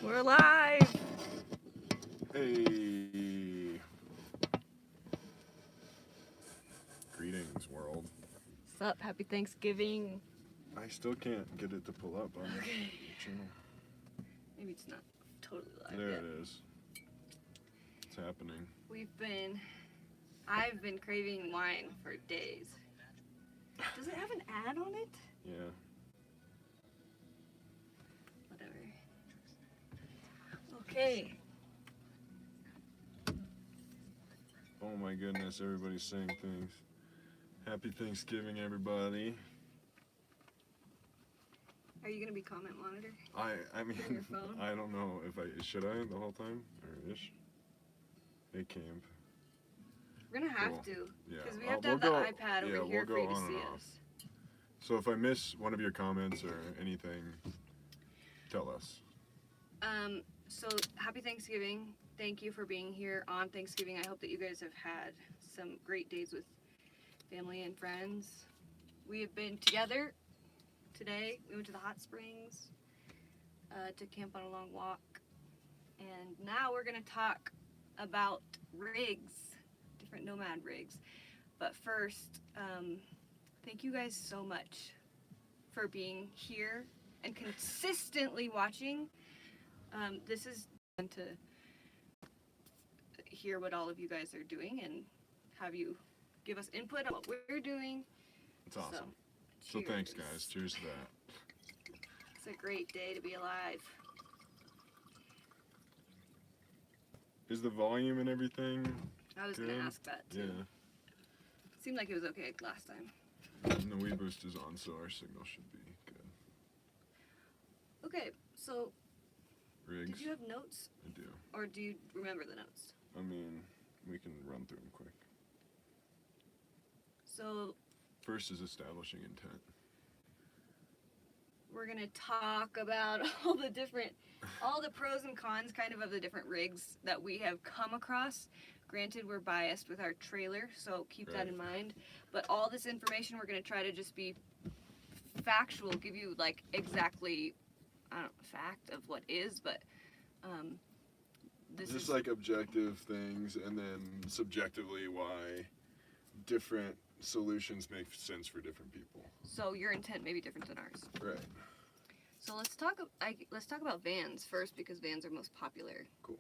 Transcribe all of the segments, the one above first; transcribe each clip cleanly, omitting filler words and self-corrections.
We're alive! Hey! Greetings, world. What's up? Happy Thanksgiving. I still can't get it to pull up on the channel. Maybe it's not totally live There yet. it is. It's happening. I've been craving wine for days. Does it have an ad on it? Yeah. Whatever. Okay. Oh my goodness, everybody's saying things. Happy Thanksgiving, everybody. Are you gonna be comment monitor? I mean, From your phone? I don't know if should I the whole time? Or ish? Hey, camp. We're gonna have Cool. to. Yeah. Because we have to we'll have the go, iPad over yeah, here we'll for go you to on see and off. us. So if I miss one of your comments or anything, tell us. So happy Thanksgiving. Thank you for being here on Thanksgiving. I hope that you guys have had some great days with family and friends. We have been together today. We went to the hot springs to camp on a long walk. And now we're going to talk about rigs, different nomad rigs. But first, thank you guys so much for being here and consistently watching. This is fun to hear what all of you guys are doing and have you give us input on what we're doing. It's awesome. So cheers. thanks, guys. Cheers to that. It's a great day to be alive. Is the volume and everything I was good? going to ask that too. Yeah. Seemed like it was okay last time. And the Wii Boost is on, so our signal should be good. Okay, so Rigs? did you have notes? I do. Or do you remember the notes? I mean, we can run through them quick. So First is establishing intent. we're gonna talk about all the pros and cons kind of the different rigs that we have come across. Granted, we're biased with our trailer, so keep that in mind. But all this information, we're gonna try to just be factual, give you like exactly, I don't know, fact of what is, but this Just is like objective things, and then subjectively why different solutions make sense for different people. so your intent may be different than ours. Right. So let's talk about vans first because vans are most popular. Cool.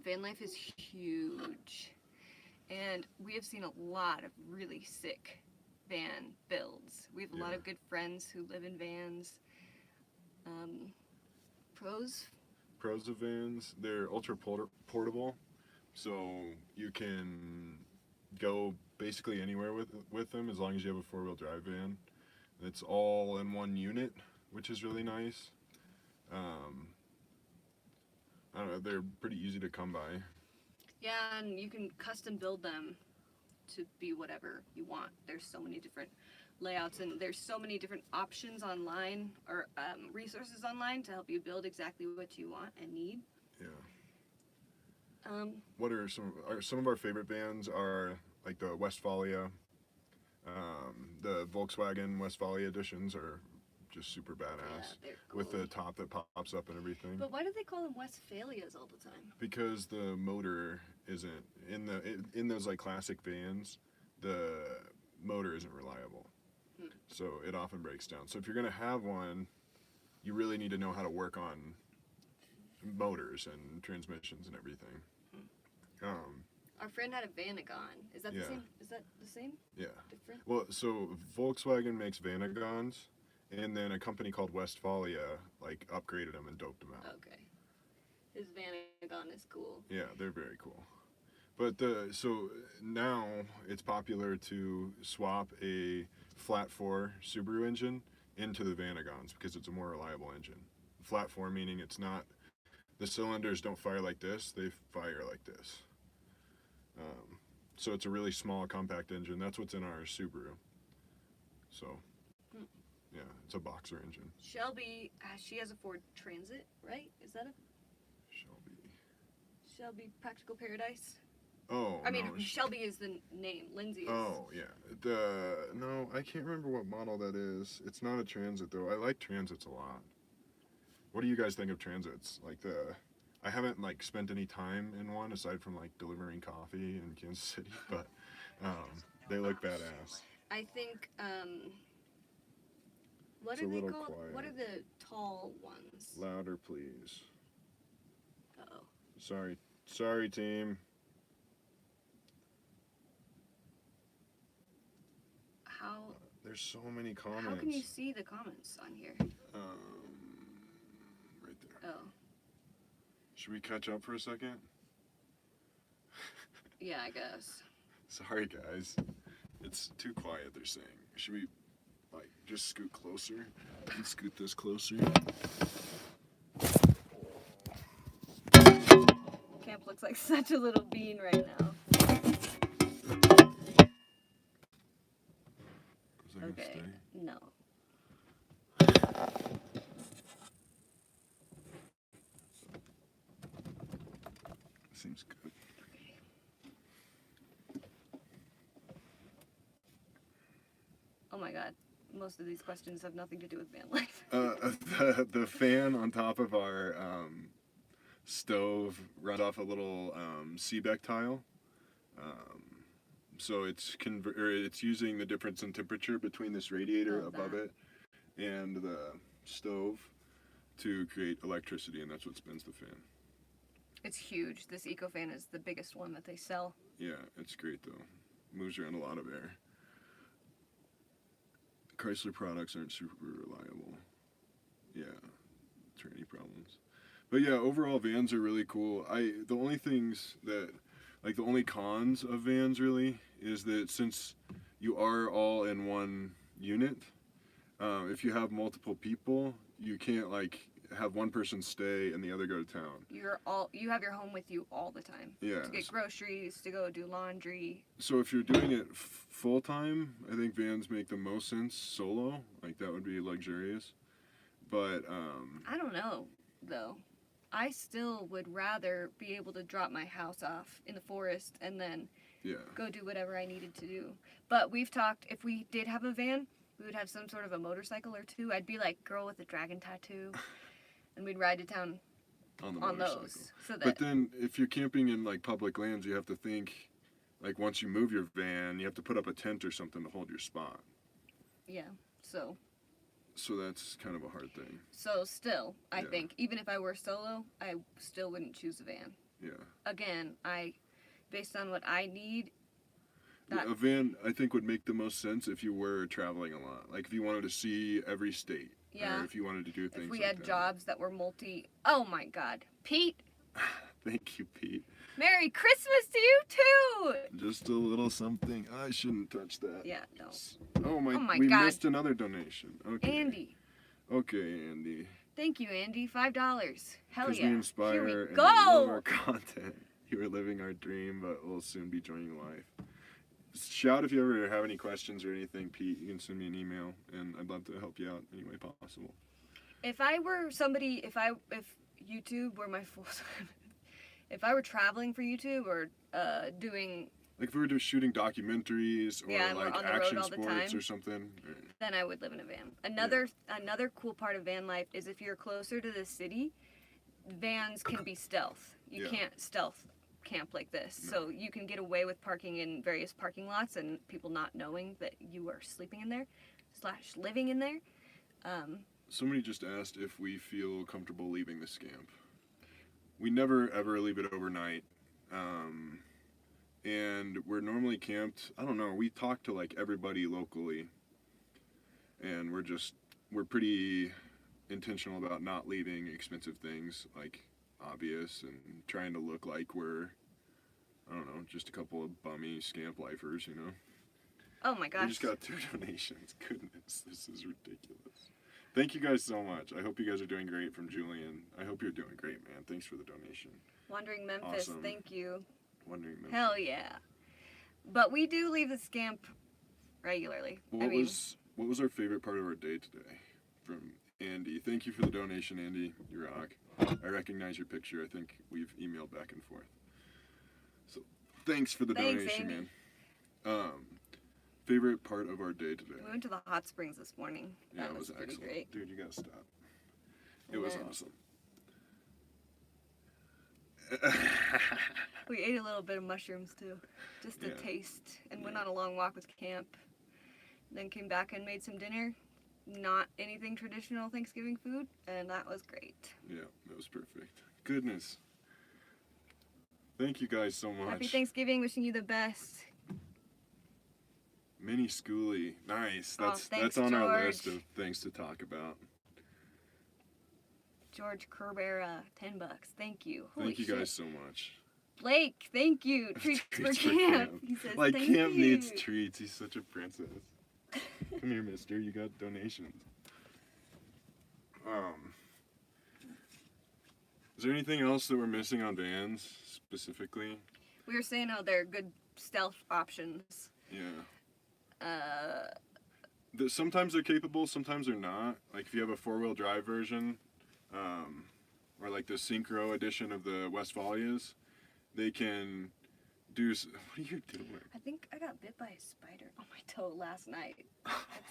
Van life is huge, and we have seen a lot of really sick van builds. We have a lot of good friends who live in vans. Pros of vans, they're ultra portable, so you can go basically anywhere with them as long as you have a 4-wheel drive van. It's all in one unit, which is really nice. I don't know, they're pretty easy to come by. Yeah, and you can custom build them to be whatever you want. There's so many different layouts, and there's so many different options online or resources online to help you build exactly what you want and need. Yeah. What are some of our favorite vans are like the Westfalia, the Volkswagen Westfalia editions are just super badass, Yeah, cool. with the top that pops up and everything. But why do they call them Westphalias all the time? Because the motor isn't in those like classic vans, the motor isn't reliable, so it often breaks down. So if you're gonna have one, you really need to know how to work on motors and transmissions and everything. Our friend had a Vanagon. Is that the Yeah. same? Is that the same? Yeah. Different? Well, so Volkswagen makes Vanagons, and then a company called Westfalia like upgraded them and doped them out. Okay. His Vanagon is cool. Yeah, they're very cool. But so now it's popular to swap a flat 4 Subaru engine into the Vanagons because it's a more reliable engine. Flat 4 meaning it's not, the cylinders don't fire like this, they fire like this. So it's a really small compact engine. That's what's in our Subaru. So yeah, it's a boxer engine. Shelby, she has a Ford Transit, right? Is that a Shelby Practical Paradise? Oh, I mean, no. Shelby is the name. Lindsay is. Oh, yeah. No, I can't remember what model that is. It's not a Transit, though. I like Transits a lot. What do you guys think of transits? Like I haven't like spent any time in one aside from like delivering coffee in Kansas City, but they look badass. I think, what It's are a they little called? quiet. What are the tall ones? Louder, please. Uh-oh. Sorry, team. How There's so many comments. How can you see the comments on here? Right there. Oh. Should we catch up for a second? Yeah, I guess. Sorry, guys. It's too quiet, they're saying. Should we, like, just scoot closer? And scoot this closer? Camp looks like such a little bean right now. Is that gonna Okay. stay? No. Seems good. Oh my god. Most of these questions have nothing to do with van life. The fan on top of our stove run off a little Seebeck tile. So it's using the difference in temperature between this radiator above it and the stove to create electricity, and that's what spins the fan. It's huge. This eco fan is the biggest one that they sell. Yeah, it's great though. Moves around a lot of air. Chrysler products aren't super reliable. Yeah, tranny problems. But yeah, overall vans are really cool. The only things that, like the only cons of vans really, is that since you are all in one unit, if you have multiple people, you can't like have one person stay and the other go to town. You have your home with you all the time. Yeah. To get groceries, to go do laundry. So if you're doing it full time, I think vans make the most sense solo. Like that would be luxurious. But I don't know though. I still would rather be able to drop my house off in the forest and then go do whatever I needed to do. But we've talked, if we did have a van, we would have some sort of a motorcycle or two. I'd be like girl with a dragon tattoo. And we'd ride to town on those. So that, but then if you're camping in like public lands, you have to think, like once you move your van, you have to put up a tent or something to hold your spot. Yeah, so that's kind of a hard thing. So still, I think, even if I were solo, I still wouldn't choose a van. Yeah. Again, based on what I need, a van, I think, would make the most sense if you were traveling a lot. Like if you wanted to see every state. Yeah. Or if you wanted to do things if we like had that. jobs that were oh my god. Pete! Thank you, Pete. Merry Christmas to you too! Just a little something. I shouldn't touch that. Yeah, no. Oh my we God. Missed another donation. Okay. Andy. Okay, Andy. Thank you, Andy. $5. Hell yeah. Because we inspire Here we and go! love our content. You are living our dream, but we'll soon be joining life. Shout if you ever have any questions or anything, Pete. You can send me an email, and I'd love to help you out any way possible. If I were somebody, if YouTube were my full time, if I were traveling for YouTube or doing, like if we were just shooting documentaries or like action sports or something, then I would live in a van. Another cool part of van life is if you're closer to the city, vans can be stealth. You can't stealth camp like this, so you can get away with parking in various parking lots and people not knowing that you are sleeping in there / living in there. Somebody just asked if we feel comfortable leaving this camp. We never ever leave it overnight, and we're normally camped, I don't know, we talk to like everybody locally, and we're pretty intentional about not leaving expensive things like obvious and trying to look like we're, I don't know, just a couple of bummy scamp lifers, you know? Oh my gosh. We just got 2 donations. Goodness, this is ridiculous. Thank you guys so much. I hope you guys are doing great from Julian. I hope you're doing great, man. Thanks for the donation. Wandering Memphis, Awesome. Thank you. Wandering Memphis. Hell yeah. But we do leave the camp regularly. What was our favorite part of our day today? From Andy. Thank you for the donation, Andy. You rock. I recognize your picture. I think we've emailed back and forth. So thanks for the donation, Andy. man. Favorite part of our day today? We went to the hot springs this morning. Yeah, That it was pretty excellent. Great. Dude, you gotta stop. It was was And awesome. we ate a little bit of mushrooms too, just to Yeah. taste, and went Yeah. on a long walk with camp. Then came back and made some dinner. Not anything traditional Thanksgiving food, and that was great. Yeah, that was perfect. Goodness. Thank you guys so much. Happy Thanksgiving, wishing you the best. Mini Schoolie. Nice. Oh, That's thanks, on our list George. of things to talk about. George Kerbera, $10. Thank you. Holy Thank you shit. guys so much. Blake, thank you. Treats for Treats for camp. camp. He says, Like, thank camp you. needs treats. He's such a princess. Come here, mister. You got donations. Is there anything else that we're missing on vans, specifically? We were saying how they're good stealth options. Yeah. Uh, Sometimes they're capable, sometimes they're not. Like, if you have a four-wheel drive version, or like the Synchro edition of the Westphalias, they can do... What are you doing? I think I got bit by a spider on my toe last night.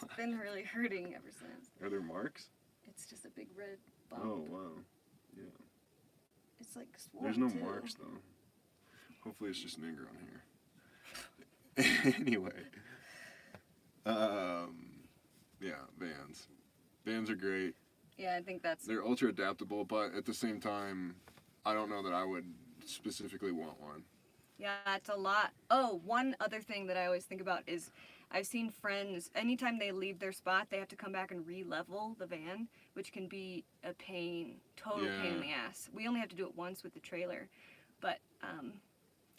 It's been really hurting ever since. Are there marks? It's just a big red bump. Oh, wow. Yeah. It's like swollen There's no too. marks, though. Hopefully it's just an anger on here. Anyway. Yeah, vans. Vans are great. Yeah, I think that's... They're ultra adaptable, but at the same time, I don't know that I would specifically want one. Yeah, it's a lot. Oh, one other thing that I always think about is I've seen friends, anytime they leave their spot, they have to come back and re-level the van, which can be a pain, total pain in the ass. We only have to do it once with the trailer. But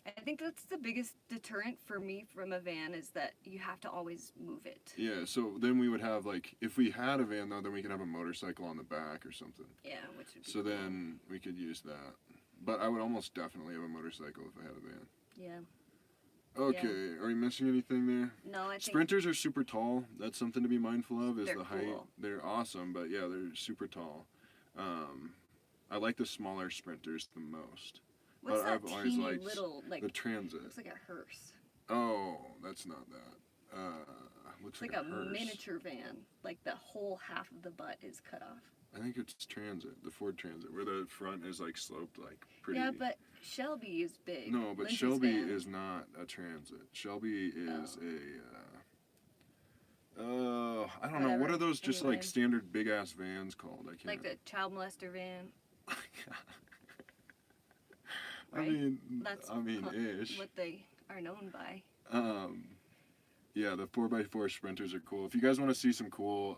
I think that's the biggest deterrent for me from a van is that you have to always move it. Yeah, so then we would have, like, if we had a van, though, then we could have a motorcycle on the back or something. Yeah, which would be So cool. then we could use that. But I would almost definitely have a motorcycle if I had a van. Yeah. Okay, are we missing anything there? No, I think... Sprinters are super tall. That's something to be mindful of, is They're the height. cool. They're awesome, but yeah, they're super tall. I like the smaller Sprinters the most. What's but that I've always teeny liked little, like, the Transit. looks like a hearse. Oh, that's not that. Looks It's like a hearse. miniature van. Like the whole half of the butt is cut off. I think it's Transit, the Ford Transit, where the front is like sloped like pretty. Yeah, but Shelby is big. No, but Lindsay's Shelby van. is not a Transit. Shelby is I don't know. What Whatever. are those just Anyway. like standard big ass vans called? I can't. Like the child molester van. I Right? mean, That's ish. what they are known by. Yeah, the 4x4 Sprinters are cool. If you guys want to see some cool,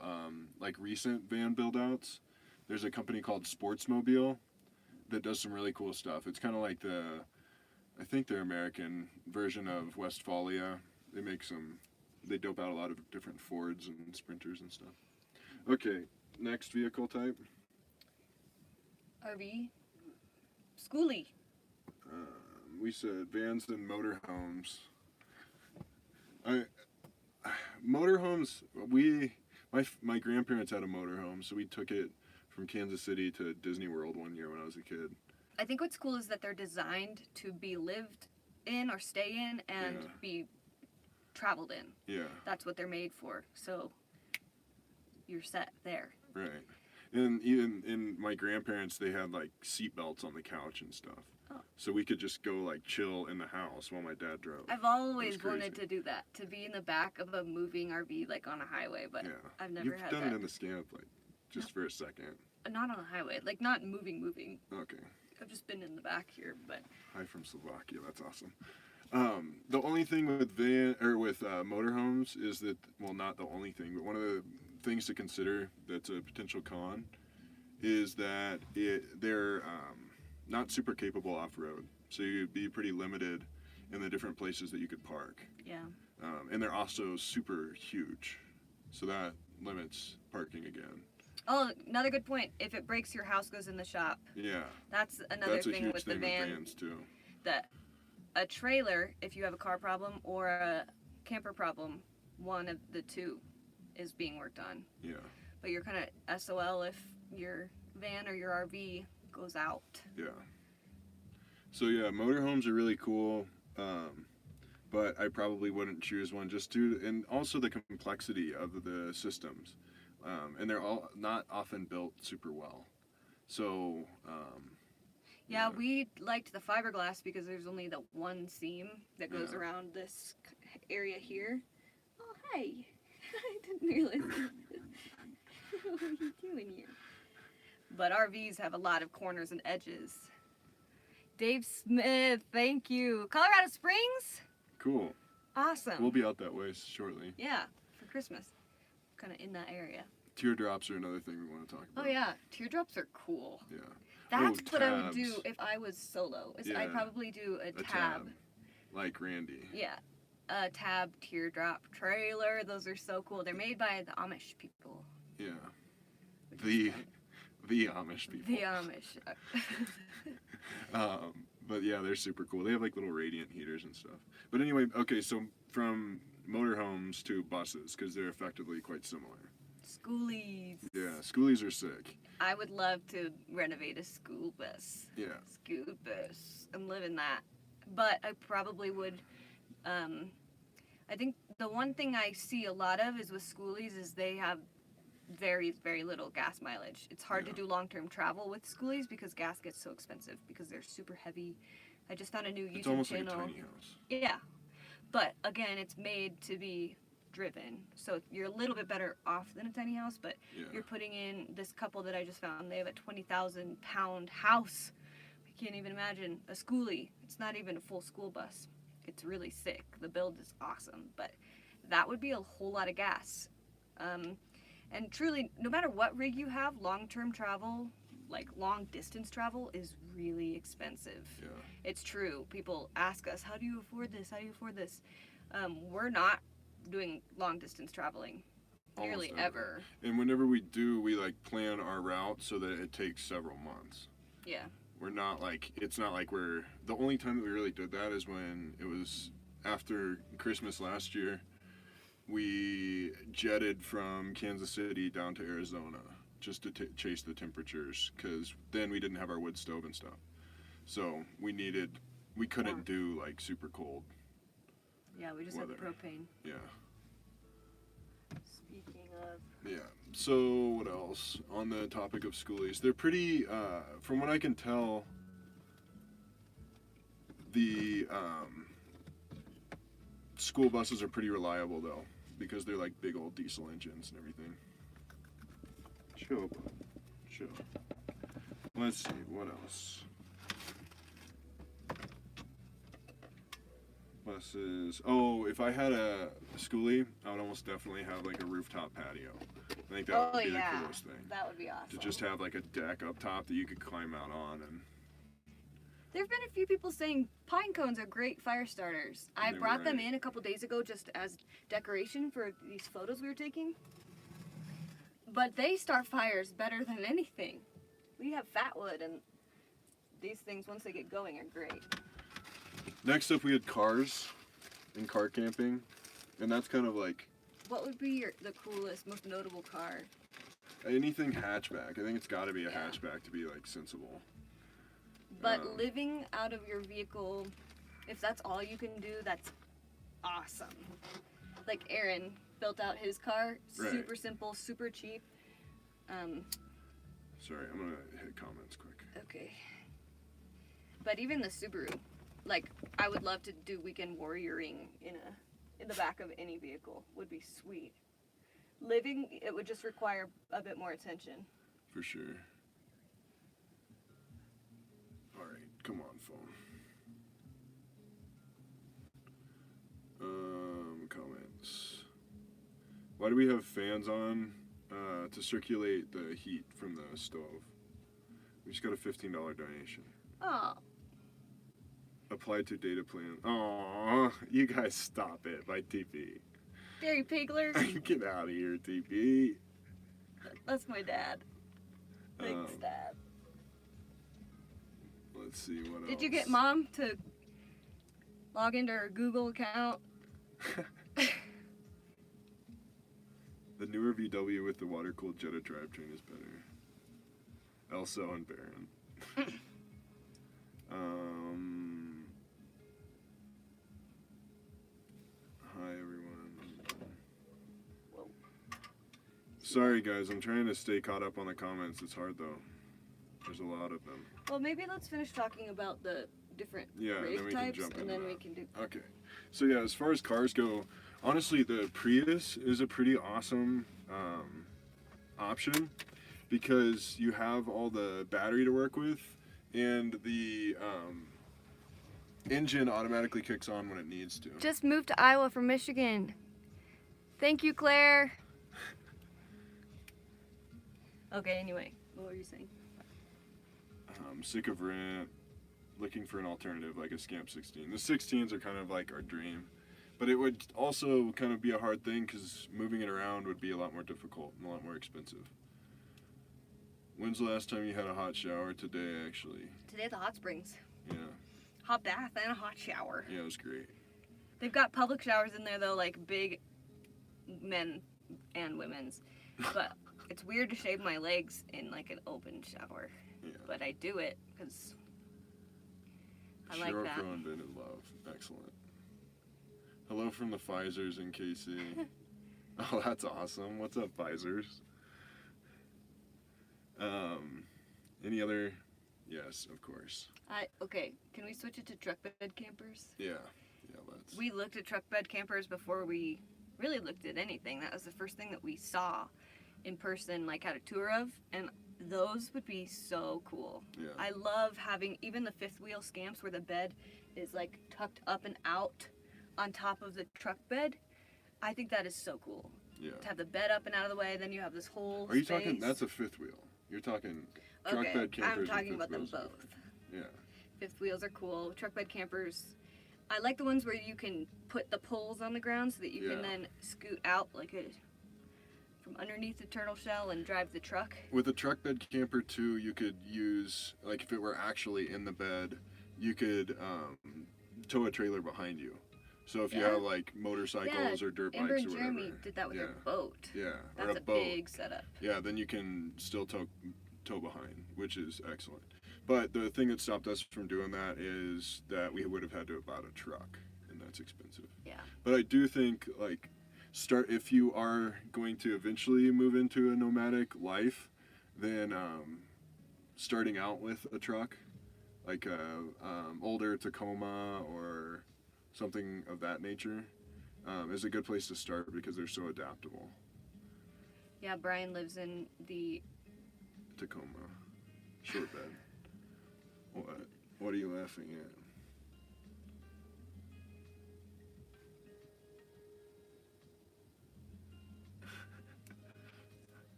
like recent van build outs, there's a company called Sportsmobile that does some really cool stuff. It's kind of like I think their American version of Westphalia. They dope out a lot of different Fords and Sprinters and stuff. Okay, next vehicle type. RV. Schoolie. We said vans and motorhomes. Motorhomes. My grandparents had a motorhome, so we took it from Kansas City to Disney World one year when I was a kid. I think what's cool is that they're designed to be lived in or stay in and Yeah. be traveled in. Yeah, That's what they're made for. So you're set there. right. And even in my grandparents, they had like seat belts on the couch and stuff. Oh. So we could just go like chill in the house while my dad drove. I've always crazy. wanted to do that, to be in the back of a moving RV like on a highway, but Yeah. I've never You've had done that. it in the Scamp, like just for a second. Not on a highway, like not moving. Okay. I've just been in the back here, but Hi from Slovakia. That's awesome. The only thing with motorhomes is that, well, not the only thing, but one of the things to consider that's a potential con is that they're not super capable off-road. So you'd be pretty limited in the different places that you could park. yeah. And they're also super huge. So that limits parking again. Oh, another good point. If it breaks, your house goes in the shop. Yeah. That's another That's a thing huge with thing the van. with vans too. That a trailer, if you have a car problem or a camper problem, one of the two is being worked on. Yeah. But you're kind of SOL if your van or your RV goes out. Yeah. So yeah, motorhomes are really cool, but I probably wouldn't choose one and also the complexity of the systems, and they're all not often built super well. So, Yeah, we liked the fiberglass because there's only the one seam that goes around this area here. Oh, hi. I didn't realize. What are you doing here? But RVs have a lot of corners and edges. Dave Smith, thank you. Colorado Springs? cool. Awesome. We'll be out that way shortly. Yeah, for Christmas. Kind of in that area. Teardrops are another thing we want to talk about. Oh yeah, teardrops are cool. Yeah. That's Oh, what I would do tabs. if I was solo. Is Yeah. I'd probably do a A tab. Like Randy. Yeah, a tab teardrop trailer. Those are so cool. They're made by the Amish people. Yeah. which The is fun. the Amish people. The Amish. But yeah, they're super cool. They have like little radiant heaters and stuff. But anyway, okay, so from motorhomes to buses, because they're effectively quite similar. Schoolies. Yeah, schoolies are sick. I would love to renovate a school bus. Yeah. School bus. I'm living that. But I probably would. I think the one thing I see a lot of is with schoolies is they have very, very little gas mileage. It's hard to Yeah. do long-term travel with schoolies because gas gets so expensive because they're super heavy. I just found a new YouTube It's almost channel. like a tiny house. Yeah. But again, it's made to be driven. So you're a little bit better off than a tiny house, but Yeah. you're putting in this couple that I just found. They have a 20,000 pound house. I can't even imagine a schoolie. It's not even a full school bus. It's really sick. The build is awesome, but that would be a whole lot of gas. And truly, no matter what rig you have, long-term travel, like long-distance travel, is really expensive. Yeah. It's true. People ask us, how do you afford this? How do you afford this? We're not doing long-distance traveling nearly Almost ever. And whenever we do, we like plan our route so that it takes several months. Yeah. We're not like, it's not like we're, the only time that we really did that is when it was after Christmas last year. We jetted from Kansas City down to Arizona just to chase the temperatures, because then we didn't have our wood stove and stuff. So we couldn't Warm. do like super cold. Yeah, we just Weather. have propane. Yeah. Speaking of, Yeah. So what else on the topic of schoolies? They're pretty, from what I can tell, the school buses are pretty reliable though, because they're like big old diesel engines and everything. Show. Let's see, what else? Buses. Oh, if I had a schoolie, I would almost definitely have like a rooftop patio. I think that would be the coolest thing. that would be awesome. To just have like a deck up top that you could climb out on, and There have been a few people saying pine cones are great fire starters. I They were brought them right. in a couple days ago just as decoration for these photos we were taking. But they start fires better than anything. We have fat wood, and these things, once they get going, are great. next up we had cars and car camping, and that's kind of like What would be the coolest, most notable car? anything hatchback. I think it's got to be a Yeah. hatchback to be like sensible. But living out of your vehicle, if that's all you can do, that's awesome. Like Aaron built out his car, Right. super simple, super cheap. Sorry, I'm gonna hit comments quick. Okay. But even the Subaru, like I would love to do weekend warrioring in the back of any vehicle. Would be sweet. Living, it would just require a bit more attention. For sure. Alright, come on, phone. Comments. Why do we have fans on? To circulate the heat from the stove. We just got a $15 donation. Oh, Applied to data plan. Aww, you guys stop it by TP. Dairy Pigler, Get out of here, TP. that's my dad. Thanks, Um, Dad. Let's see what else. Did you get Mom to log into her Google account? The newer VW with the water-cooled Jetta drivetrain is better. Elso and Baron. Hi everyone. Whoa. Sorry guys, I'm trying to stay caught up on the comments. It's hard though. There's a lot of them. Well, maybe let's finish talking about the different Yeah, and then rig we can types, jump and into then we that. can do. Okay. So yeah, as far as cars go, honestly, the Prius is a pretty awesome option because you have all the battery to work with, and the engine automatically kicks on when it needs to. Just moved to Iowa from Michigan. Thank you, Claire. Okay, anyway, what were you saying? I'm sick of rent, looking for an alternative like a Scamp 16. The 16s are kind of like our dream, but it would also kind of be a hard thing because moving it around would be a lot more difficult and a lot more expensive. When's the last time you had a hot shower? Today, actually. Today at the hot springs. Yeah, Hot bath and a hot shower. yeah, it was great. They've got public showers in there though, like big men and women's. But it's weird to shave my legs in like an open shower. Yeah. But I do it because I like Cheryl that. Crow invented love. Excellent. Hello from the Pfizers in KC. Oh, that's awesome. What's up, Pfizers? Any other? Yes, of course. Okay, can we switch it to truck bed campers? Yeah, let's. We looked at truck bed campers before we really looked at anything. That was the first thing that we saw in person, like had a tour of, and those would be so cool. Yeah. I love having even the fifth wheel scamps where the bed is like tucked up and out on top of the truck bed. I think that is so cool. Yeah. To have the bed up and out of the way, then you have this whole Are you space. talking? That's a fifth wheel. You're talking truck Okay, bed campers. I'm and talking fifth about them wheels are both. different. Yeah. Fifth wheels are cool. Truck bed campers. I like the ones where you can put the poles on the ground so that you can Yeah. then scoot out like from underneath the turtle shell and drive the truck. With a truck bed camper too, you could use, like, if it were actually in the bed, you could tow a trailer behind you. So if you Yeah. have like motorcycles or dirt Amber bikes and or Jeremy whatever, did that with yeah. their boat. Yeah, or That's a boat. big setup. Yeah, then you can still tow behind, which is excellent. But the thing that stopped us from doing that is that we would have had to have bought a truck, and that's expensive. Yeah. But I do think, like, if you are going to eventually move into a nomadic life, then starting out with a truck, like a older Tacoma or something of that nature, is a good place to start because they're so adaptable. Yeah, Brian lives in the Tacoma, short bed. What are you laughing at?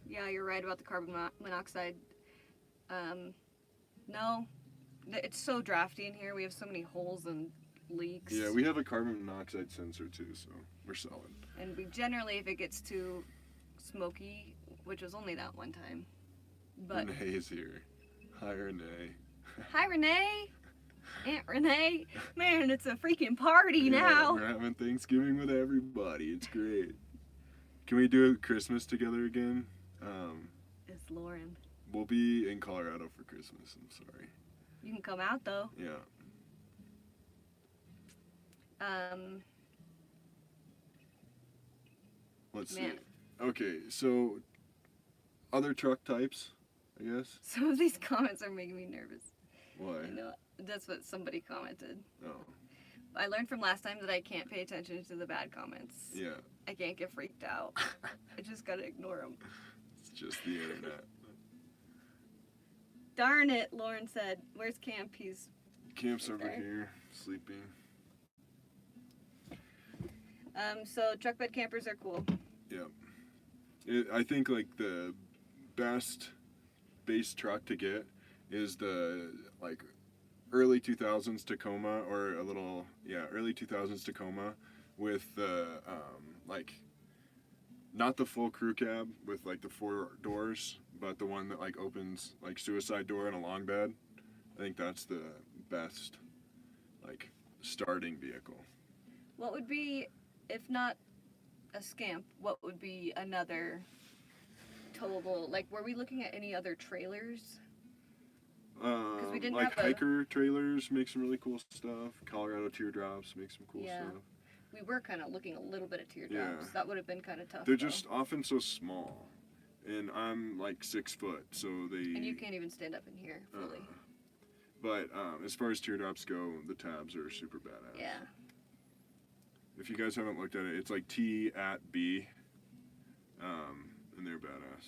Yeah, you're right about the carbon monoxide. No, it's so drafty in here. We have so many holes and leaks. Yeah, we have a carbon monoxide sensor too, so we're solid. And we generally, if it gets too smoky, which was only that one time. But Renee's here. Hi, Renee. hi, Renee. Aunt Renee. Man, it's a freaking party Yeah, now. we're having Thanksgiving with everybody. It's great. Can we do Christmas together again? It's Lauren. We'll be in Colorado for Christmas. I'm sorry. You can come out though. Yeah. Let's Man. see. Okay, so other truck types, I guess. Some of these comments are making me nervous. Why? I know that's what somebody commented. Oh, I learned from last time that I can't pay attention to the bad comments. yeah. I can't get freaked out. I just gotta ignore them. It's just the internet. Darn it, Lauren said. Where's Camp? He's Camp's Right over there. here, sleeping. so truck bed campers are cool. I think like the best base truck to get is the like early 2000s Tacoma or early 2000s Tacoma with the like not the full crew cab with like the 4 doors, but the one that like opens like suicide door and a long bed. I think that's the best like starting vehicle. What would be, if not a Scamp, what would be another towable? Like, were we looking at any other trailers? we didn't Like have a- hiker trailers make some really cool stuff. Colorado teardrops make some cool Yeah. stuff. We were kind of looking a little bit at teardrops. Yeah. That would have been kind of tough. They're though. just often so small, and I'm like 6 foot, so they. And you can't even stand up in here fully. But as far as teardrops go, the tabs are super badass. Yeah. If you guys haven't looked at it, it's like T at B, and they're badass.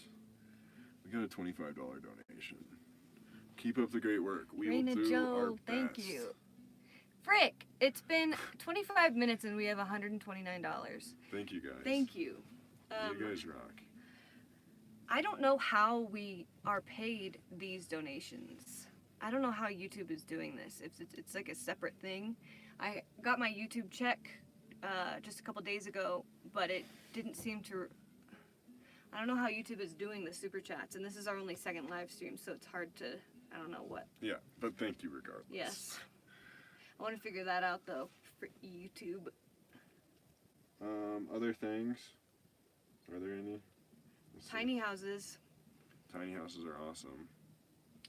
We got a $25 donation. Keep up the great work. We Raina will do Joe, our thank best. you. Frick, it's been 25 minutes and we have $129. Thank you guys. Thank you. You guys rock. I don't know how we are paid these donations. I don't know how YouTube is doing this. It's like a separate thing. I got my YouTube check just a couple days ago, but it didn't seem to. I don't know how YouTube is doing the super chats, and this is our only second live stream, so it's hard to. I don't know what. Yeah, but thank you regardless. Yes. I want to figure that out though for YouTube. Other things? Are there any? Let's see. Tiny houses. Tiny houses are awesome.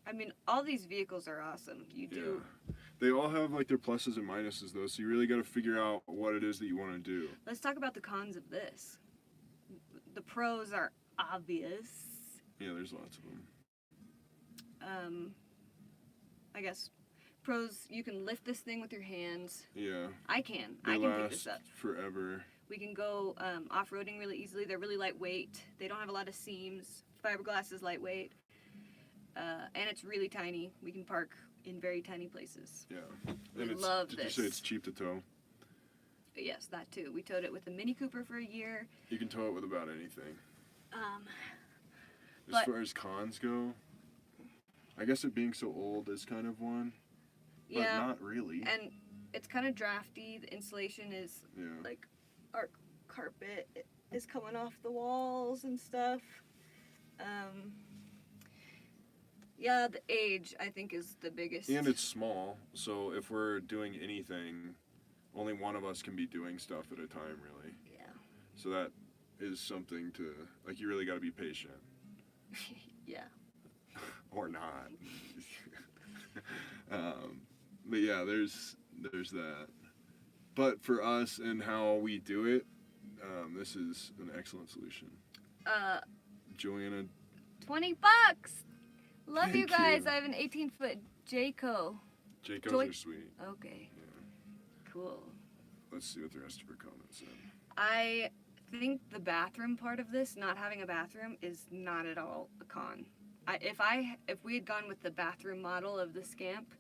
I mean, all these vehicles are awesome. You do. Yeah. They all have like their pluses and minuses though, so you really got to figure out what it is that you want to do. Let's talk about the cons of this. The pros are obvious. Yeah, there's lots of them. I guess pros, you can lift this thing with your hands. Yeah. I can. They I can last pick this up. forever. We can go off-roading really easily. They're really lightweight. They don't have a lot of seams. Fiberglass is lightweight. And it's really tiny. We can park in very tiny places. Yeah. We And love did this. you say it's cheap to tow? Yes, that too. We towed it with a Mini Cooper for a year. You can tow it with about anything. As But- far as cons go, I guess it being so old is kind of one. But Yeah. not really. And it's kind of drafty. The insulation is Yeah. like our carpet is coming off the walls and stuff. Yeah, the age I think is the biggest. And it's small, so if we're doing anything, only one of us can be doing stuff at a time, really. Yeah. So that is something to, like, you really got to be patient. Yeah. Or not. But yeah, there's that. But for us and how we do it, this is an excellent solution. Joanna, $20. Love you Thank guys. you. I have an 18-foot Jayco. Jayco's Joy- are sweet. Okay. Yeah. Cool. Let's see what the rest of her comments said. I think the bathroom part of this, not having a bathroom, is not at all a con. If we had gone with the bathroom model of the Scamp,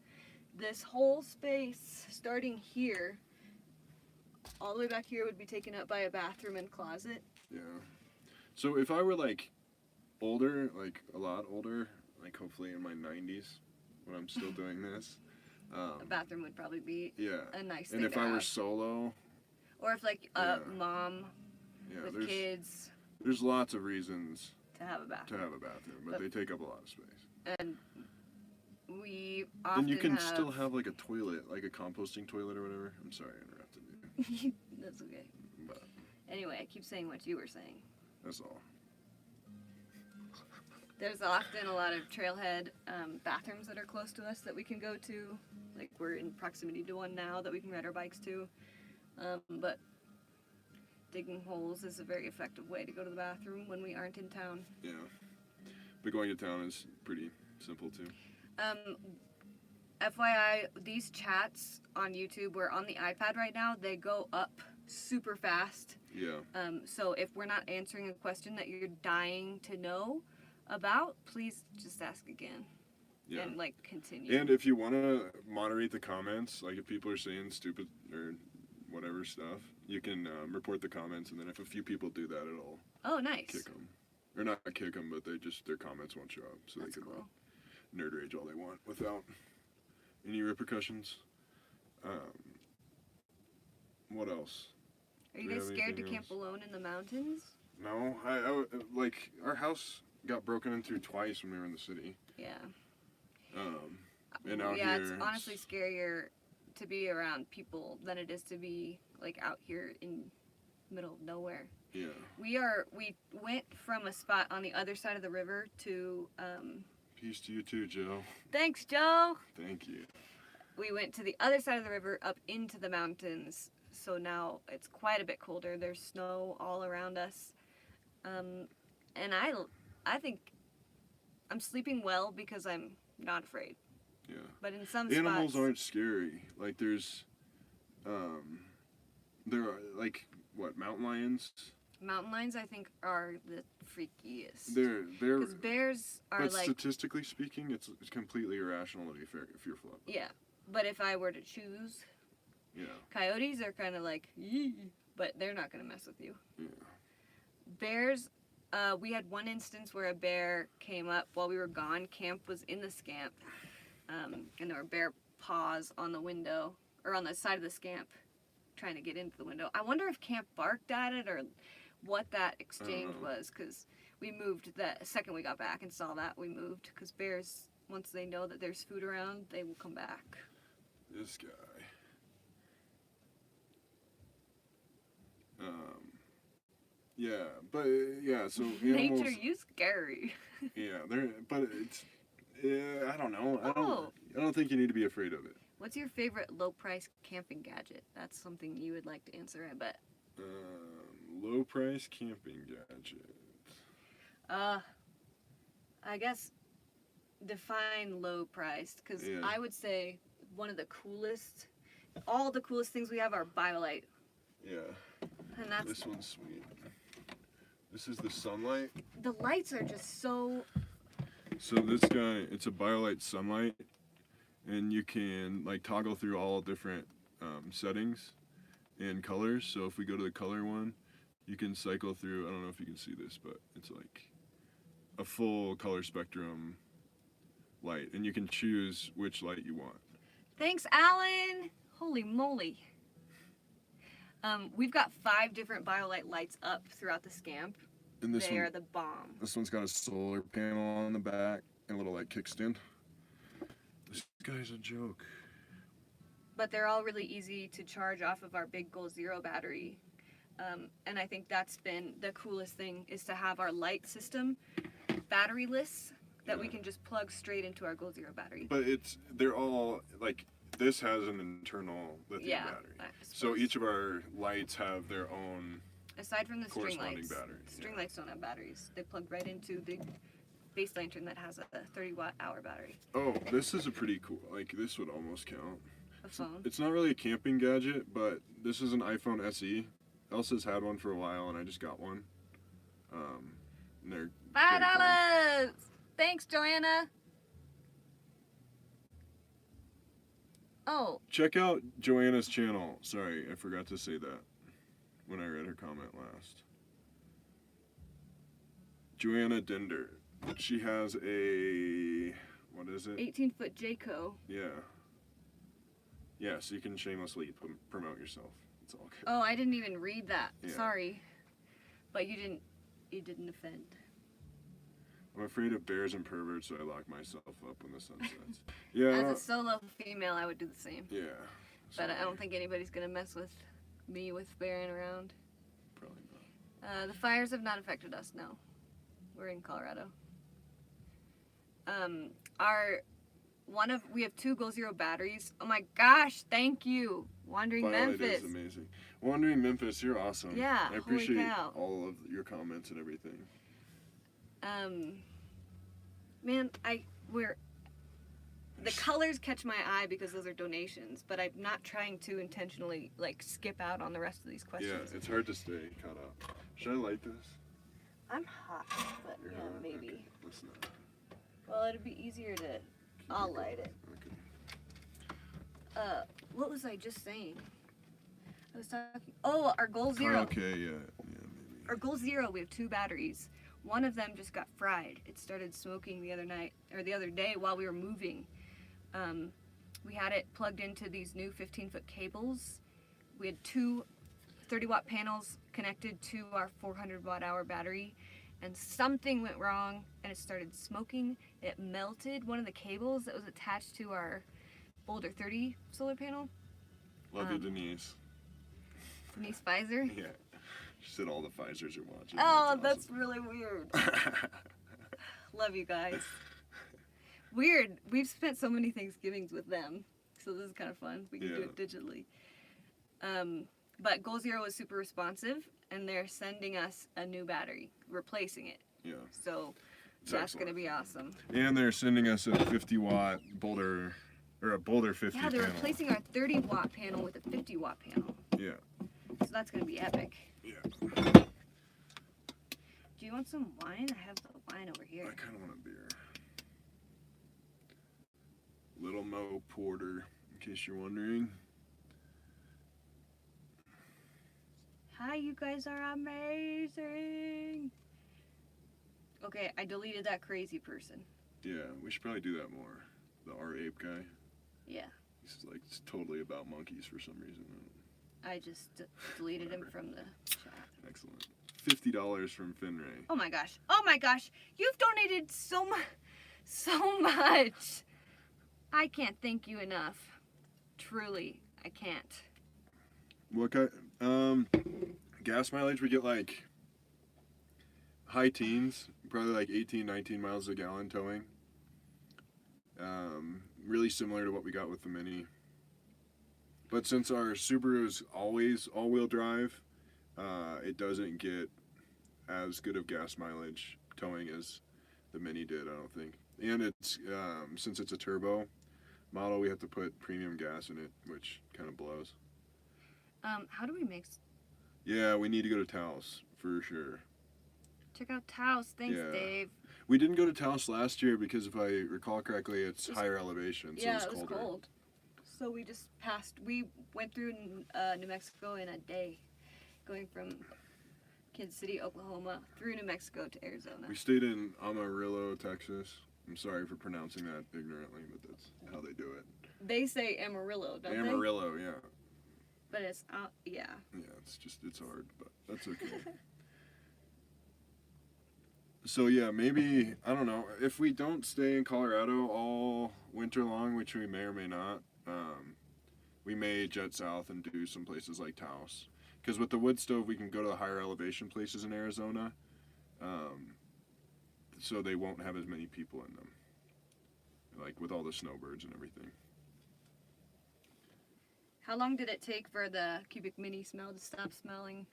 this whole space starting here, all the way back here would be taken up by a bathroom and closet. Yeah. So if I were like older, like a lot older, like hopefully in my 90s when I'm still doing this, A bathroom would probably be yeah. a nice thing And if to I were have. solo, Or if like a Yeah. mom yeah, with there's kids there's lots of reasons to have a to bathroom. have a bathroom, but But- they take up a lot of space. And we often And you can have... still have like a toilet, like a composting toilet or whatever. I'm sorry I interrupted you, That's okay. but Anyway, I keep saying what you were saying. that's all. There's often a lot of trailhead bathrooms that are close to us that we can go to. Like we're in proximity to one now that we can ride our bikes to. But digging holes is a very effective way to go to the bathroom when we aren't in town. Yeah. But going to town is pretty simple too. FYI, these chats on YouTube, we're on the iPad right now, they go up super fast. Yeah. So if we're not answering a question that you're dying to know about, please just ask again. Yeah. And like continue. And if you want to moderate the comments, like if people are saying stupid or whatever stuff, you can report the comments, and then if a few people do that, it'll Oh, nice. kick them. Or not kick them, but their comments won't show up, so That's they can cool. nerd rage all they want without any repercussions. What else? Are you Do you guys have scared to anything camp else? alone in the mountains? No, like our house got broken into twice when we were in the city. Yeah. And out yeah, here, it's honestly scarier to be around people than it is to be like out here in middle of nowhere. Yeah. We went from a spot on the other side of the river to Peace to you too, Joe. thanks, Joe. Thank you. We went to the other side of the river up into the mountains. So now it's quite a bit colder. There's snow all around us. And I think I'm sleeping well because I'm not afraid. Yeah. But in some Animals spots, aren't scary. Like there's, there are like what, mountain lions? mountain lions I think are the freakiest. They're Because bears are but like, statistically speaking, it's completely irrational to be fearful of. yeah. But if I were to choose, Yeah. coyotes are kind of like, yee, but they're not gonna mess with you. Yeah. Bears, we had one instance where a bear came up while we were gone. Camp was in the scamp, and there were bear paws on the window, or on the side of the scamp, trying to get into the window. I wonder if camp barked at it, or what that exchange was, because we moved the second we got back and saw that, we moved, because bears, once they know that there's food around, they will come back. This guy. Yeah, but yeah, so animals. Nature, you scary. Yeah, but it's. Yeah, I don't know. Oh. I don't think you need to be afraid of it. What's your favorite low-price camping gadget? That's something you would like to answer, I bet. Low price camping gadget. I guess define low priced, because Yeah. I would say one of the coolest, all the coolest things we have are BioLite, Yeah. and that's This one's sweet. This is the sunlight. the lights are just so. So this guy, it's a BioLite sunlight, and you can like toggle through all different settings and colors. So if we go to the color one, you can cycle through. I don't know if you can see this, but it's like a full color spectrum light, and you can choose which light you want. Thanks, Alan. Holy moly. We've got 5 different BioLite lights up throughout the scamp. And this They one, are the bomb. this one's got a solar panel on the back and a little like kickstand. This guy's a joke. But they're all really easy to charge off of our big Goal Zero battery. And I think that's been the coolest thing, is to have our light system batteryless, that we Yeah. can just plug straight into our Goal Zero battery. But they're all like, this has an internal lithium Yeah, battery. I So suppose. each of our lights have their own. Aside from the string corresponding lights, battery, string yeah. lights don't have batteries. They plug right into the base lantern that has a 30-watt-hour battery. Oh, this is a pretty cool. Like this would almost count. A phone. It's not really a camping gadget, but this is an iPhone SE. Elsa's had one for a while, and I just got one. And they're $5. Thanks, Joanna. Oh, check out Joanna's channel. Sorry, I forgot to say that when I read her comment last. Joanna Dinder. She has a, what is it? 18-foot Jayco. Yeah. Yeah, so you can shamelessly promote yourself. It's all good. Oh, I didn't even read that. Yeah. Sorry, but you didn't offend. I'm afraid of bears and perverts, so I lock myself up when the sun sets. Yeah. As a solo female, I would do the same. Yeah. But I sorry. don't think anybody's gonna mess with me with bearing around. Probably not. The fires have not affected us. No, we're in Colorado. We have 2 Goal Zero batteries. Oh my gosh! Thank you, Wandering Violet Memphis. is amazing. Wandering Memphis, you're awesome. Yeah, I holy appreciate cow. all of your comments and everything. Man, the colors catch my eye because those are donations, but I'm not trying to intentionally like skip out on the rest of these questions. Yeah, it's hard to stay caught up. Should I light this? I'm hot, but You're yeah, hot? maybe. Okay, let's not. Well, it'd be easier to. I'll light it. Okay. What was I just saying? I was talking. Oh, our Goal Zero. Okay, yeah, maybe. Our Goal Zero, we have 2 batteries. One of them just got fried. It started smoking the other day while we were moving. We had it plugged into these new 15-foot cables. We had 2 30-watt panels connected to our 400-watt-hour battery, and something went wrong and it started smoking. It melted one of the cables that was attached to our Boulder 30 solar panel. Love you, Denise. Denise Pfizer. Yeah. She said all the Pfizers are watching. Oh, That's that's really weird. Love you guys. Weird. We've spent so many Thanksgivings with them, so this is kind of fun. We can do Yeah. it digitally. But Goal Zero is super responsive, and they're sending us a new battery, replacing it. Yeah. So That's gonna be awesome. And they're sending us a 50-watt Boulder, or a Boulder 50 Yeah, they're panel. replacing our 30-watt panel with a 50-watt panel. Yeah. So that's gonna be epic. Yeah. Do you want some wine? I have the wine over here. I kind of want a beer. Little Mo Porter, in case you're wondering. Hi, you guys are amazing. Okay, I deleted that crazy person. Yeah, we should probably do that more. The R-Ape guy. Yeah, He's like it's totally about monkeys for some reason. I just deleted him from the chat. Excellent. $50 from Finray. Oh my gosh. Oh my gosh. You've donated so much. I can't thank you enough. Truly, I can't. What kind? Gas mileage we get like high teens, probably like 18, 19 miles a gallon towing. Really similar to what we got with the Mini. But since our Subaru is always all-wheel drive, it doesn't get as good of gas mileage towing as the Mini did, I don't think. And it's since it's a turbo model, we have to put premium gas in it, which kind of blows. How do we make... Yeah, we need to go to Taos for sure. Check out Taos. Thanks, Yeah. Dave. We didn't go to Taos last year because if I recall correctly, it's higher elevation, so Yeah, it's it was colder. cold. So we went through New Mexico in a day, going from Kansas City, Oklahoma, through New Mexico to Arizona. We stayed in Amarillo, Texas. I'm sorry for pronouncing that ignorantly, but that's how they do it. They say Amarillo, don't they? Amarillo, yeah. But it's, yeah. Yeah, it's hard, but that's okay. So yeah, maybe, I don't know, if we don't stay in Colorado all winter long, which we may or may not, we may jet south and do some places like Taos. Because with the wood stove, we can go to the higher elevation places in Arizona, so they won't have as many people in them, like with all the snowbirds and everything. How long did it take for the Cubic Mini smell to stop smelling?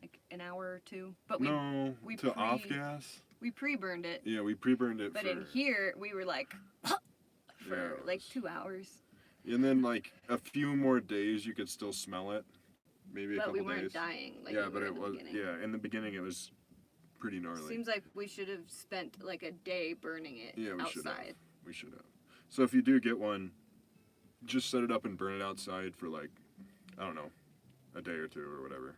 Like an hour or two? But we off gas? We pre-burned it. Yeah, we pre-burned it. But in here, we were like, for like 2 hours. And then like a few more days, you could still smell it. Maybe a couple days. But we weren't dying. Like yeah, we but were it in the was. beginning. Yeah, in the beginning, it was pretty gnarly. Seems like we should have spent like a day burning it outside. We should have. So if you do get one, just set it up and burn it outside for like, I don't know, a day or two or whatever.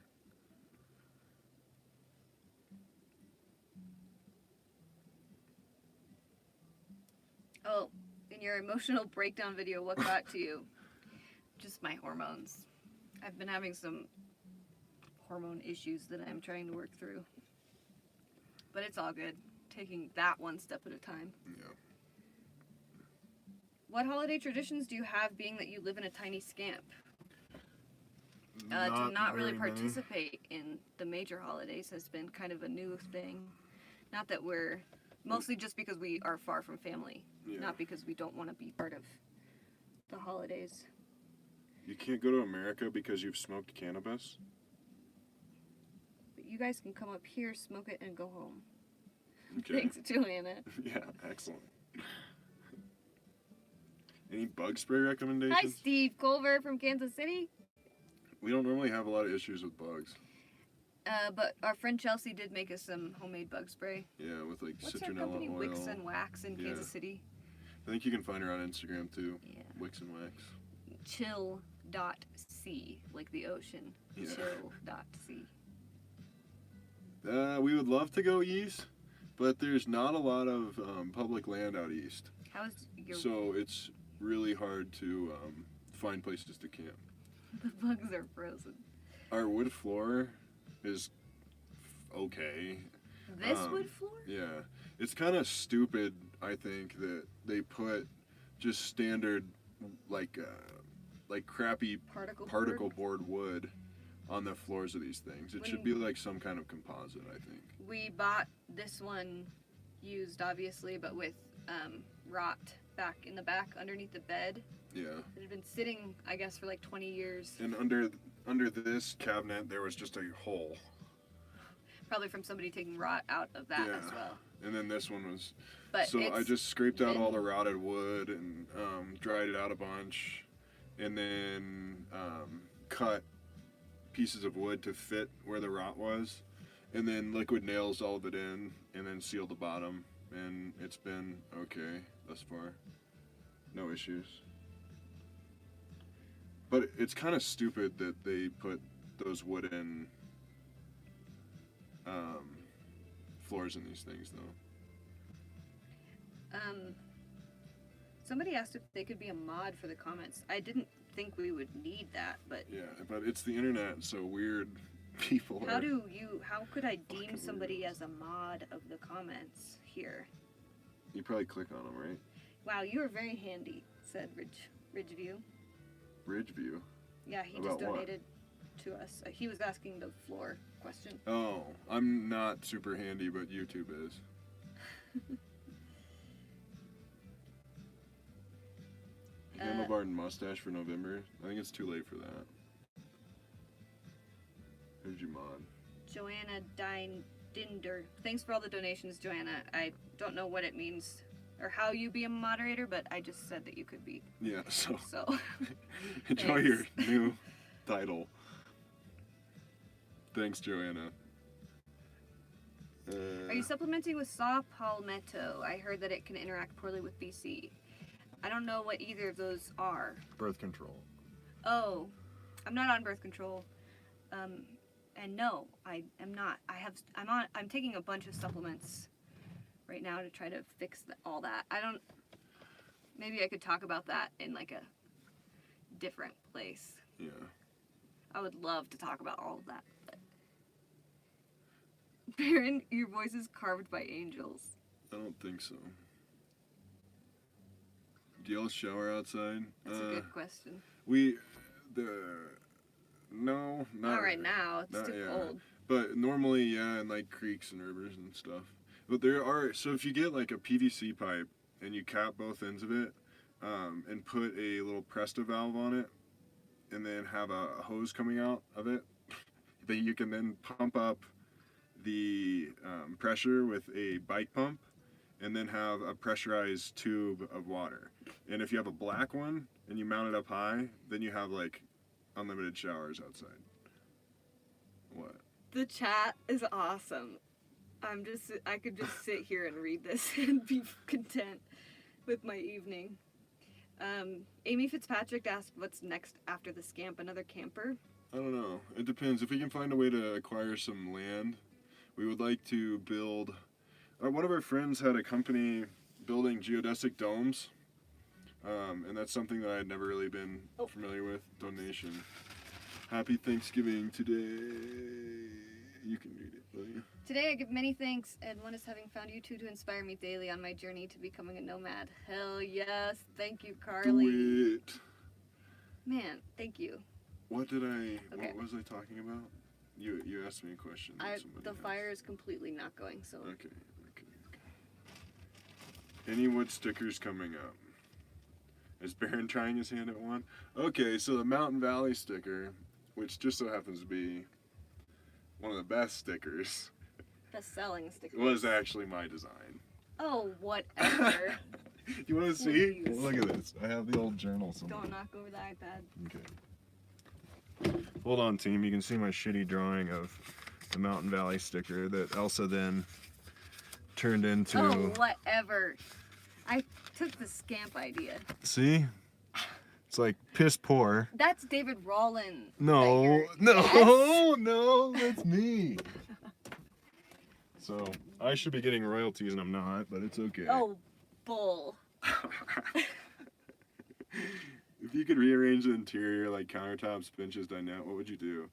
Oh, in your emotional breakdown video, what got to you? Just my hormones. I've been having some hormone issues that I'm trying to work through. But it's all good. Taking that one step at a time. Yeah. What holiday traditions do you have, being that you live in a tiny scamp? To not really very many. participate in the major holidays has been kind of a new thing. Not that we're... Mostly just because we are far from family. Yeah. Not because we don't want to be part of the holidays. You can't go to America because you've smoked cannabis? But you guys can come up here, smoke it, and go home. Okay. Thanks, Juliana. Yeah, excellent. Any bug spray recommendations? Hi, Steve Culver from Kansas City. We don't normally have a lot of issues with bugs. But our friend Chelsea did make us some homemade bug spray. Yeah, with like What's her citronella company? oil. Wix and Wax in Yeah. Kansas City. I think you can find her on Instagram too. Yeah. Wix and Wax. Chill.c, like the ocean. Yeah. Chill.c. We would love to go east, but there's not a lot of public land out east. How's your... So it's really hard to find places to camp. The bugs are frozen. Our wood floor is okay. This wood floor? Yeah. It's kind of stupid, I think, that they put just standard, like crappy particle board wood on the floors of these things. It should be like some kind of composite, I think. We bought this one used, obviously, but with rot back in the back underneath the bed. Yeah. It had been sitting, I guess, for like 20 years. And under this cabinet, there was just a hole. Probably from somebody taking rot out of that Yeah. as well. And then this one was. But So I it's just scraped out all been- the rotted wood and dried it out a bunch, and then cut pieces of wood to fit where the rot was, and then liquid nails all of it in, and then sealed the bottom, and it's been okay thus far. No issues. But it's kind of stupid that they put those wooden floors in these things, though. Somebody asked if they could be a mod for the comments. I didn't think we would need that, but Yeah, but it's the internet, so weird people how are. how could I deem Fucking somebody weirdos. as a mod of the comments here? You probably click on them, right? Wow, you are very handy, said Ridgeview. Ridgeview. Yeah, he About just what? donated to us. He was asking the floor question. Oh, I'm not super handy, but YouTube is. Handlebar and mustache for November. I think it's too late for that. Who'd you mod? Joanna Dinder. Thanks for all the donations, Joanna. I don't know what it means or how you be a moderator, but I just said that you could be. Yeah, so So, enjoy your Thanks. new title. Thanks, Joanna. are you supplementing with saw palmetto? I heard that it can interact poorly with BC. I don't know what either of those are. Birth control. Oh, I'm not on birth control. And no, I am not. I'm taking a bunch of supplements right now to try to fix all that. Maybe I could talk about that in like a different place. Yeah. I would love to talk about all of that. But Baron, your voice is carved by angels. I don't think so. Do y'all shower outside? That's a good question. No, Not right now. It's not- too yeah. cold. But normally, yeah, in like creeks and rivers and stuff. But so if you get like a PVC pipe and you cap both ends of it, and put a little Presta valve on it, and then have a hose coming out of it, that you can then pump up the pressure with a bike pump, and then have a pressurized tube of water. And if you have a black one and you mount it up high, then you have like unlimited showers outside. What? The chat is awesome. I could just sit here and read this and be content with my evening. Amy Fitzpatrick asked what's next after the scamp, another camper? I don't know. It depends. If we can find a way to acquire some land, we would like to build. One of our friends had a company building geodesic domes, and that's something that I had never really been familiar with. Donation. Happy Thanksgiving today. You can read it, will you? Today I give many thanks, and one is having found you two to inspire me daily on my journey to becoming a nomad. Hell yes. Thank you, Carly. Do it. Man, thank you. What did I? Okay. What was I talking about? You asked me a question. that somebody The asked. fire is completely not going, so. Okay. Any wood stickers coming up? Is Baron trying his hand at one? Okay, so the Mountain Valley sticker, which just so happens to be one of the best stickers, Best-selling sticker. was actually my design. Oh, whatever. You want to see? Please. Look at this. I have the old journal somewhere. Don't knock over the iPad. Okay. Hold on, team. You can see my shitty drawing of the Mountain Valley sticker that Elsa then turned into. Oh, whatever. I took the scamp idea. See? It's like piss poor. That's David Rollin. No, that no, you're- no, that's me. So I should be getting royalties and I'm not, but it's okay. Oh, bull. If you could rearrange the interior like countertops, benches, dinette, what would you do?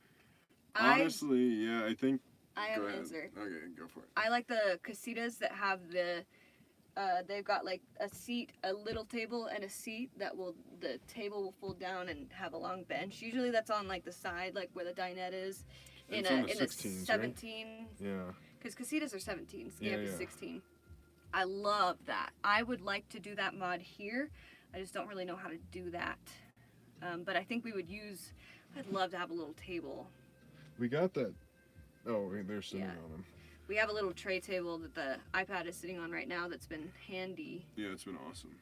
Honestly, yeah, I think. I have Go an ahead. answer. Okay, go for it. I like the casitas that have they've got like a seat, a little table, and a seat the table will fold down and have a long bench. Usually that's on like the side, like where the dinette is. It's on the 16s, right? 17. Yeah. Because casitas are 17, scamp Yeah, is yeah. 16. I love that. I would like to do that mod here. I just don't really know how to do that. But I think I'd love to have a little table. We got that Oh, they're sitting Yeah. on them. We have a little tray table that the iPad is sitting on right now that's been handy, Yeah, it's been awesome.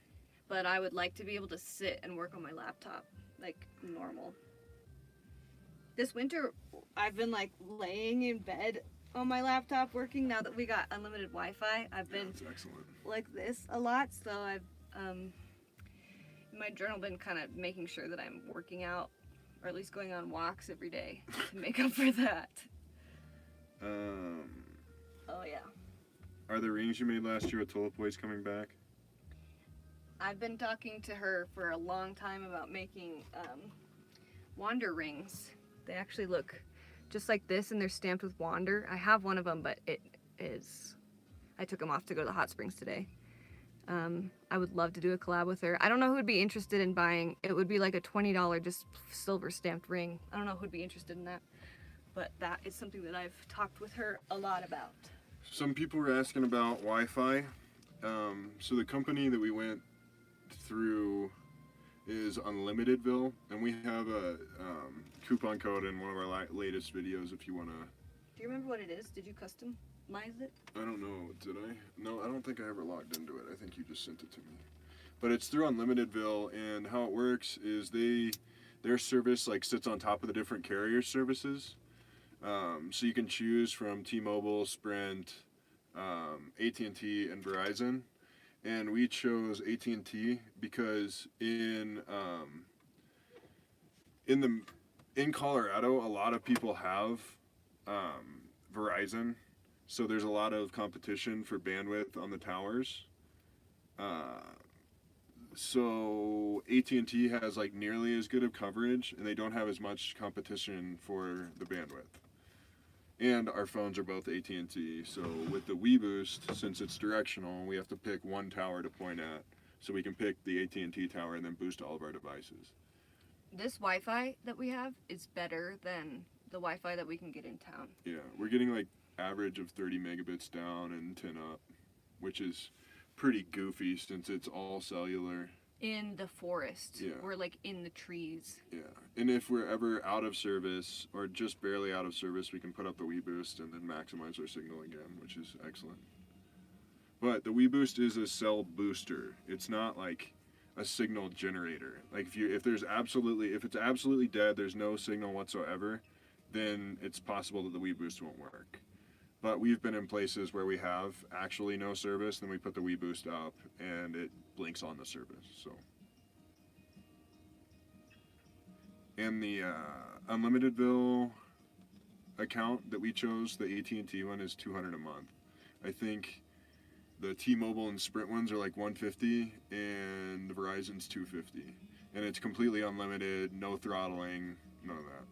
but I would like to be able to sit and work on my laptop like normal. This winter, I've been like laying in bed on my laptop working now that we got unlimited Wi-Fi. I've Yeah, been it's excellent. like this a lot, so I've in my journal been kind of making sure that I'm working out or at least going on walks every day to make up for that. Oh yeah. Are the rings you made last year with Tulip Boys coming back? I've been talking to her for a long time about making wander rings. They actually look just like this and they're stamped with wander. I have one of them, but I took them off to go to the hot springs today. I would love to do a collab with her. I don't know who would be interested in buying. It would be like a $20 just silver stamped ring. I don't know who would be interested in that, but that is something that I've talked with her a lot about. Some people were asking about Wi-Fi. So the company that we went through is Unlimitedville, and we have a coupon code in one of our latest videos if you want to. Do you remember what it is? Did you customize it? I don't know, did I? No, I don't think I ever logged into it. I think you just sent it to me. But it's through Unlimitedville, and how it works is their service like sits on top of the different carrier services. So you can choose from T-Mobile, Sprint, AT&T, and Verizon. And we chose AT&T because in Colorado, a lot of people have Verizon, so there's a lot of competition for bandwidth on the towers. So AT&T has like nearly as good of coverage, and they don't have as much competition for the bandwidth. And our phones are both AT&T, so with the WeBoost, since it's directional, we have to pick one tower to point at, so we can pick the AT&T tower and then boost all of our devices. This Wi-Fi that we have is better than the Wi-Fi that we can get in town. Yeah, we're getting like average of 30 megabits down and 10 up, which is pretty goofy since it's all cellular. In the forest, Yeah. or like in the trees. Yeah, and if we're ever out of service or just barely out of service, we can put up the WeBoost and then maximize our signal again, which is excellent. But the WeBoost is a cell booster. It's not like a signal generator. Like if it's absolutely dead, there's no signal whatsoever, then it's possible that the WeBoost won't work. But we've been in places where we have actually no service, then we put the WeBoost up and it blinks on the service. So, and the Unlimitedville account that we chose, the AT&T one, is $200 a month. I think the T-Mobile and Sprint ones are like $150, and the Verizon's $250, and it's completely unlimited, no throttling, none of that.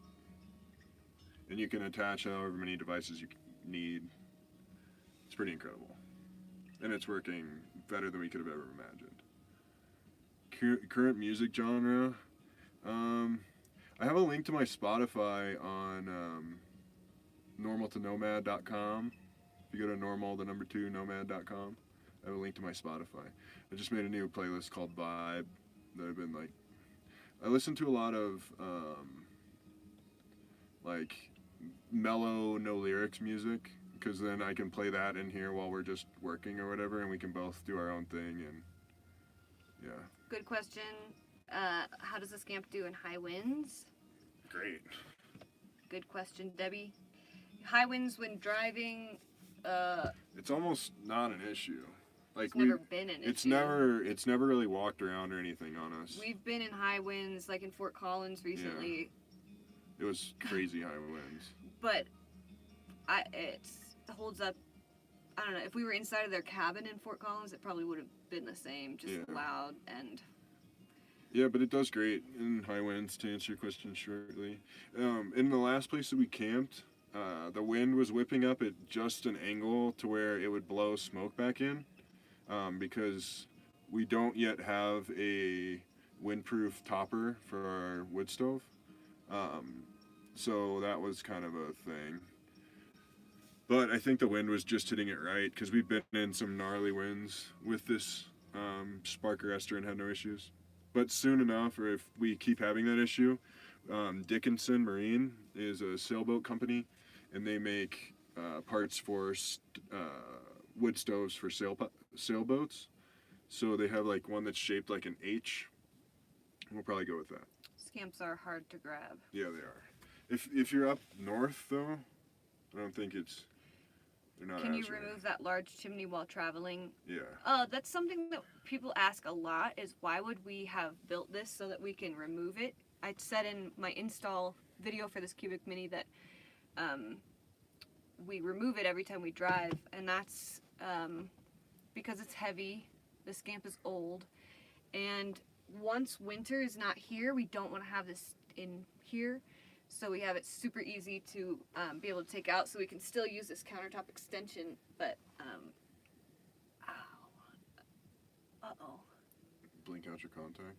And you can attach however many devices you need. It's pretty incredible, and it's working better than we could have ever imagined. Current music genre. I have a link to my Spotify on normaltonomad.com. If you go to nomad2nomad.com, I have a link to my Spotify. I just made a new playlist called Vibe that I've been like. I listen to a lot of like mellow, no lyrics music, because then I can play that in here while we're just working or whatever, and we can both do our own thing. And yeah. Good question. How does the scamp do in high winds? Great. Good question, Debbie. High winds when driving. It's almost not an issue. Like It's never been an issue. It's never really walked around or anything on us. We've been in high winds, like in Fort Collins recently. It was crazy high winds. But it holds up. I don't know. If we were inside of their cabin in Fort Collins, it probably would have been the same, just Yeah. loud and. Yeah, but it does great in high winds, to answer your question shortly. In the last place that we camped, the wind was whipping up at just an angle to where it would blow smoke back in, because we don't yet have a windproof topper for our wood stove. So that was kind of a thing. But I think the wind was just hitting it right, because we've been in some gnarly winds with this Sparker Ester and had no issues. But soon enough, or if we keep having that issue, Dickinson Marine is a sailboat company, and they make parts for wood stoves for sailboats. So they have like one that's shaped like an H. We'll probably go with that. Scamps are hard to grab. Yeah, they are. If you're up north though, I don't think they're not. Can you as rare. remove that large chimney while traveling? Yeah. That's something that people ask a lot, is why would we have built this so that we can remove it? I said in my install video for this Cubic Mini that we remove it every time we drive, and that's because it's heavy, the Scamp is old, and once winter is not here, we don't want to have this in here, so we have it super easy to be able to take out, so we can still use this countertop extension, but uh-oh. Blink out your contact.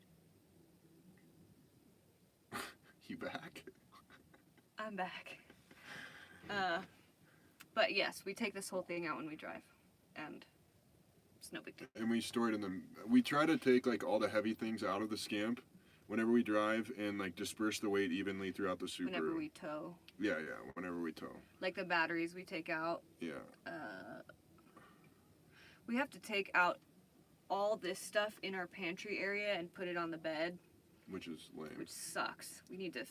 You back? I'm back. But yes, we take this whole thing out when we drive, and it's no big deal. And we store it in the. We try to take like all the heavy things out of the Scamp whenever we drive, and like disperse the weight evenly throughout the Subaru. Whenever we tow. Yeah, whenever we tow. Like the batteries we take out. Yeah. We have to take out all this stuff in our pantry area and put it on the bed, Which is lame. which sucks. We need to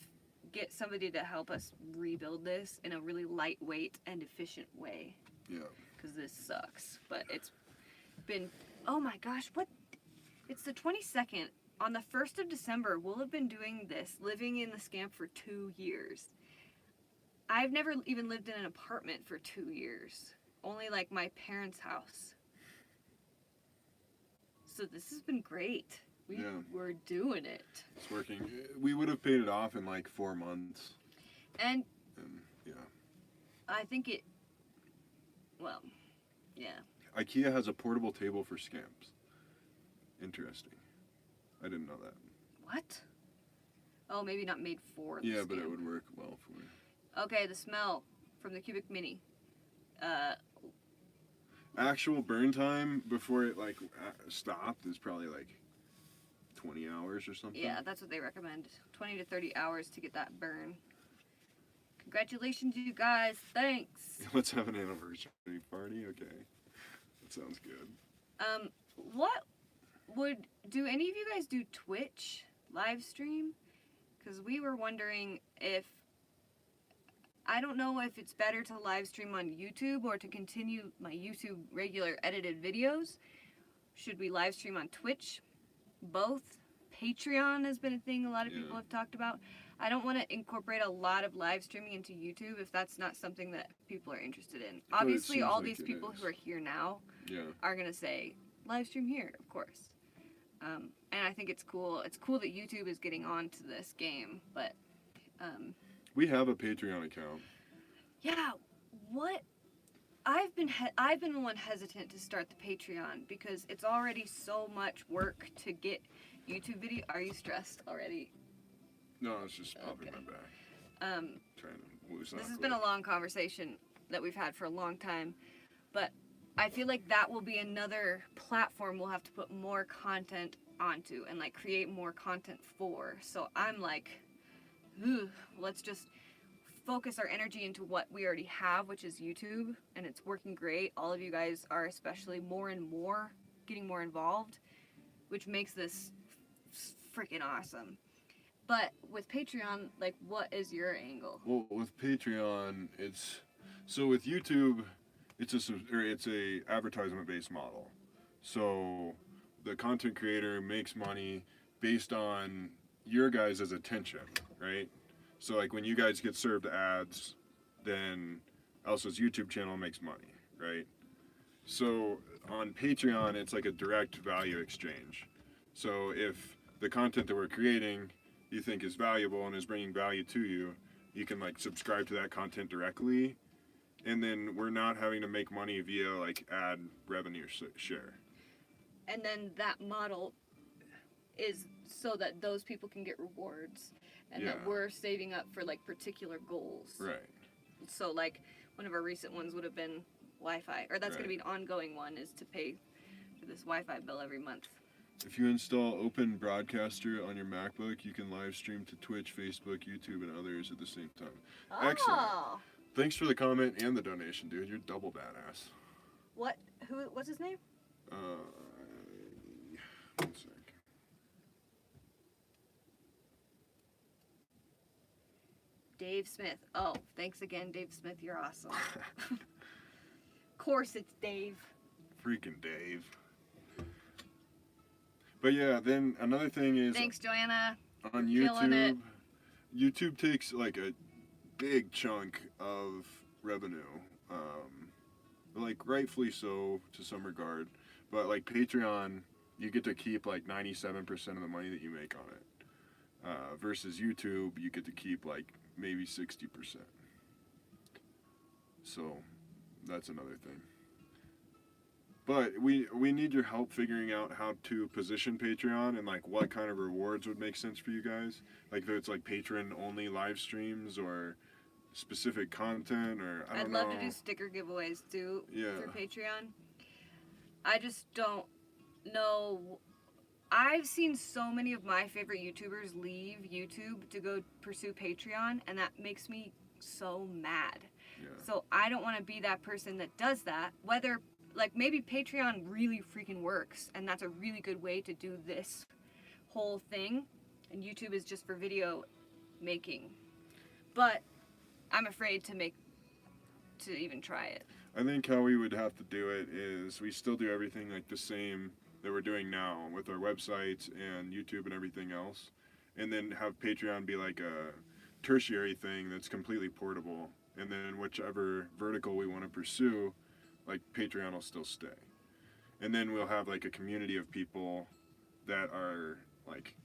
get somebody to help us rebuild this in a really lightweight and efficient way, Yeah. because this sucks. But it's been, oh my gosh, what? It's the 22nd. On the 1st of December, we'll have been doing this, living in the Scamp for 2 years. I've never even lived in an apartment for 2 years. Only like my parents' house. So this has been great. We're doing it. It's working. We would have paid it off in like 4 months. And Yeah. I think it, well, yeah. IKEA has a portable table for Scamps. Interesting. I didn't know that. What? Oh, maybe not made for the Yeah, but it Scamp. would work well for it. Okay, the smell from the Cubic Mini. Actual burn time before it like stopped is probably like 20 hours or something. Yeah, that's what they recommend. 20 to 30 hours to get that burn. Congratulations, you guys. Thanks. Let's have an anniversary party. Okay. That sounds good. What do any of you guys do Twitch live stream? Because we were wondering if, I don't know if it's better to live stream on YouTube or to continue my YouTube regular edited videos. Should we live stream on Twitch? Both. Patreon has been a thing a lot of people have talked about. I don't want to incorporate a lot of live streaming into YouTube if that's not something that people are interested in. But it Obviously, seems all like these it people is. who are here now Yeah. are going to say, live stream here, of course. And I think it's cool. It's cool that YouTube is getting on to this game, but We have a Patreon account. yeah, what? I've been the one hesitant to start the Patreon because it's already so much work to get YouTube video. Are you stressed already? No, it's just popping Okay. my back. Um, Trying to lose this has been a long conversation that we've had for a long time, but I feel like that will be another platform we'll have to put more content onto and like create more content for. So I'm like, let's just focus our energy into what we already have, which is YouTube, and it's working great. All of you guys are especially more and more getting more involved, which makes this freaking awesome. But with Patreon, like, what is your angle? Well, with Patreon, with YouTube, it's a advertisement based model. So the content creator makes money based on your guys' attention, right? So like when you guys get served ads, then Elsa's YouTube channel makes money, right? So on Patreon, it's like a direct value exchange. So if the content that we're creating you think is valuable and is bringing value to you, you can like subscribe to that content directly, and then we're not having to make money via like ad revenue share. And then that model is so that those people can get rewards and that Yeah. we're saving up for like particular goals. Right. So like one of our recent ones would have been Wi-Fi, or that's going to be an ongoing one, is to pay for this Wi-Fi bill every month. If you install Open Broadcaster on your MacBook, you can live stream to Twitch, Facebook, YouTube, and others at the same time. Excellent. Oh, Thanks for the comment and the donation, dude. You're double badass. What? What's his name? One sec. Dave Smith. Oh, thanks again, Dave Smith. You're awesome. Of course it's Dave. Freaking Dave. But yeah, then another thing is Thanks, Joanna. on Killing it. YouTube takes like a big chunk of revenue. Like rightfully so to some regard. But like Patreon, you get to keep like 97% of the money that you make on it. Versus YouTube, you get to keep like maybe 60%. So that's another thing. But we need your help figuring out how to position Patreon and like what kind of rewards would make sense for you guys. Like if it's like patron only live streams or specific content or I don't know. I'd love to do sticker giveaways too for Patreon. I just don't know. I've seen so many of my favorite YouTubers leave YouTube to go pursue Patreon, and that makes me so mad. Yeah. So I don't want to be that person that does that. Whether, like, maybe Patreon really freaking works, and that's a really good way to do this whole thing, and YouTube is just for video making. But I'm afraid to even try it. I think how we would have to do it is we still do everything like the same that we're doing now with our websites and YouTube and everything else, and then have Patreon be like a tertiary thing that's completely portable, and then whichever vertical we want to pursue, like Patreon will still stay. And then we'll have like a community of people that are like,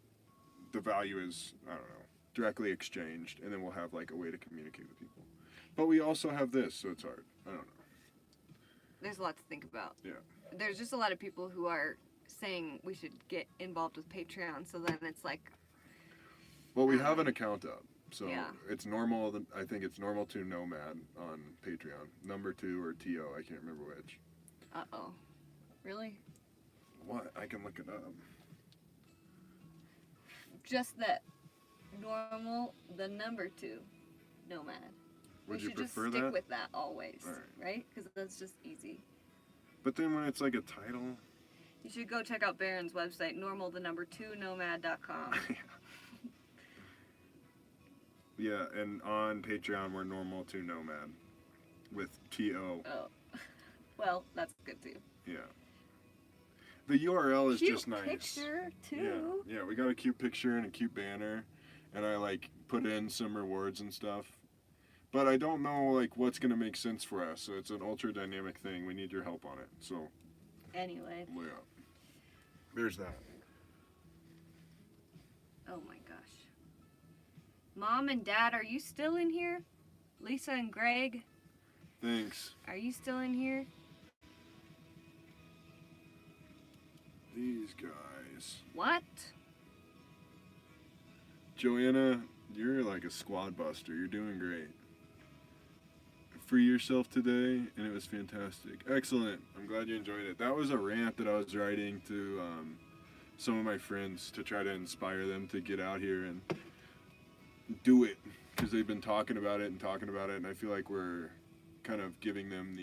the value is, I don't know, directly exchanged, and then we'll have like a way to communicate with people. But we also have this, so it's hard. I don't know. There's a lot to think about. Yeah. There's just a lot of people who are saying we should get involved with Patreon, so then it's like... Well, we have an account up, so Yeah. it's normal. I think it's normal to nomad on Patreon. Number 2 or TO, I can't remember which. Uh-oh. Really? What? I can look it up. Just that normal, the number 2, nomad. Would we you should just prefer stick that? with that always, Alright. right? Because that's just easy. But then when it's like a title, You should go check out Baron's website, normal2nomad.com. yeah, and on Patreon we're normal to nomad with TO. Oh. Well, that's good too. Yeah. The URL is Cute just nice. picture too. Yeah, we got a cute picture and a cute banner, and I like put in some rewards and stuff. But I don't know like what's gonna make sense for us. So it's an ultra dynamic thing. We need your help on it. So Anyway. yeah, there's that. Oh my gosh. Mom and Dad, are you still in here? Lisa and Greg, Thanks. are you still in here? These guys. What? Joanna, you're like a squad buster. You're doing great. Free yourself today, and it was fantastic. Excellent. I'm glad you enjoyed it. That was a rant that I was writing to some of my friends to try to inspire them to get out here and do it, because they've been talking about it, and I feel like we're kind of giving them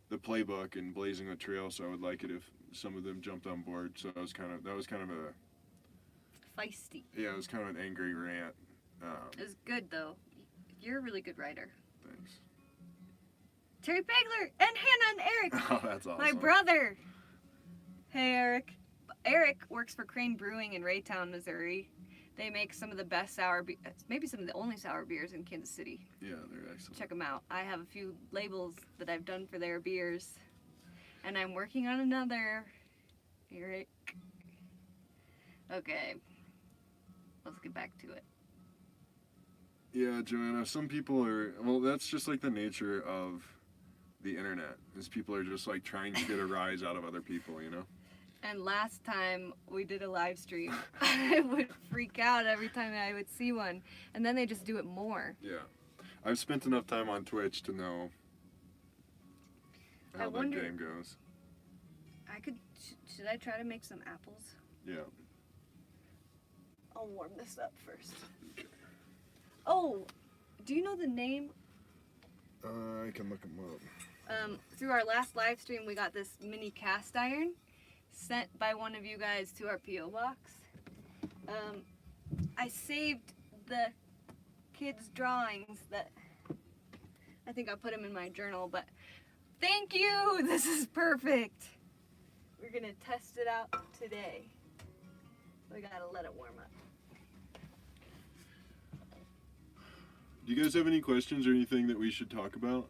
the playbook and blazing the trail. So I would like it if some of them jumped on board. So that was kind of a Feisty. it was kind of an angry rant. It was good though. You're a really good writer. Thanks. Terry Pegler and Hannah and Eric. Oh, that's awesome. My brother. Hey, Eric. Eric works for Crane Brewing in Raytown, Missouri. They make some of the best maybe some of the only sour beers in Kansas City. Yeah, they're excellent. Check them out. I have a few labels that I've done for their beers. And I'm working on another. Eric. Okay. Let's get back to it. Yeah, Joanna, some people are, well, that's just like the nature of the internet, is people are just like trying to get a rise out of other people, you know? And last time we did a live stream, I would freak out every time I would see one. And then they just do it more. Yeah. I've spent enough time on Twitch to know how that game goes. Should I try to make some apples? Yeah. I'll warm this up first. Oh, do you know the name? I can look them up. Through our last live stream, we got this mini cast iron sent by one of you guys to our P.O. box. I saved the kids' drawings that I think I put them in my journal, but thank you! This is perfect! We're gonna test it out today. We gotta let it warm up. Do you guys have any questions or anything that we should talk about?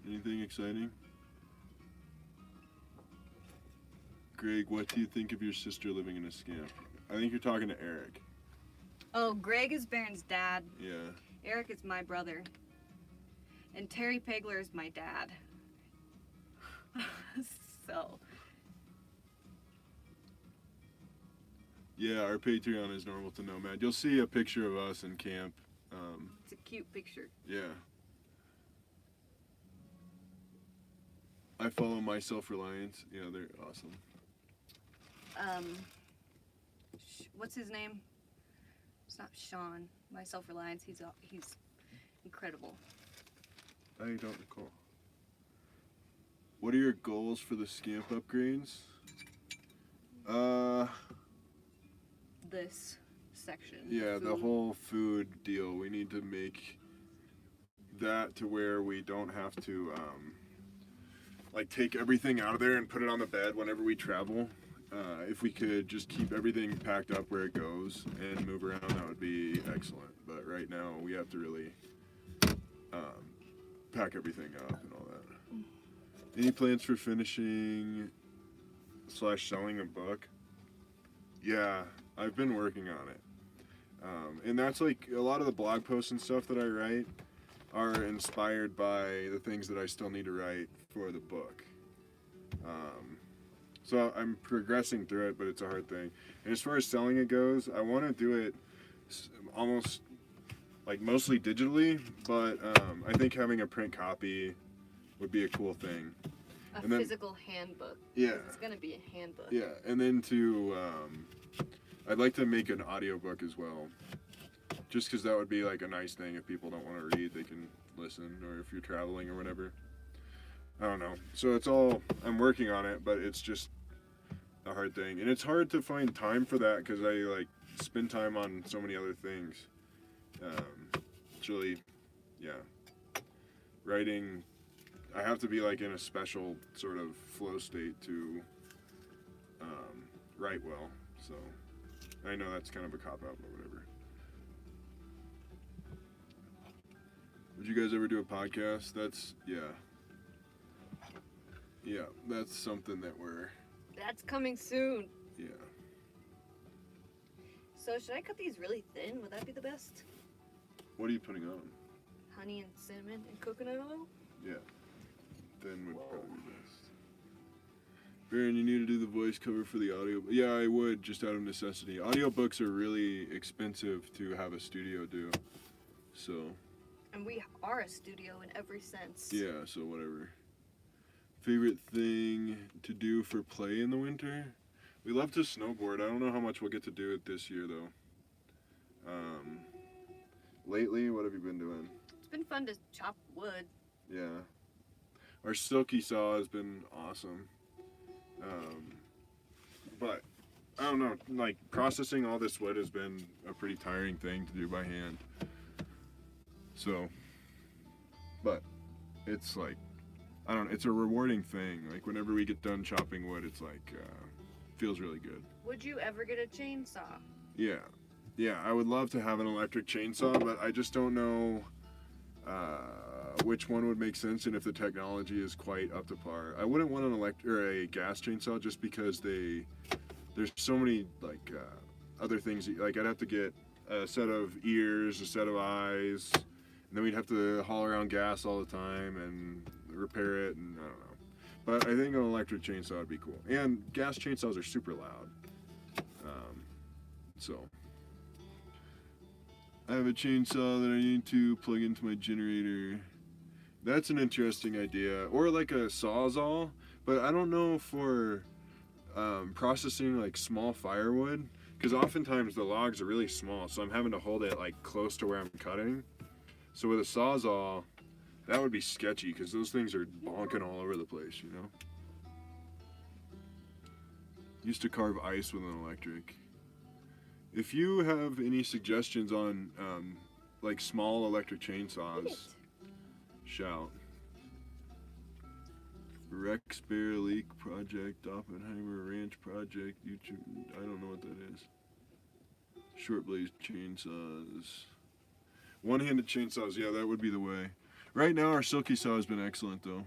Anything exciting? Greg, what do you think of your sister living in a scamp? I think you're talking to Eric. Oh, Greg is Baron's dad. Yeah. Eric is my brother. And Terry Pegler is my dad. So. Yeah, our Patreon is normal to nomad. You'll see a picture of us in camp. It's a cute picture. Yeah. I follow My Self-Reliance. Yeah, they're awesome. What's his name? It's not Sean. My Self-Reliance. He's incredible. I don't recall. What are your goals for the scamp upgrades? This section. Yeah, the Food. whole food deal. We need to make that to where we don't have to like take everything out of there and put it on the bed whenever we travel. If we could just keep everything packed up where it goes and move around, that would be excellent. But right now we have to really pack everything up and all that. Any plans for finishing / selling a book? Yeah, I've been working on it. And that's like a lot of the blog posts and stuff that I write are inspired by the things that I still need to write for the book. So I'm progressing through it, but it's a hard thing. And as far as selling it goes, I want to do it almost like mostly digitally, but I think having a print copy would be a cool thing. A physical handbook. Yeah. It's gonna be a handbook. Yeah, and then I'd like to make an audiobook as well. Just because that would be like a nice thing. If people don't want to read, they can listen, or if you're traveling or whatever. I don't know. So it's all, I'm working on it, but it's just a hard thing. And it's hard to find time for that because I like spend time on so many other things. It's really, yeah. Writing, I have to be like in a special sort of flow state to write well. So I know that's kind of a cop-out, but whatever. Would you guys ever do a podcast? Yeah, that's something that That's coming soon. yeah. So should I cut these really thin? Would that be the best? What are you putting on? Honey and cinnamon and coconut oil? Yeah. Then would probably be best. Baron, you need to do the voice cover for the audio. Yeah, I would, just out of necessity. Audiobooks are really expensive to have a studio do. So. And we are a studio in every sense. Yeah, so whatever. Favorite thing to do for play in the winter? We love to snowboard. I don't know how much we'll get to do it this year, though. Lately, what have you been doing? It's been fun to chop wood. Yeah. Our silky saw has been awesome. But, I don't know, like, processing all this wood has been a pretty tiring thing to do by hand. So, but, it's like, I don't know, it's a rewarding thing. Like, whenever we get done chopping wood, it's like, feels really good. Would you ever get a chainsaw? Yeah. Yeah, I would love to have an electric chainsaw, but I just don't know which one would make sense and if the technology is quite up to par. I wouldn't want an electric or a gas chainsaw just because there's so many like other things. Like I'd have to get a set of ears, a set of eyes, and then we'd have to haul around gas all the time and repair it, and I don't know. But I think an electric chainsaw would be cool. And gas chainsaws are super loud. So I have a chainsaw that I need to plug into my generator. That's an interesting idea. Or like a sawzall, but I don't know for processing like small firewood, because oftentimes the logs are really small, so I'm having to hold it like close to where I'm cutting. So with a Sawzall, that would be sketchy because those things are bonking all over the place, you know? Used to carve ice with an electric. If you have any suggestions on like small electric chainsaws, shout. Rex Bear Leak Project, Oppenheimer Ranch Project, YouTube, I don't know what that is. Short blade chainsaws. One-handed chainsaws, yeah, that would be the way. Right now our silky saw has been excellent though.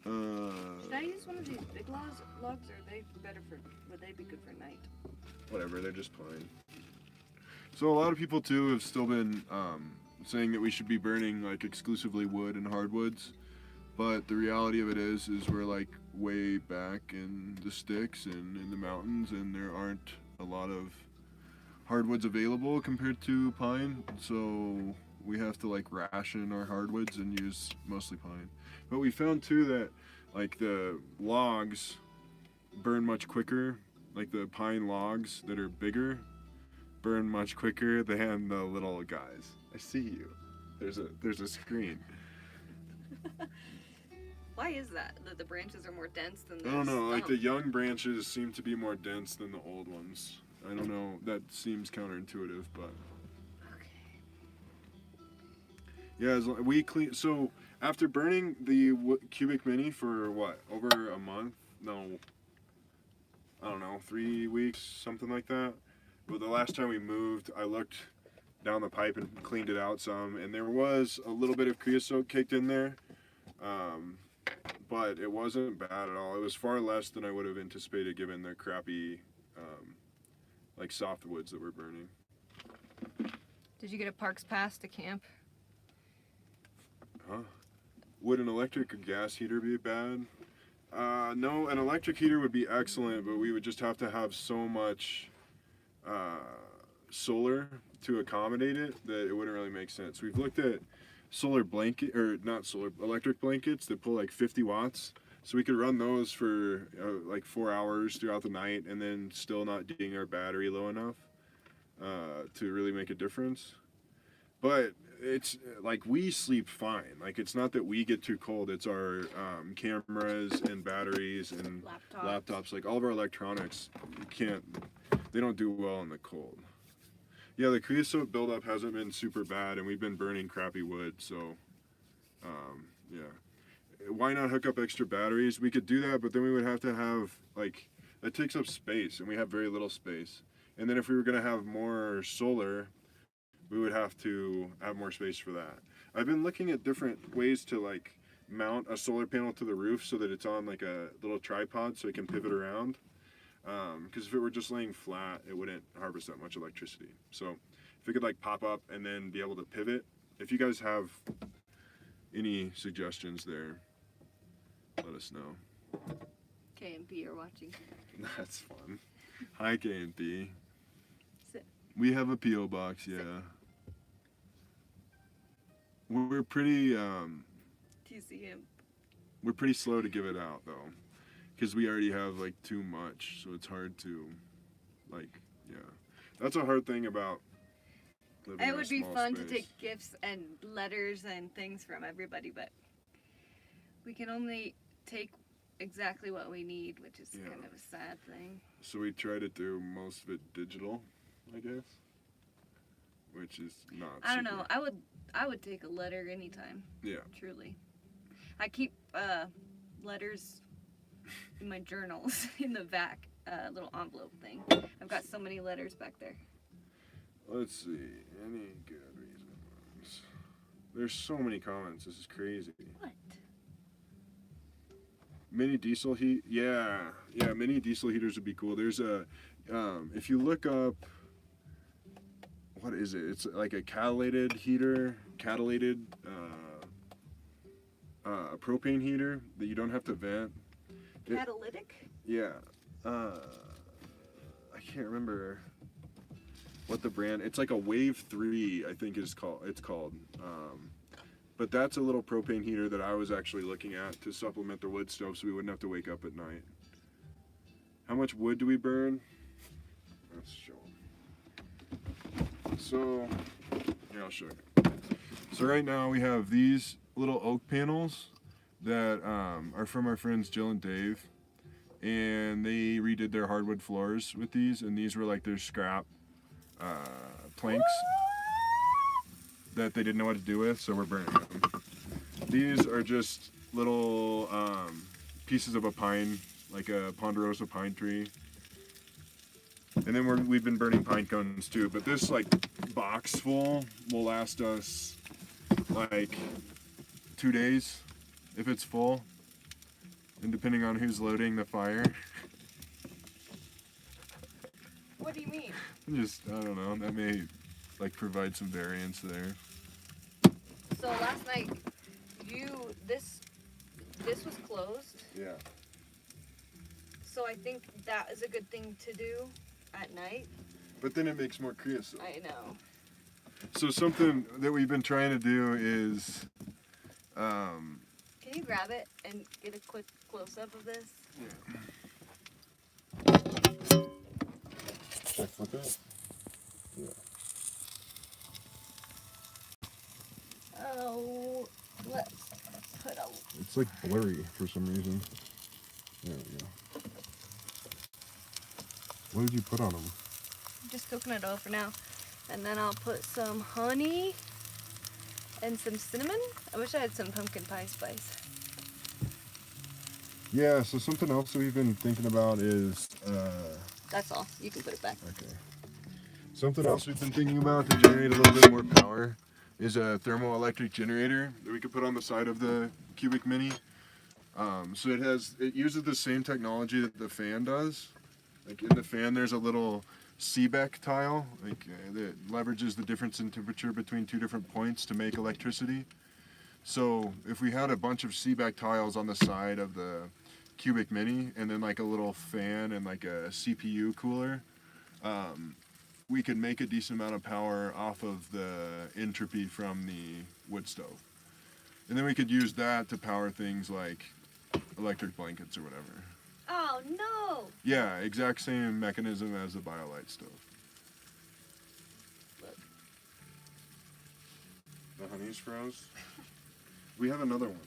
Should I use one of these big logs, or are they better for, would they be good for night? Whatever, they're just pine. So a lot of people too have still been saying that we should be burning like exclusively wood and hardwoods, but the reality of it is we're like way back in the sticks and in the mountains, and there aren't a lot of hardwoods available compared to pine, so we have to like ration our hardwoods and use mostly pine. But we found too that like the logs burn much quicker, like the pine logs that are bigger burn much quicker than the little guys. I see you. There's a screen. Why is that? That the branches are more dense than the I don't know, like stump? the young branches seem to be more dense than the old ones. I don't know, that seems counterintuitive, but Okay. yeah, we clean. So after burning the cubic mini for what, over a month? No, I don't know, 3 weeks, something like that. But the last time we moved, I looked down the pipe and cleaned it out some, and there was a little bit of creosote caked in there, but it wasn't bad at all. It was far less than I would have anticipated given the crappy, like softwoods that we're burning. Did you get a parks pass to camp? Huh? Would an electric or gas heater be bad? No, an electric heater would be excellent, but we would just have to have so much solar to accommodate it that it wouldn't really make sense. We've looked at solar blanket, or not solar, electric blankets that pull like 50 watts. So we could run those for like 4 hours throughout the night and then still not getting our battery low enough to really make a difference. But it's like we sleep fine. Like it's not that we get too cold. It's our cameras and batteries and laptops. Like all of our electronics they don't do well in the cold. Yeah, the creosote buildup hasn't been super bad, and we've been burning crappy wood. So, yeah. Why not hook up extra batteries? We could do that, but then we would have to have like it takes up space, and we have very little space. And then if we were gonna have more solar, we would have to have more space for that. I've been looking at different ways to like mount a solar panel to the roof so that it's on like a little tripod so it can pivot around. Because if it were just laying flat, it wouldn't harvest that much electricity. So if it could like pop up and then be able to pivot, if you guys have any suggestions there, let us know. KMP are watching. That's fun. Hi KMP. Sit. We have a P.O. box, yeah. We're pretty TCM. we're pretty slow to give it out though, because we already have like too much, so it's hard to like, yeah. That's a hard thing about living in It a would be small fun to space. take gifts and letters and things from everybody, but we can only take exactly what we need, which is Yeah. kind of a sad thing. So we try to do most of it digital, I guess, which is not. I don't super- know. I would take a letter anytime. Yeah. Truly. I keep letters in my journals in the back little envelope thing. I've got so many letters back there. Let's see. Any good reasons? There's so many comments. This is crazy. What? Mini diesel heat. Yeah. Mini diesel heaters would be cool. There's a. If you look up. What is it? It's like a catalytic heater. Catalytic. A propane heater that you don't have to vent. Catalytic? Yeah. I can't remember what the brand. It's like a Wave 3, I think it's called. But that's a little propane heater that I was actually looking at to supplement the wood stove so we wouldn't have to wake up at night. How much wood do we burn? Let's show 'em. So, here, I'll show you. So right now we have these little oak panels that are from our friends Jill and Dave, and they redid their hardwood floors with these, and these were like their scrap planks that they didn't know what to do with, so we're burning them. These are just little pieces of a pine, like a ponderosa pine tree. And then we've been burning pine cones too, but this like box full will last us like 2 days if it's full, and depending on who's loading the fire. What do you mean? Just, I don't know, that may like provide some variance there. So last night, this was closed. Yeah. So I think that is a good thing to do at night. But then it makes more creosote. I know. So something that we've been trying to do is, Can you grab it and get a quick close-up of this? yeah. Should I flip it? Yeah. Oh, let's put a... It's like blurry for some reason. There we go. What did you put on them? Just coconut oil for now. And then I'll put some honey and some cinnamon. I wish I had some pumpkin pie spice. Yeah, so something else that we've been thinking about is, That's all. You can put it back. okay. Something else we've been thinking about to generate a little bit more power is a thermoelectric generator that we could put on the side of the Cubic Mini. So it uses the same technology that the fan does. Like in the fan, there's a little Seebeck tile, that leverages the difference in temperature between two different points to make electricity. So if we had a bunch of Seebeck tiles on the side of the Cubic Mini, and then like a little fan and like a CPU cooler, we could make a decent amount of power off of the entropy from the wood stove. And then we could use that to power things like electric blankets or whatever. Oh, no! Yeah, exact same mechanism as the BioLite stove. Look. The honey's froze. We have another one.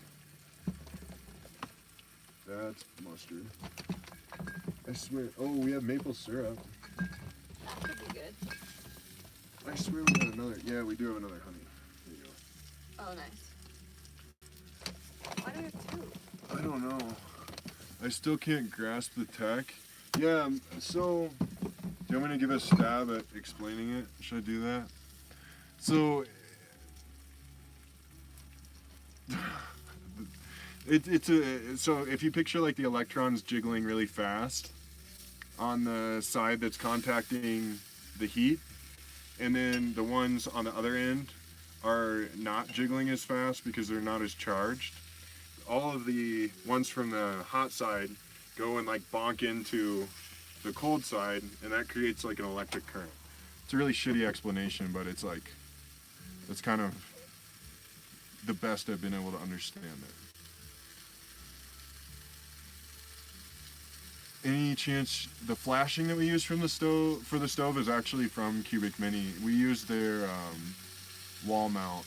That's mustard. I swear. Oh, we have maple syrup. That could be good. I swear we had another. Yeah, we do have another honey. There you go. Oh, nice. Why do we have two? I don't know. I still can't grasp the tech. Yeah, so do you want me to give a stab at explaining it? Should I do that? So so if you picture like the electrons jiggling really fast on the side that's contacting the heat, and then the ones on the other end are not jiggling as fast because they're not as charged. All of the ones from the hot side go and like bonk into the cold side, and that creates like an electric current. It's a really shitty explanation, but it's like, that's kind of the best I've been able to understand it. Any chance the flashing that we use from the stove for the stove is actually from Cubic Mini. We used their wall mount,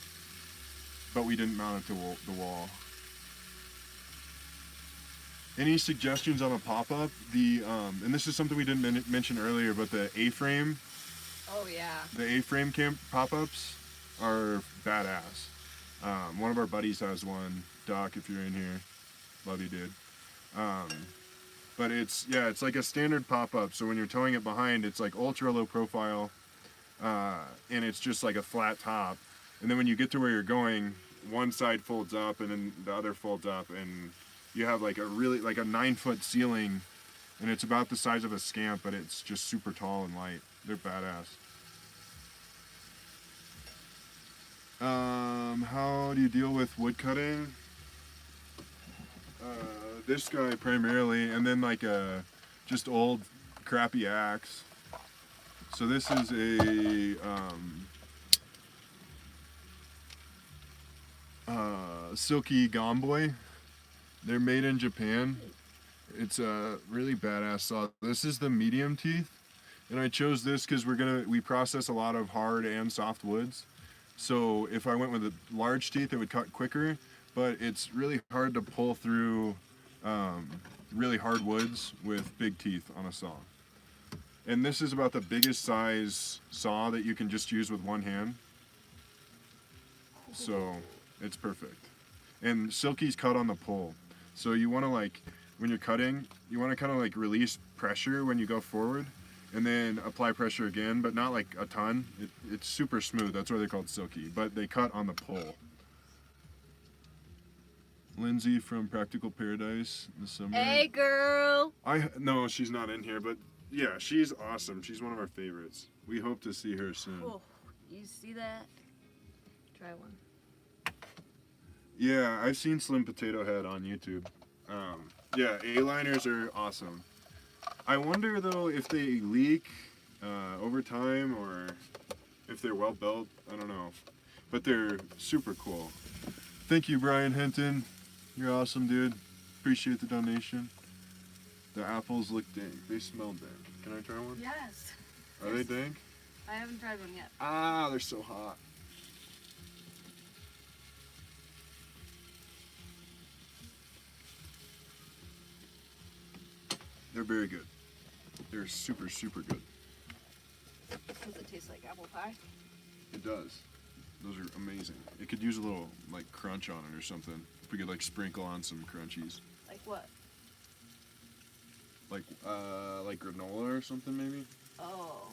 but we didn't mount it to the wall. Any suggestions on a pop-up? And this is something we didn't mention earlier, but the A-frame. Oh, yeah. The A-frame camp pop-ups are badass. One of our buddies has one. Doc, if you're in here, love you, dude. But it's like a standard pop-up. So when you're towing it behind, it's like ultra low profile, and it's just like a flat top. And then when you get to where you're going, one side folds up and then the other folds up, and you have like a 9-foot ceiling, and it's about the size of a scamp, but it's just super tall and light. They're badass. How do you deal with wood cutting? This guy primarily, and then like a just old crappy axe. So this is a silky gomboy. They're made in Japan. It's a really badass saw. This is the medium teeth, And I chose this because we process a lot of hard and soft woods. So if I went with a large teeth, it would cut quicker, but it's really hard to pull through really hard woods with big teeth on a saw. And this is about the biggest size saw that you can just use with one hand. So it's perfect. And Silky's cut on the pull. So you want to like, when you're cutting, you want to kind of like release pressure when you go forward and then apply pressure again, but not like a ton. It's super smooth. That's why they're called Silky, but they cut on the pull. Lindsay from Practical Paradise in the summer. Hey, girl. No, she's not in here, but yeah, she's awesome. She's one of our favorites. We hope to see her soon. Oh, you see that? Try one. Yeah, I've seen Slim Potato Head on YouTube. Yeah, A-liners are awesome. I wonder though if they leak over time or if they're well built. I don't know, but they're super cool. Thank you, Brian Hinton. You're awesome, dude. Appreciate the donation. The apples look dank. They smell dank. Can I try one? Yes. Are they dank? I haven't tried one yet. Ah, they're so hot. They're very good. They're super, super good. Does it taste like apple pie? It does. Those are amazing. It could use a little like crunch on it or something. If we could like sprinkle on some crunchies. Like what? Like granola or something maybe? Oh.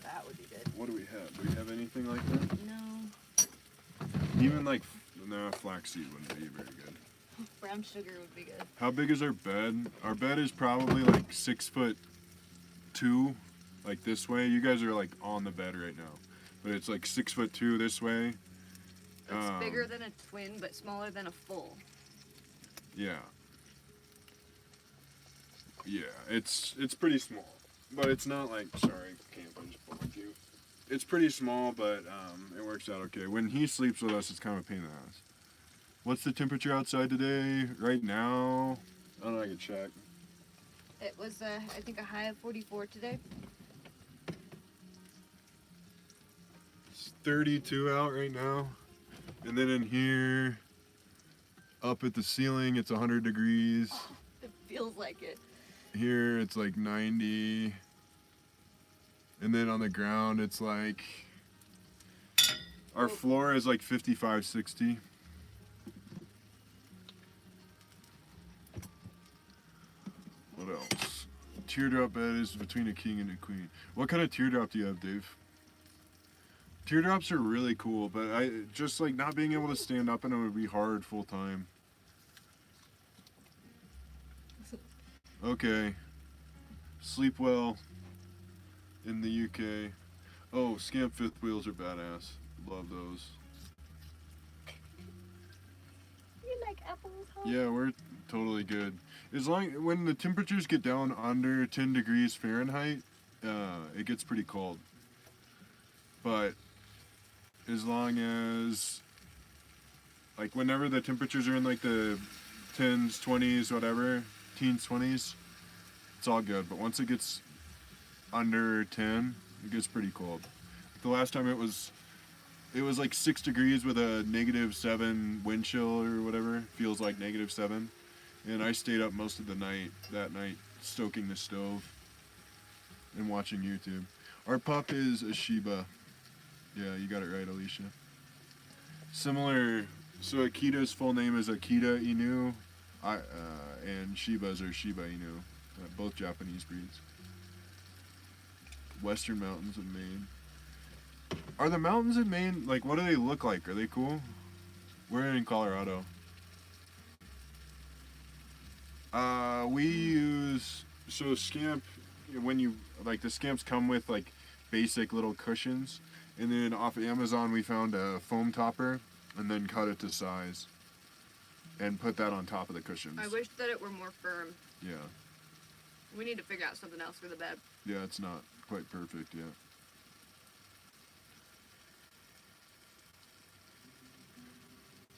That would be good. What do we have? Do we have anything like that? No. Even like, no, flaxseed wouldn't be very good. Brown sugar would be good. How big is our bed? Our bed is probably like 6'2", like this way. You guys are like on the bed right now, but it's like 6'2" this way. It's bigger than a twin, but smaller than a full. Yeah. Yeah, it's pretty small, but it's not like, sorry, can't I just bumped you. It's pretty small, but it works out okay. When he sleeps with us, it's kind of a pain in the ass. What's the temperature outside today? Right now? I don't know, I can check. It was, I think, a high of 44 today. It's 32 out right now. And then in here, up at the ceiling, it's 100 degrees. It feels like it. Here, it's like 90. And then on the ground, it's like, our floor is like 55, 60. What else? Teardrop bed is between a king and a queen. What kind of teardrop do you have, Dave? Teardrops are really cool, but I just like not being able to stand up in them would be hard full time. Okay. Sleep well in the UK. Oh, Scamp fifth wheels are badass. Love those. You like apples, huh? Yeah, we're totally good. As long when the temperatures get down under 10 degrees Fahrenheit, it gets pretty cold. But as long as like whenever the temperatures are in like the 10s, 20s, whatever, teens, 20s, it's all good. But once it gets under 10, it gets pretty cold. The last time it was like 6 degrees with a -7 wind chill or whatever. Feels like -7. And I stayed up most of the night that night stoking the stove and watching YouTube. Our pup is a Shiba. Yeah, you got it right, Alicia. Similar, so Akita's full name is Akita Inu, and Shibas are Shiba Inu, both Japanese breeds. Western Mountains of Maine. Are the mountains in Maine, like, what do they look like? Are they cool? We're in Colorado. We use, so Scamp, when you, like, the Scamps come with, like, basic little cushions, and then off Amazon we found a foam topper, and then cut it to size, and put that on top of the cushions. I wish that it were more firm. Yeah. We need to figure out something else for the bed. Yeah, it's not quite perfect yet.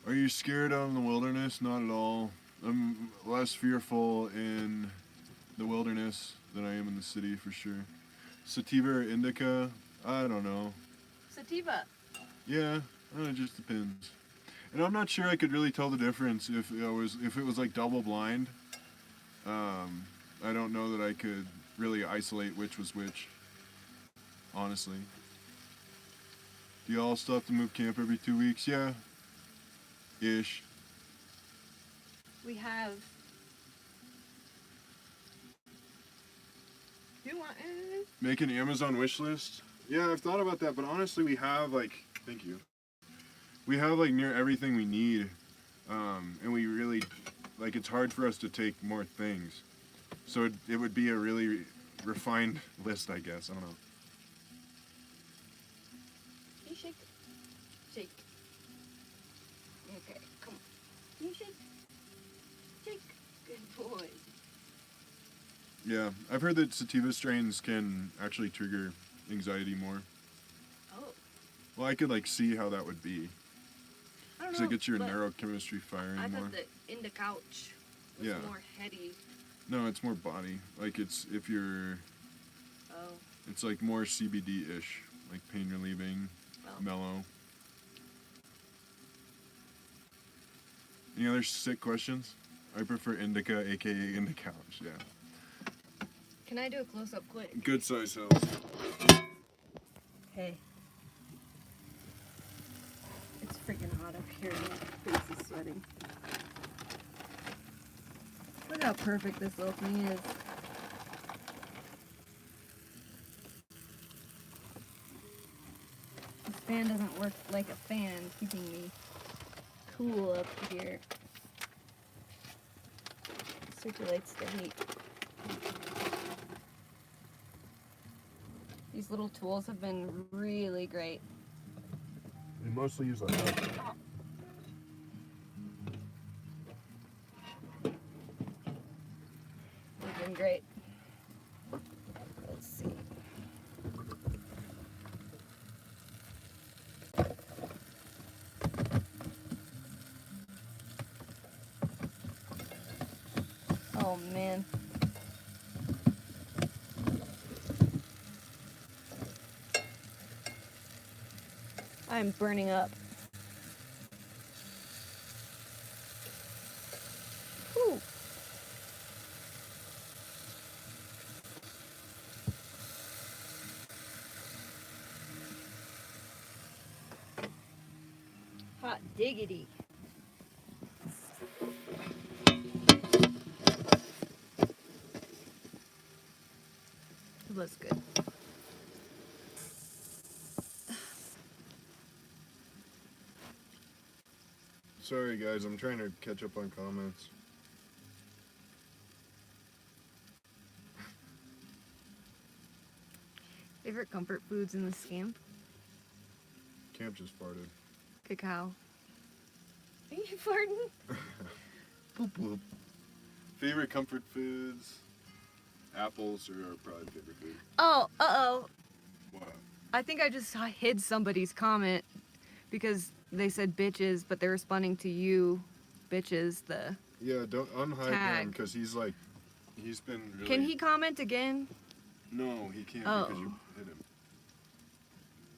Are you scared out in the wilderness? Not at all. I'm less fearful in the wilderness than I am in the city for sure. Sativa or indica? I don't know. Sativa. Yeah, it just depends. And I'm not sure I could really tell the difference if it was like double blind. I don't know that I could really isolate which was which. Honestly. Do y'all still have to move camp every 2 weeks? Yeah. Ish. We have. Do you want anything? Make an Amazon wish list? Yeah, I've thought about that, but honestly, we have like, thank you. We have like near everything we need, and we really, like, it's hard for us to take more things. So it would be a really refined list, I guess. I don't know. Can you shake? Shake. Okay, come on. Can you shake? Shake. Good boy. Yeah, I've heard that sativa strains can actually trigger anxiety more. Oh. Well, I could like see how that would be. I don't Because know. it gets your but neurochemistry firing I more. thought the indica couch was Yeah. more heady. No, it's more body. Like it's if you're, Oh. it's like more CBD-ish, like pain relieving, Oh. mellow. Any other sick questions? I prefer indica, aka in the couch. Yeah. Can I do a close up quick? Good size house. Hey. It's freaking hot up here. My face is sweating. Look how perfect this little thing is. This fan doesn't work like a fan, keeping me cool up here. Circulates the heat. These little tools have been really great. We mostly use like that. They've been great. Let's see. Oh man. I'm burning up. Whew. Hot diggity. It looks good. Sorry guys, I'm trying to catch up on comments. Favorite comfort foods in the camp? Camp just farted. Cacao. Are you farting? Poop whoop. Favorite comfort foods? Apples are our probably favorite food. Oh, uh-oh. What? I think I just hid somebody's comment because they said bitches, but they're responding to you, bitches, the... Yeah, don't unhide Tag. him because he's like, he's been really... Can he comment again? No, he can't Oh. because you hit him.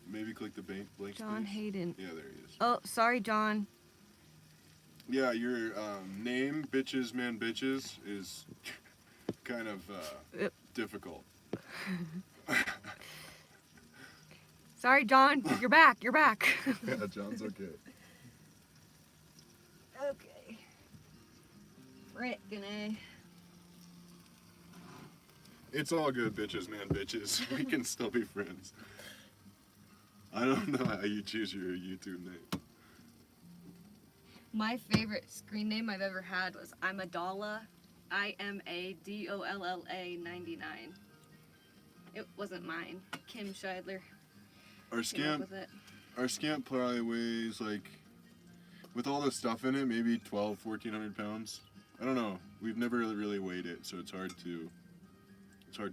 Maybe click the blank John space. Hayden. Yeah, there he is. Oh, sorry, John. Yeah, your name, Bitches Man Bitches, is kind of Yep. difficult. Sorry, John. You're back. You're back. Yeah, John's okay. Okay. Frickin' A. It's all good, Bitches Man Bitches. We can still be friends. I don't know how you choose your YouTube name. My favorite screen name I've ever had was Imadolla, IMADOLLA 99. It wasn't mine. Kim Scheidler Our came up scamp, with it. our scamp probably weighs like, with all the stuff in it, maybe 1,400 pounds. I don't know. We've never really weighed it, so it's hard to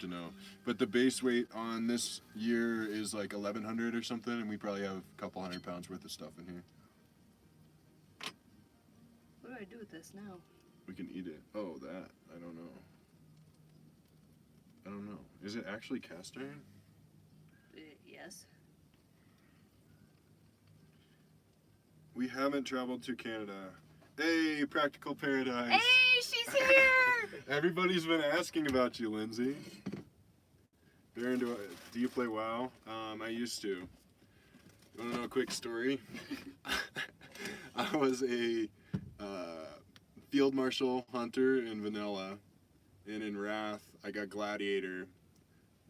know. But the base weight on this year is like 1,100 or something, and we probably have a couple hundred pounds worth of stuff in here. What do I do with this now? We can eat it. Oh, that. I don't know. Is it actually cast iron? Yes. We haven't traveled to Canada. Hey, Practical Paradise. Hey, she's here! Everybody's been asking about you, Lindsay. Baron, do you play WoW? I used to. You want to know a quick story? I was a field marshal hunter in Vanilla, and in Wrath, I got Gladiator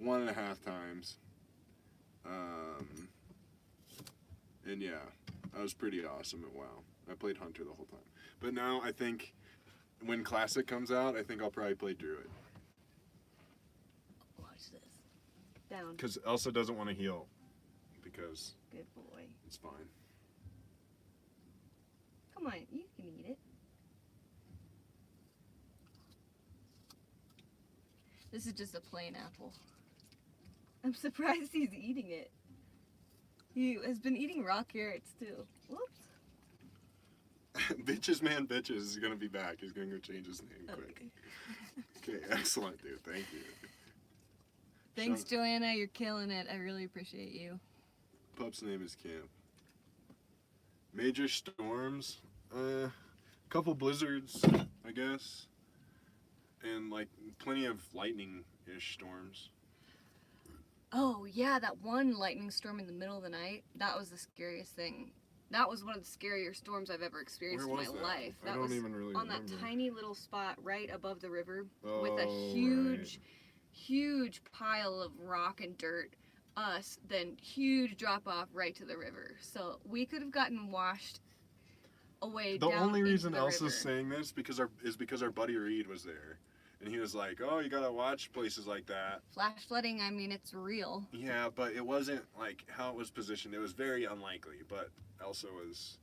1.5 times. And yeah, I was pretty awesome at WoW. I played Hunter the whole time. But now I think when Classic comes out, I think I'll probably play Druid. Watch this. Down. Because Elsa doesn't want to heal. Because Good boy. It's fine. Come on, you can eat it. This is just a plain apple. I'm surprised he's eating it. He has been eating raw carrots too. Whoops. Bitches Man Bitches is going to be back. He's going to go change his name quick. Okay, excellent, dude. Thank you. Thanks, Joanna. You're killing it. I really appreciate you. Pup's name is Camp. Major storms. Couple blizzards, I guess. And like plenty of lightning-ish storms. Oh, yeah, that one lightning storm in the middle of the night. That was the scariest thing. That was one of the scarier storms I've ever experienced Where in was my that? life. I That don't was even really on remember. that tiny little spot right above the river Oh, with a huge pile of rock and dirt. Then huge drop off right to the river. So we could have gotten washed away. The down only into reason the Elsa's river. saying this is because our buddy Reed was there. And he was like, oh, you gotta watch places like that. Flash flooding, I mean, it's real. Yeah, but it wasn't like how it was positioned. It was very unlikely, but Elsa was,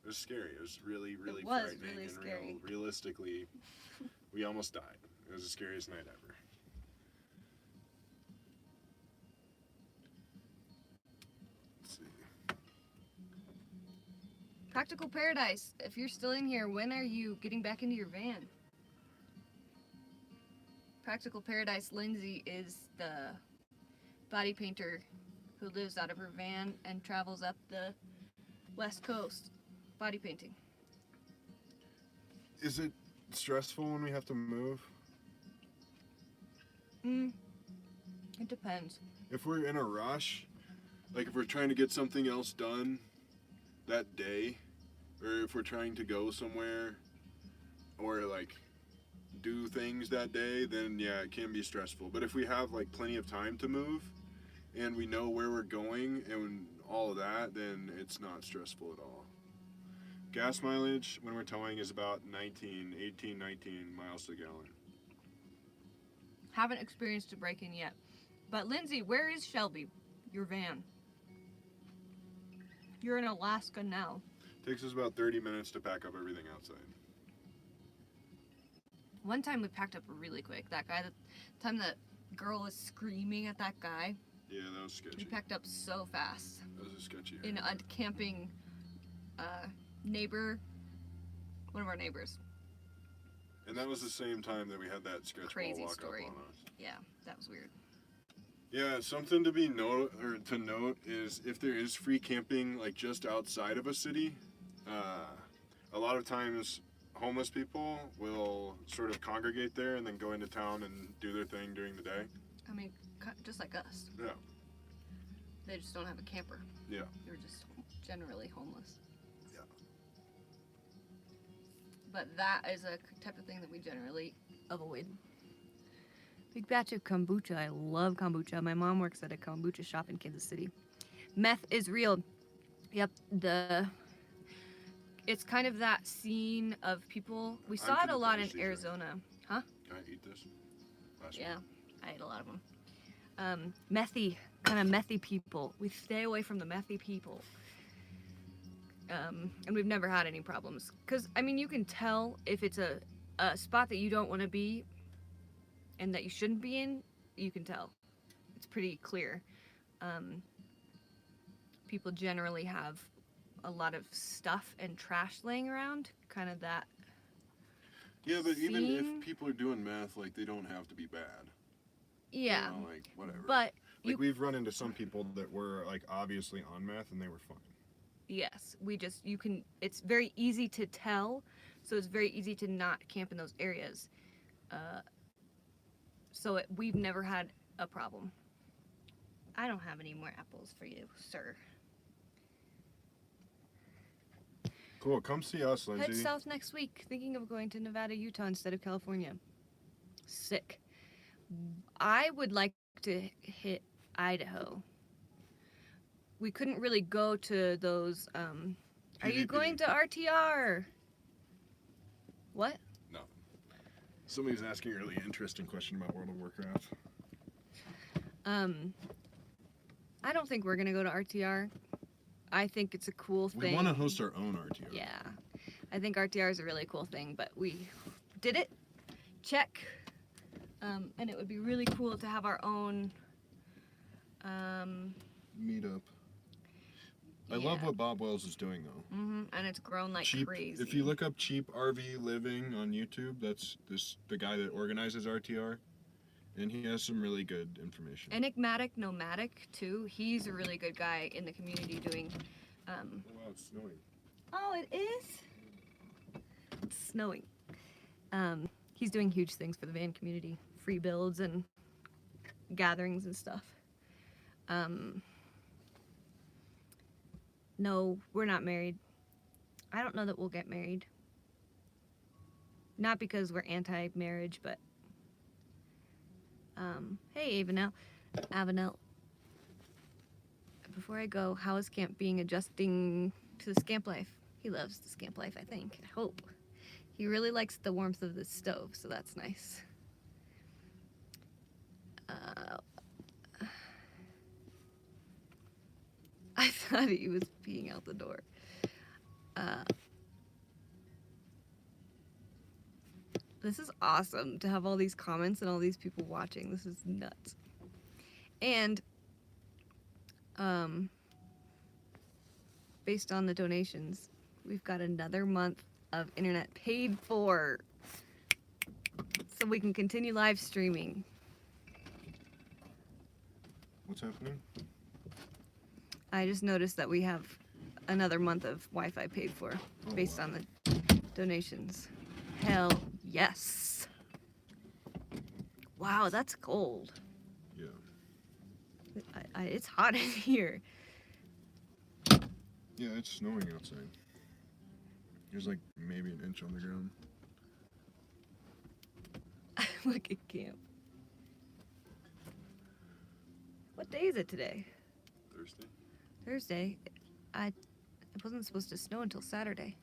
it was scary. It was really, really was frightening really and scary. realistically, we almost died. It was the scariest night ever. Let's see. Practical Paradise, if you're still in here, when are you getting back into your van? Practical Paradise Lindsay is the body painter who lives out of her van and travels up the West Coast body painting. Is it stressful when we have to move? It depends. If we're in a rush, Like if we're trying to get something else done that day, or if we're trying to go somewhere, or like do things that day, then yeah, it can be stressful. But if we have like plenty of time to move and we know where we're going and all of that, then it's not stressful at all. Gas mileage when we're towing is about 19 miles to the gallon. Haven't experienced a break-in yet. But Lindsay, where is Shelby? Your van. You're in Alaska now. takes us about 30 minutes to pack up everything outside. One time we packed up really quick. That guy, the time that girl was screaming at that guy, Yeah, that was we sketchy. packed up so fast. That was a sketchy. In a camping neighbor, one of our neighbors. And that was the same time that we had that sketch Crazy ball walk story. up on us. Yeah, that was weird. Yeah, something to to note is if there is free camping like just outside of a city, a lot of times homeless people will sort of congregate there and then go into town and do their thing during the day. I mean, just like us. Yeah. They just don't have a camper. Yeah. They're just generally homeless. Yeah. But that is a type of thing that we generally avoid. Big batch of kombucha. I love kombucha. My mom works at a kombucha shop in Kansas City. Meth is real. Yep, it's kind of that scene of people. We saw it a couldn't lot in finish these, Arizona. Huh? Can I eat this? Last Yeah, one. I ate a lot of them. Kind of methy people. We stay away from the methy people. And we've never had any problems. Because, I mean, you can tell if it's a spot that you don't want to be and that you shouldn't be in, you can tell. It's pretty clear. People generally have a lot of stuff and trash laying around. Kind of that. Yeah, but even Scene? if people are doing meth, like they don't have to be bad. Yeah, You know, like whatever. but Like you we've run into some people that were like obviously on meth and they were fine. yes, you can. It's very easy to tell, so it's very easy to not camp in those areas. Uh, we've never had a problem. I don't have any more apples for you, sir. Cool. Come see us, Head Lindsay. south next week. Thinking of going to Nevada, Utah instead of California. Sick. I would like to hit Idaho. We couldn't really go to those. Are you PvP. going to RTR? What? Nothing. Somebody's asking a really interesting question about World of Warcraft. I don't think we're gonna go to RTR. I think it's a cool thing. We want to host our own RTR. Yeah, I think RTR is a really cool thing, but we did it. Check. And it would be really cool to have our own. Meetup. I love what Bob Wells is doing though. And it's grown like Cheap, crazy. if you look up cheap RV living on YouTube, that's the guy that organizes RTR, and he has some really good information. Enigmatic Nomadic too. He's a really good guy in the community doing. Oh wow, it's snowing. Oh, it is. It's snowing. He's doing huge things for the van community, free builds and gatherings and stuff. No, we're not married. I don't know that we'll get married. Not because we're anti-marriage, but hey, Avenel. Before I go, how is Camp being adjusting to the scamp life? He loves the scamp life, I think. I hope. He really likes the warmth of the stove, so that's nice. I thought he was peeing out the door. This is awesome to have all these comments and all these people watching. This is nuts. And based on the donations, we've got another month of internet paid for, so we can continue live streaming. What's happening? I just noticed that we have another month of Wi-Fi paid for based on the donations. Hell yes. Wow, that's cold. Yeah. It's hot in here. Yeah, it's snowing outside. There's like maybe an inch on the ground. Look at camp. What day is it today? Thursday. Thursday. It wasn't supposed to snow until Saturday.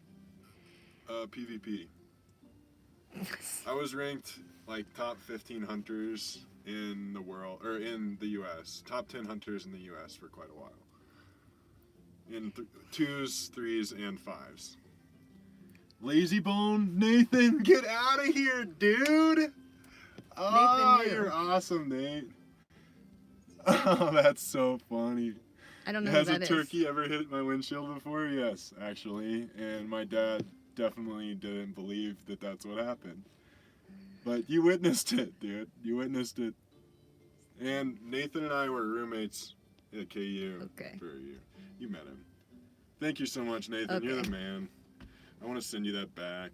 PvP. I was ranked like top 15 hunters in the world, or in the U.S. Top 10 hunters in the U.S. for quite a while. In 2s, 3s, and 5s. Lazy Bone, Nathan, get out of here, dude! Oh, Nathan, you're awesome, Nate. Oh, that's so funny. I don't know Has who a that is. turkey ever hit my windshield before? Yes, actually. And my dad definitely didn't believe that that's what happened. But you witnessed it, dude. You witnessed it. And Nathan and I were roommates at KU for a year. You met him. Thank you so much, Nathan. You're the man. I want to send you that back.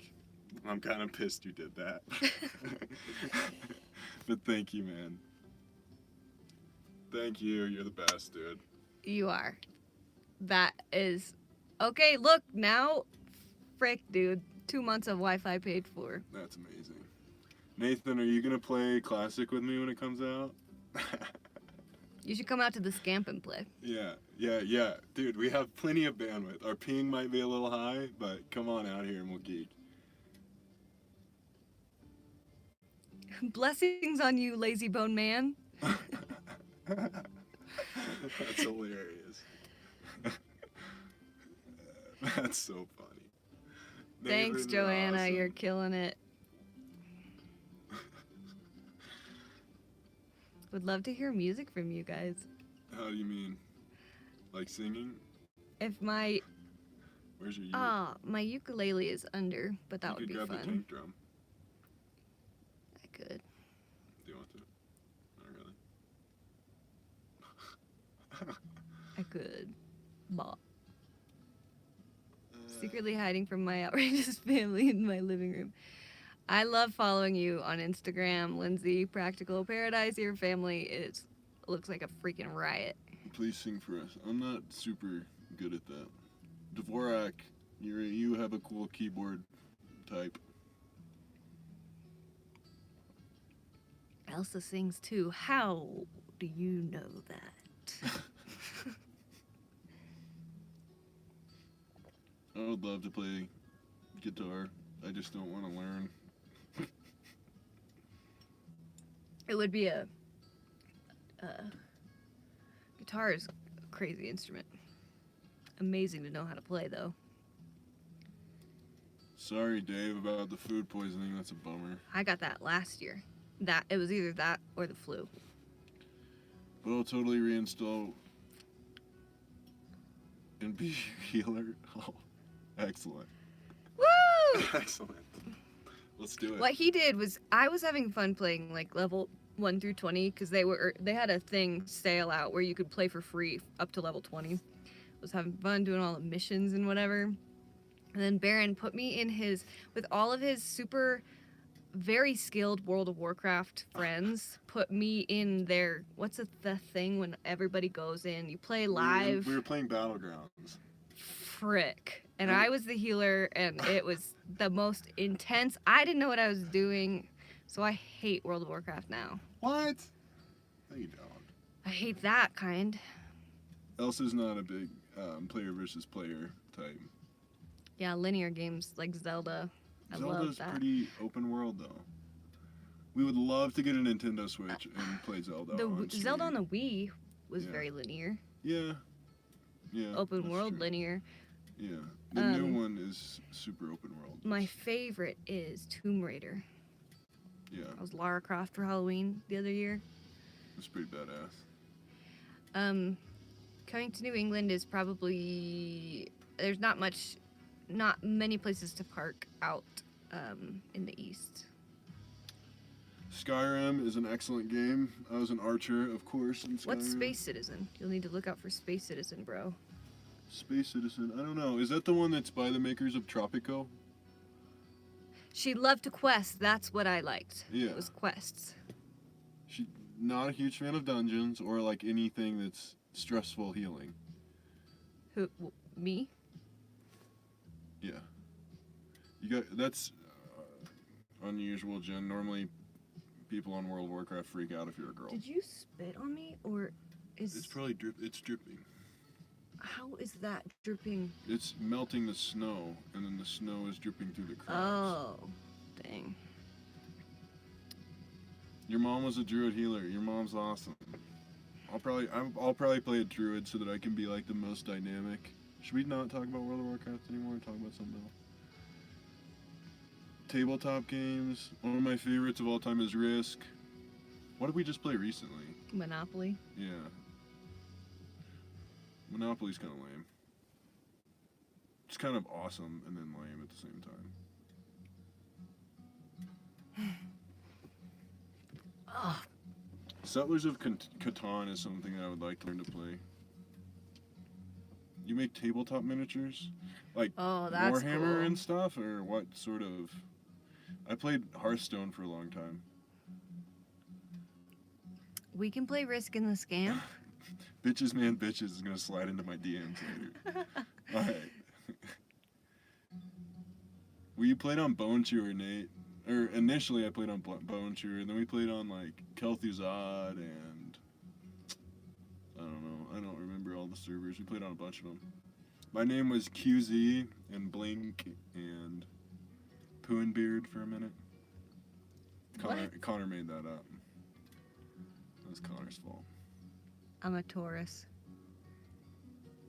I'm kind of pissed you did that. But thank you, man. Thank you. You're the best, dude. You are. That is... Okay, look, now... Frick, dude. 2 months of Wi-Fi paid for. That's amazing. Nathan, are you going to play Classic with me when it comes out? You should come out to the Scamp and play. Yeah. Dude, we have plenty of bandwidth. Our ping might be a little high, but come on out here and we'll geek. Blessings on you, lazy bone man. That's hilarious. That's so funny. Thanks, Nathan, you're Joanna. awesome. You're killing it. Would love to hear music from you guys. How do you mean? Like singing? If my... Where's your ukulele? my ukulele is under, but that would be You could grab the fun. tank drum. I could. Do you want to? Not really. Bah. Secretly hiding from my outrageous family in my living room. I love following you on Instagram, Lindsay. Practical Paradise. Your family looks like a freaking riot. Please sing for us. I'm not super good at that. Dvorak, you have a cool keyboard type. Elsa sings too. How do you know that? I would love to play guitar. I just don't want to learn. It would be a guitar is a crazy instrument. Amazing to know how to play though. Sorry, Dave, about the food poisoning. That's a bummer. I got that last year. It was either that or the flu. But I'll totally reinstall and be your healer. Oh, excellent. Woo! Excellent. Let's do it. What he did was, I was having fun playing like level 1 through 20 because they had a thing sale out where you could play for free up to level 20. Was having fun doing all the missions and whatever. And then Baron put me in with all of his super, very skilled World of Warcraft friends, put me in their, what's the thing when everybody goes in, you play live? We were playing Battlegrounds. Frick. And I was the healer, and it was the most intense. I didn't know what I was doing, so I hate World of Warcraft now. What? No, you don't. I hate that kind. Elsa's not a big player versus player type. Yeah, linear games like Zelda. I love Zelda's that. pretty open world, though. We would love to get a Nintendo Switch and play Zelda on stream. Zelda on the Wii was Yeah. very linear. Yeah. Yeah. Open that's world true. linear. Yeah. The new one is super open world. My favorite is Tomb Raider. Yeah, I was Lara Croft for Halloween the other year. it's pretty badass. Coming to New England is probably, there's not many places to park out in the east. Skyrim is an excellent game. I was an archer, of course, in Skyrim. What's Space Citizen? You'll need to look out for Space Citizen, bro. Space Citizen? I don't know. Is that the one that's by the makers of Tropico? She loved to quest. That's what I liked. Yeah. It was quests. She not a huge fan of dungeons or like anything that's stressful healing. Me? Yeah. That's unusual, Jen. Normally, people on World of Warcraft freak out if you're a girl. Did you spit on me, or It's probably it's dripping. How is that dripping? It's melting the snow, and then the snow is dripping through the cracks. Oh, dang. Your mom was a druid healer. Your mom's awesome. I'll probably play a druid so that I can be like the most dynamic. Should we not talk about World of Warcraft anymore and talk about something else? Tabletop games. One of my favorites of all time is Risk. What did we just play recently? Monopoly. Yeah. Monopoly's kind of lame. It's kind of awesome and then lame at the same time. Ugh. Settlers of Catan is something I would like to learn to play. You make tabletop miniatures? Like Oh, that's Warhammer cool. and stuff? Or what sort of... I played Hearthstone for a long time. We can play Risk in the Scam. Bitches Man Bitches is going to slide into my DMs later. Alright. Well, you played on Bone Chewer, Nate. Or initially I played on Bone Chewer, and then we played on like Kel'Thuzad and I don't know. I don't remember all the servers. We played on a bunch of them. My name was QZ and Blink and Poohbeard for a minute. Connor made that up. That was Connor's fault. I'm a Taurus.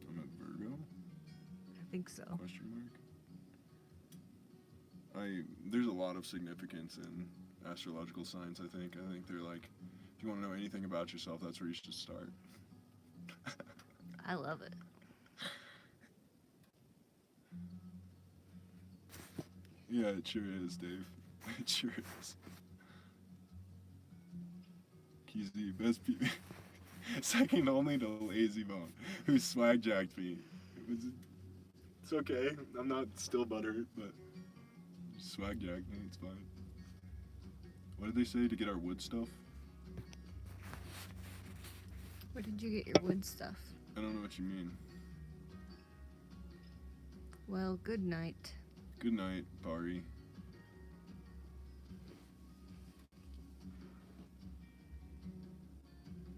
I'm a Virgo? I think so. Question mark. There's a lot of significance in astrological signs, I think. I think they're like, if you want to know anything about yourself, that's where you should start. I love it. Yeah, it sure is, Dave. It sure is. QZ, best people. Second only to Lazy Bone, who swag jacked me It's okay. I'm not still butthurt, but swag jack me. It's fine. What did they say to get our wood stuff? Where did you get your wood stuff? I don't know what you mean. Well, good night. Good night, Bari.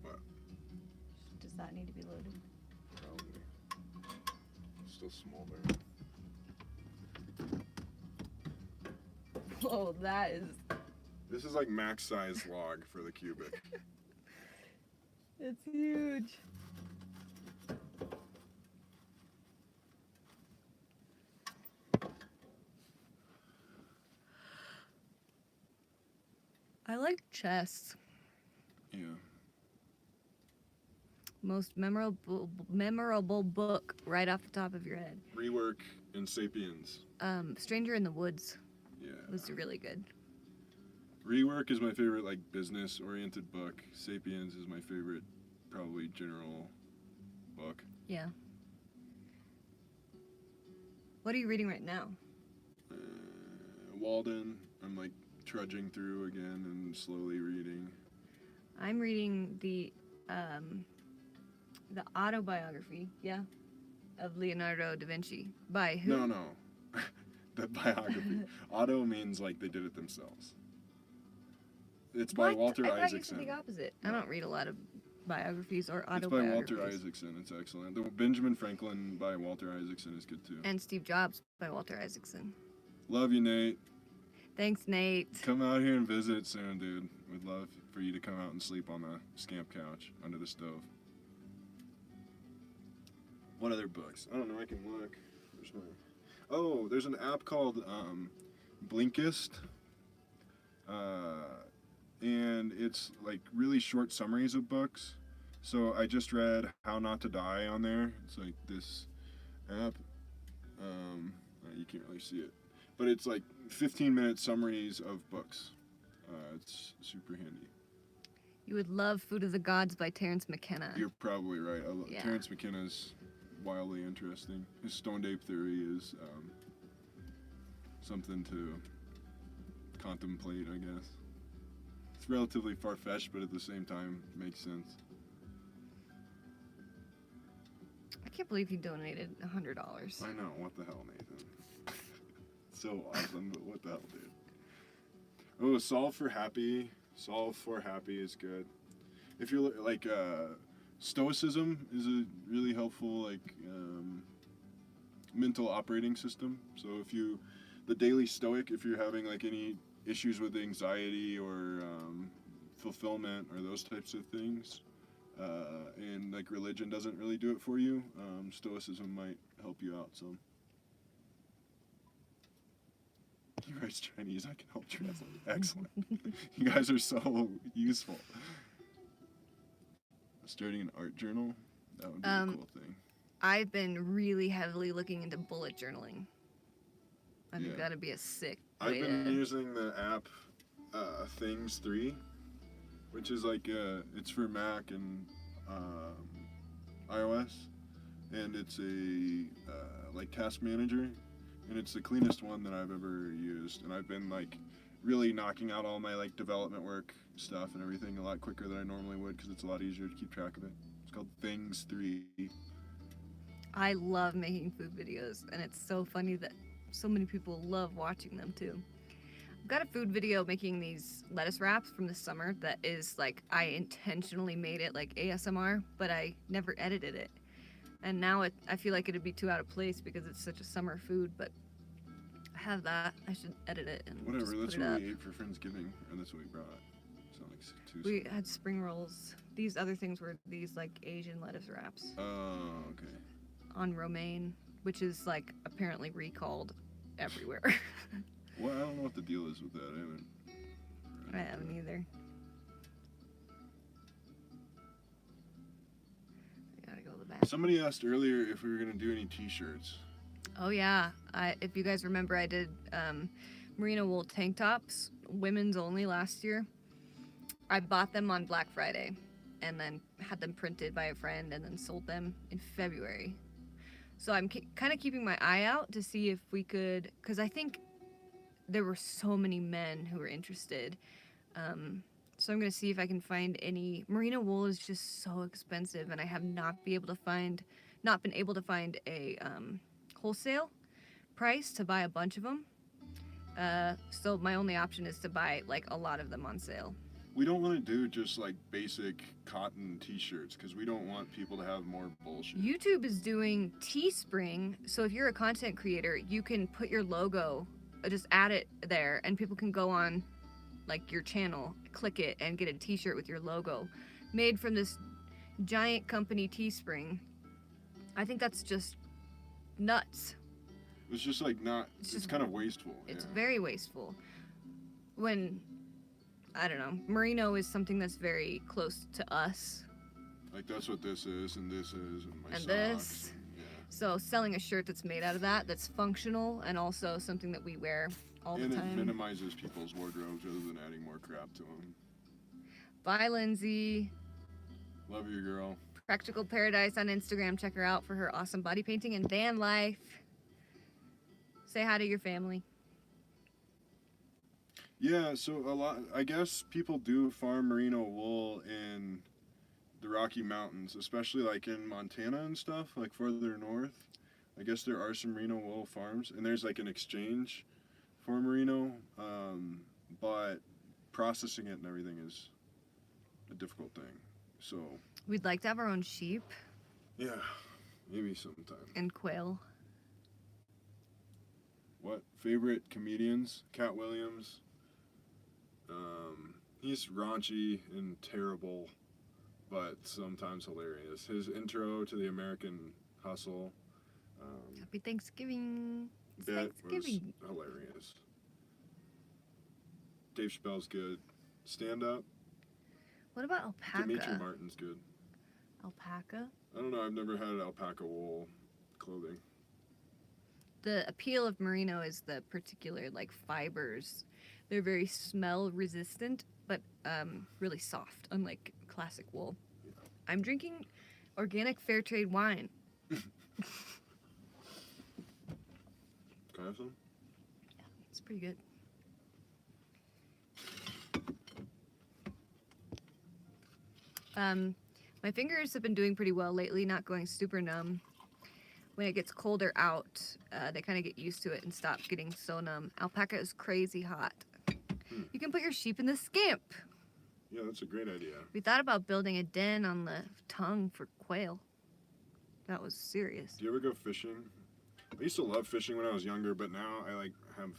What? Does that need to be loaded? Probably. Still small there. Whoa, that is... This is like max size log for the cubic. It's huge. I like chess. Yeah. Most memorable book right off the top of your head. Rework and Sapiens. Stranger in the Woods Yeah. was really good. Rework is my favorite like business oriented book. Sapiens is my favorite probably general book. Yeah. What are you reading right now? Walden. I'm like trudging through again and slowly reading. I'm reading the autobiography, of Leonardo da Vinci. By who? No. The biography. Auto means like they did it themselves. It's by What? Walter I thought Isaacson. you said the opposite. No. I don't read a lot of biographies or It's by autobiographies. Walter Isaacson. It's excellent. The Benjamin Franklin by Walter Isaacson is good too. And Steve Jobs by Walter Isaacson. Love you, Nate. Thanks, Nate. Come out here and visit soon, dude. We'd love for you to come out and sleep on the scamp couch under the stove. What other books? I don't know. I can look. Where's my... Oh, there's an app called Blinkist. And it's like really short summaries of books. So I just read How Not to Die on there. It's like this app. You can't really see it. But it's like 15-minute summaries of books. It's super handy. You would love Food of the Gods by Terence McKenna. You're probably right. Yeah. Terence McKenna's wildly interesting. His stoned ape theory is something to contemplate, I guess. It's relatively far-fetched, but at the same time makes sense. I can't believe he donated $100. I know. What the hell, Nathan? So awesome, but what the hell, dude? Oh, Solve for Happy is good. If you're like, Stoicism is a really helpful like mental operating system. So the Daily Stoic, if you're having like any issues with anxiety or fulfillment or those types of things, and like religion doesn't really do it for you, Stoicism might help you out some. He writes Chinese, I can help translate. Excellent. You guys are so useful. Starting an art journal, that would be a cool thing. I've been really heavily looking into bullet journaling. I think Yeah. that'd be a sick I've way been to... using the app Things 3, which is like, it's for Mac and iOS, and it's a like task manager, and it's the cleanest one that I've ever used, and I've been like really knocking out all my like development work stuff and everything a lot quicker than I normally would because it's a lot easier to keep track of it. It's called Things 3. I love making food videos, and it's so funny that so many people love watching them too. I've got a food video making these lettuce wraps from the summer that is like, I intentionally made it like ASMR, but I never edited it. And now I feel like it'd be too out of place because it's such a summer food, but I have that. I should edit it and Whatever, just put that's it what up. we ate for Friendsgiving, or that's what we brought. It's not like too We had spring rolls. These other things were these like Asian lettuce wraps Oh, okay. on romaine, which is like apparently recalled everywhere. Well, I don't know what the deal is with that. I haven't. I haven't either. I gotta go to the bathroom. Somebody asked earlier if we were gonna do any T-shirts. Oh yeah, if you guys remember, I did merino wool tank tops, women's only last year. I bought them on Black Friday, and then had them printed by a friend, and then sold them in February. So I'm kind of keeping my eye out to see if we could, because I think there were so many men who were interested. So I'm gonna see if I can find any. Merino wool is just so expensive, and I have not been able to find a wholesale price to buy a bunch of them. So my only option is to buy like a lot of them on sale. We don't want to do just like basic cotton t-shirts because we don't want people to have more bullshit. YouTube is doing Teespring, so if you're a content creator, you can put your logo, just add it there, and people can go on like your channel, click it, and get a t-shirt with your logo made from this giant company Teespring. I think that's just nuts. It's just like not, it's kind of wasteful. It's very wasteful. When, I don't know, merino is something that's very close to us. Like that's what this is, and this is, and my And socks. this. And, yeah. So selling a shirt that's made out of that, that's functional, and also something that we wear all the And it time. minimizes people's wardrobes rather than adding more crap to them. Bye, Lindsay. Love you, girl. Practical Paradise on Instagram. Check her out for her awesome body painting and van life. Say hi to your family. Yeah, so a lot, I guess people do farm merino wool in the Rocky Mountains, especially like in Montana and stuff, like further north. I guess there are some merino wool farms, and there's like an exchange for merino, but processing it and everything is a difficult thing. So We'd like to have our own sheep yeah, maybe sometime. and quail. What favorite comedians? Cat Williams. He's raunchy and terrible, but sometimes hilarious. His intro to the American Hustle. Happy Thanksgiving. It's That was Thanksgiving. hilarious. Dave Chappelle's good. Stand up. What about alpaca? Dimitri Martin's good. Alpaca? I don't know. I've never had alpaca wool clothing. The appeal of merino is the particular like fibers. They're very smell resistant, but really soft, unlike classic wool. I'm drinking organic fair trade wine. Can I have some? It's pretty good. My fingers have been doing pretty well lately, not going super numb. When it gets colder out, they kind of get used to it and stop getting so numb. Alpaca is crazy hot. You can put your sheep in the skimp. Yeah, that's a great idea. We thought about building a den on the tongue for quail. That was serious. Do you ever go fishing? I used to love fishing when I was younger, but now I like have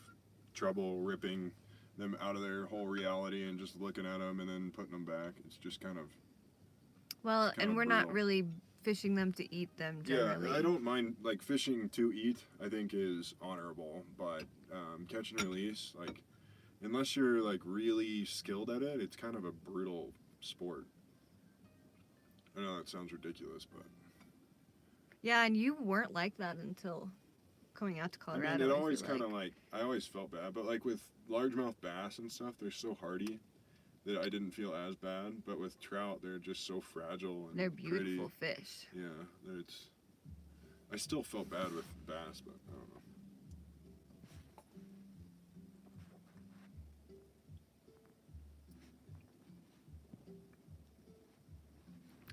trouble ripping them out of their whole reality and just looking at them and then putting them back. It's just kind of Well, kinda and we're not brutal. really fishing them to eat them generally. Yeah. I don't mind like fishing to eat. I think is honorable, but catch and release, like unless you're like really skilled at it, it's kind of a brutal sport. I know that sounds ridiculous, but Yeah, and you weren't like that until coming out to I mean, Colorado. it always feel kind of like I always felt bad, but like with largemouth bass and stuff, they're so hardy that I didn't feel as bad. But with trout, they're just so fragile and They're beautiful pretty. fish. Yeah, it's. I still felt bad with bass, but I don't know.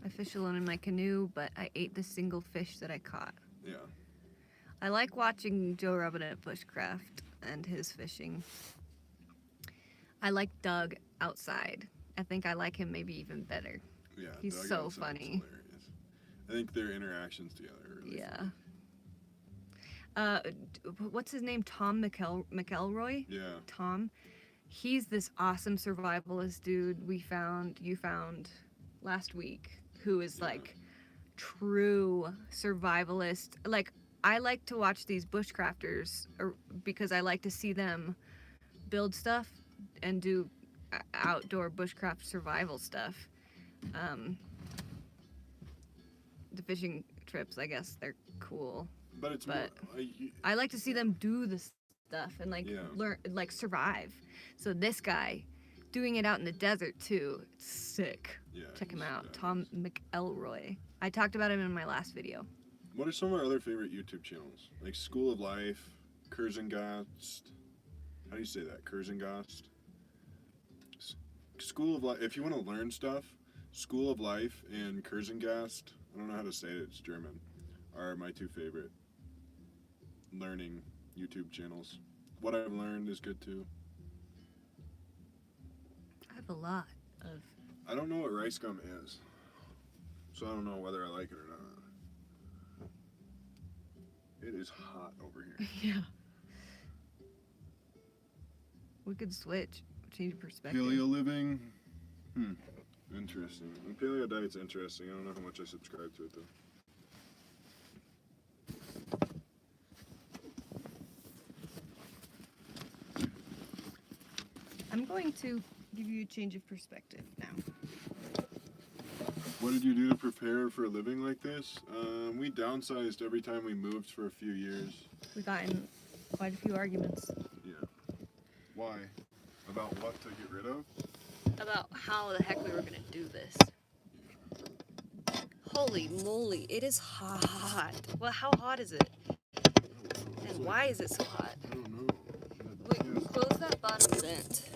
I fish alone in my canoe, but I ate the single fish that I caught. Yeah, I like watching Joe Rogan at Bushcraft and his fishing. I like Doug outside. I think I like him maybe even better. yeah. He's Doug so Outside's funny. hilarious. I think their interactions together are really Yeah. funny. What's his name? Tom McElroy? Yeah. Tom. He's this awesome survivalist dude you found last week, who is Yeah. like true survivalist. Like, I like to watch these bushcrafters because I like to see them build stuff and do outdoor bushcraft survival stuff. The fishing trips, I guess they're cool. But it's But- more. I like to see them do the stuff and like Yeah. learn, like survive. So this guy doing it out in the desert too, it's sick. Yeah. Check him he's out, badass. Tom McElroy. I talked about him in my last video. What are some of our other favorite YouTube channels? Like School of Life, Kurzengast. How do you say that? Kurzengast? School of Life. If you want to learn stuff, School of Life and Kurzengast, I don't know how to say it, it's German, are my two favorite learning YouTube channels. What I've learned is good too. I have a lot of. I don't know what rice gum is, so I don't know whether I like it or not. It is hot over here. Yeah. We could switch. Change perspective. Paleo living. Interesting. And paleo diet's interesting. I don't know how much I subscribe to it though. I'm going to give you a change of perspective now. What did you do to prepare for a living like this? We downsized every time we moved for a few years. We've gotten quite a few arguments Yeah. Why? About what to get rid of? about how the heck we were going to do this. Holy moly, it is hot. Well, how hot is it? And why is it so hot? I don't know. Wait, close that bottom vent.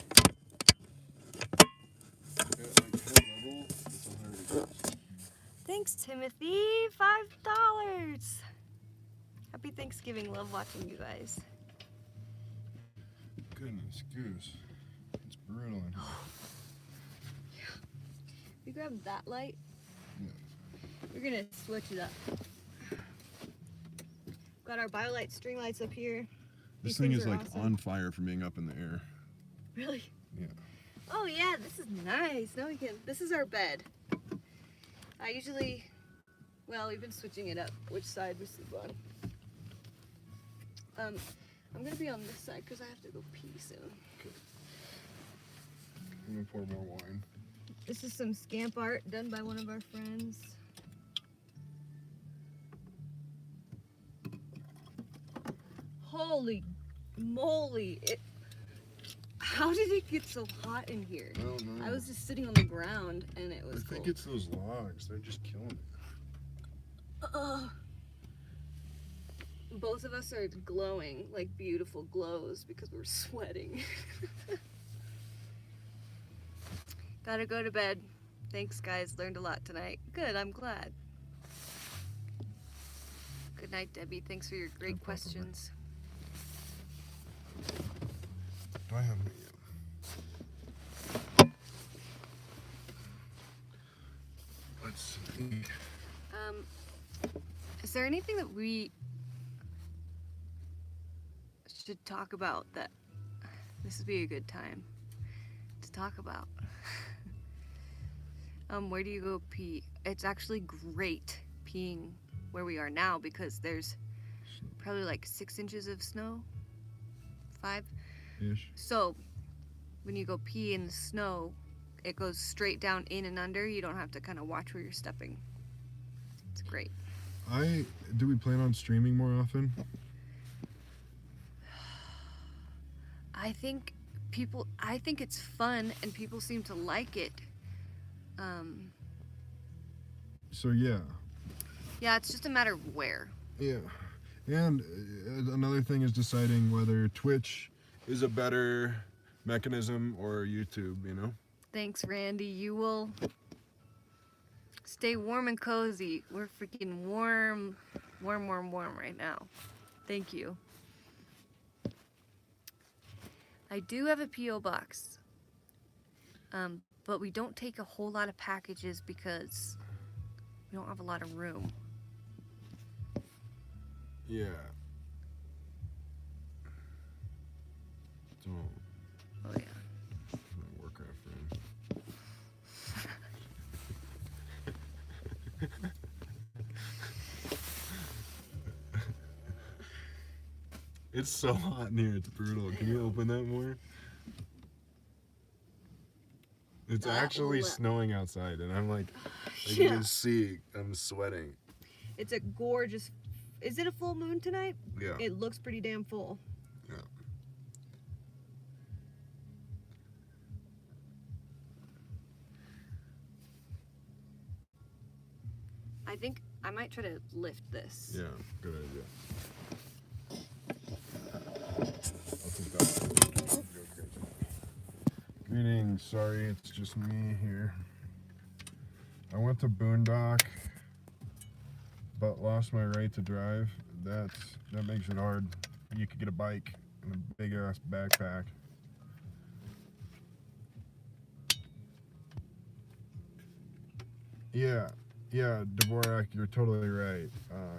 At like head level, it's 100 degrees. Thanks, Timothy. $5. Happy Thanksgiving. Love watching you guys. Goodness goose. It's brutal in here. We grab that light. Yeah. We're gonna switch it up. Got our BioLite string lights up here. This These thing things is are like awesome. on fire from being up in the air. Really? Yeah. Oh yeah, this is nice. Now we can. This is our bed. I usually, well, we've been switching it up. Which side we sleep on? I'm gonna be on this side because I have to go pee soon. I'm gonna pour more wine. This is some scamp art done by one of our friends. Holy moly! How did it get so hot in here? I don't know. I was just sitting on the ground and it was I think cold. it's those logs. They're just killing it. Both of us are glowing like beautiful glows because we're sweating. Gotta go to bed. Thanks, guys. Learned a lot tonight. Good, I'm glad. Good night, Debbie. Thanks for your great No problem. questions. Do I have any? Let's see. Is there anything that we should talk about that this would be a good time to talk about? Where do you go pee? It's actually great peeing where we are now because there's probably like 6 inches of snow, 5. Ish. So when you go pee in the snow, it goes straight down in and under. You don't have to kind of watch where you're stepping. It's great. Do we plan on streaming more often? I think it's fun and people seem to like it. So yeah. Yeah, it's just a matter of where. Yeah. And another thing is deciding whether Twitch is a better mechanism or YouTube, you know? Thanks, Randy. You will stay warm and cozy. We're freaking warm right now. Thank you. I do have a P.O. box. But we don't take a whole lot of packages because we don't have a lot of room. Yeah. So, Oh yeah. my Warcraft friend. It's so hot in here, it's brutal. Can you open that more? It's actually snowing outside, and I'm like you Yeah. can see, I'm sweating. It's a gorgeous. Is it a full moon tonight? Yeah. It looks pretty damn full. Yeah. I might try to lift this. Yeah, good idea. I'll take that. Greetings. Sorry, it's just me here. I went to Boondock, but lost my right to drive. That makes it hard. You could get a bike and a big ass backpack. Yeah, Dvorak, you're totally right.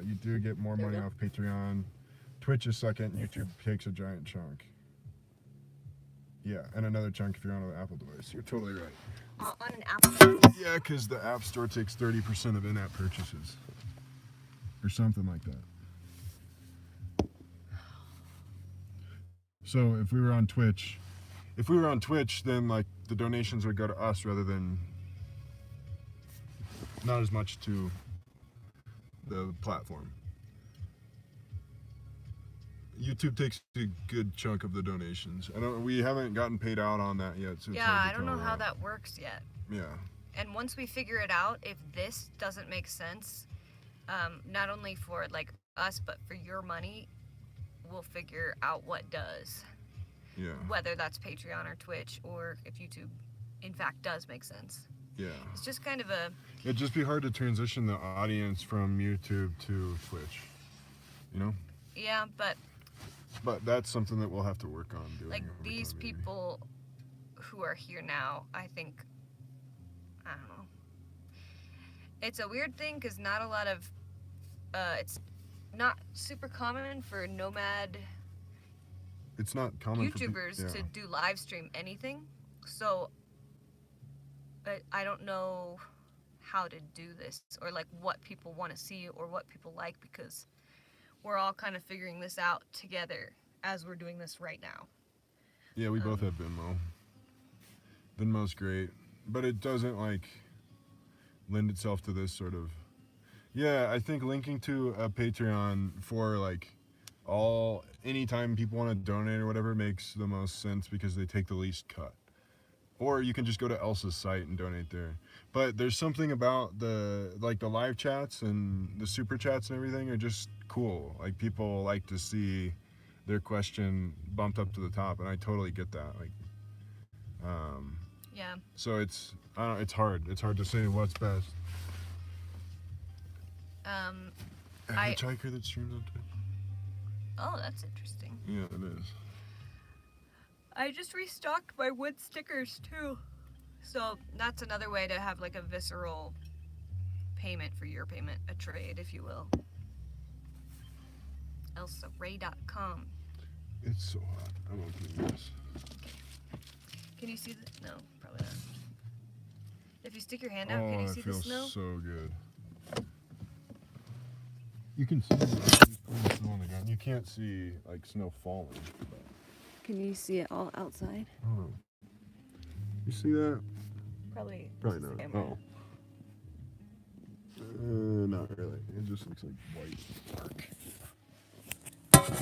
You do get more money off Patreon. Twitch is second. YouTube takes a giant chunk. Yeah, and another chunk if you're on an Apple device. You're totally right. On an Apple device? Yeah, because the App Store takes 30% of in-app purchases. Or something like that. So if we were on Twitch, then like the donations would go to us rather than not as much to the platform. YouTube takes a good chunk of the donations. We haven't gotten paid out on that yet. So Yeah, I don't know how that works yet. Yeah. And once we figure it out, if this doesn't make sense, not only for like us, but for your money, we'll figure out what does. Yeah. Whether that's Patreon or Twitch, or if YouTube, in fact, does make sense. Yeah. It's just kind of a... It'd just be hard to transition the audience from YouTube to Twitch. You know? Yeah, but that's something that we'll have to work on doing. like over these time, maybe. people who are here now, I think, I don't know. It's a weird thing because not a lot of, it's not super common for nomad It's not common YouTubers for to do live stream anything. So I don't know how to do this or like what people want to see or what people like, because we're all kind of figuring this out together as we're doing this right now. Yeah, we both have Venmo. Venmo's great, but it doesn't like lend itself to this sort of. Yeah, I think linking to a Patreon for like anytime people want to donate or whatever makes the most sense because they take the least cut. Or you can just go to Elsa's site and donate there. But there's something about the live chats and the super chats and everything are just cool. Like people like to see their question bumped up to the top, and I totally get that. Like, Yeah. so it's hard. It's hard to say what's best. A hitchhiker that streams on Twitch. Oh, that's interesting. Yeah, it is. I just restocked my wood stickers too. So that's another way to have like a visceral payment for your payment, a trade, if you will. ElsaRay.com. It's so hot. I'm opening this. Can you see the... No, probably not. If you stick your hand out, can you see the feels snow? so good. You can see the snow on the ground. You can't see like snow falling. Can you see it all outside? Oh. You see that? Probably Probably just the not. camera. Oh. Not really. It just looks like white dark.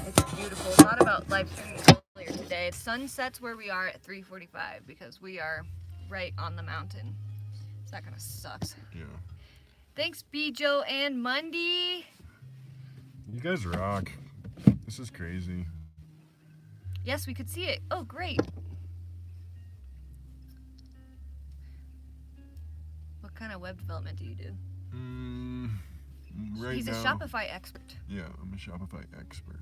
It's beautiful. I thought about live streaming earlier today. Sun sets where we are at 3:45 because we are right on the mountain. So that kind of sucks. Yeah. Thanks, Bijo and Mundy. You guys rock. This is crazy. Yes, we could see it. Oh, great. What kind of web development do you do? Right He's now. a Shopify expert. Yeah, I'm a Shopify expert.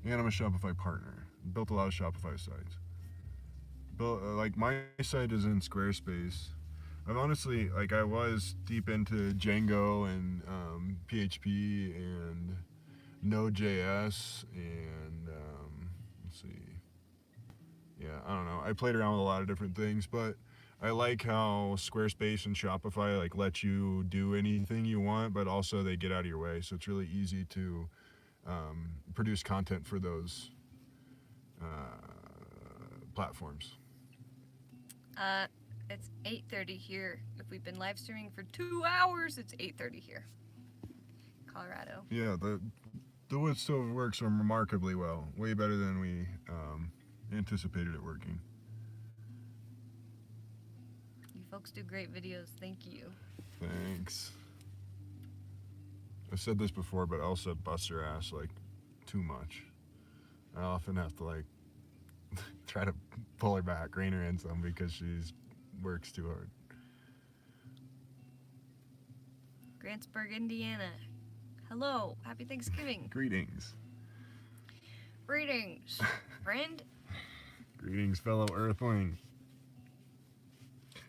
And I'm a Shopify partner. Built a lot of Shopify sites. Like my site is in Squarespace. I'm honestly, like I was deep into Django and PHP and Node.js and let's see. Yeah, I don't know. I played around with a lot of different things, but I like how Squarespace and Shopify like let you do anything you want, but also they get out of your way. So it's really easy to produce content for those platforms. It's 8:30 here. If we've been live streaming for 2 hours, it's 8:30 here. Colorado. Yeah, the wood stove works remarkably well. Way better than we anticipated it working. You folks do great videos. Thank you. Thanks. I've said this before, but Elsa busts her ass like too much. I often have to like try to pull her back, rein her in some because she's works too hard. Grantsburg, Indiana. Hello, happy Thanksgiving. Greetings. Greetings, friend. Greetings, fellow Earthling.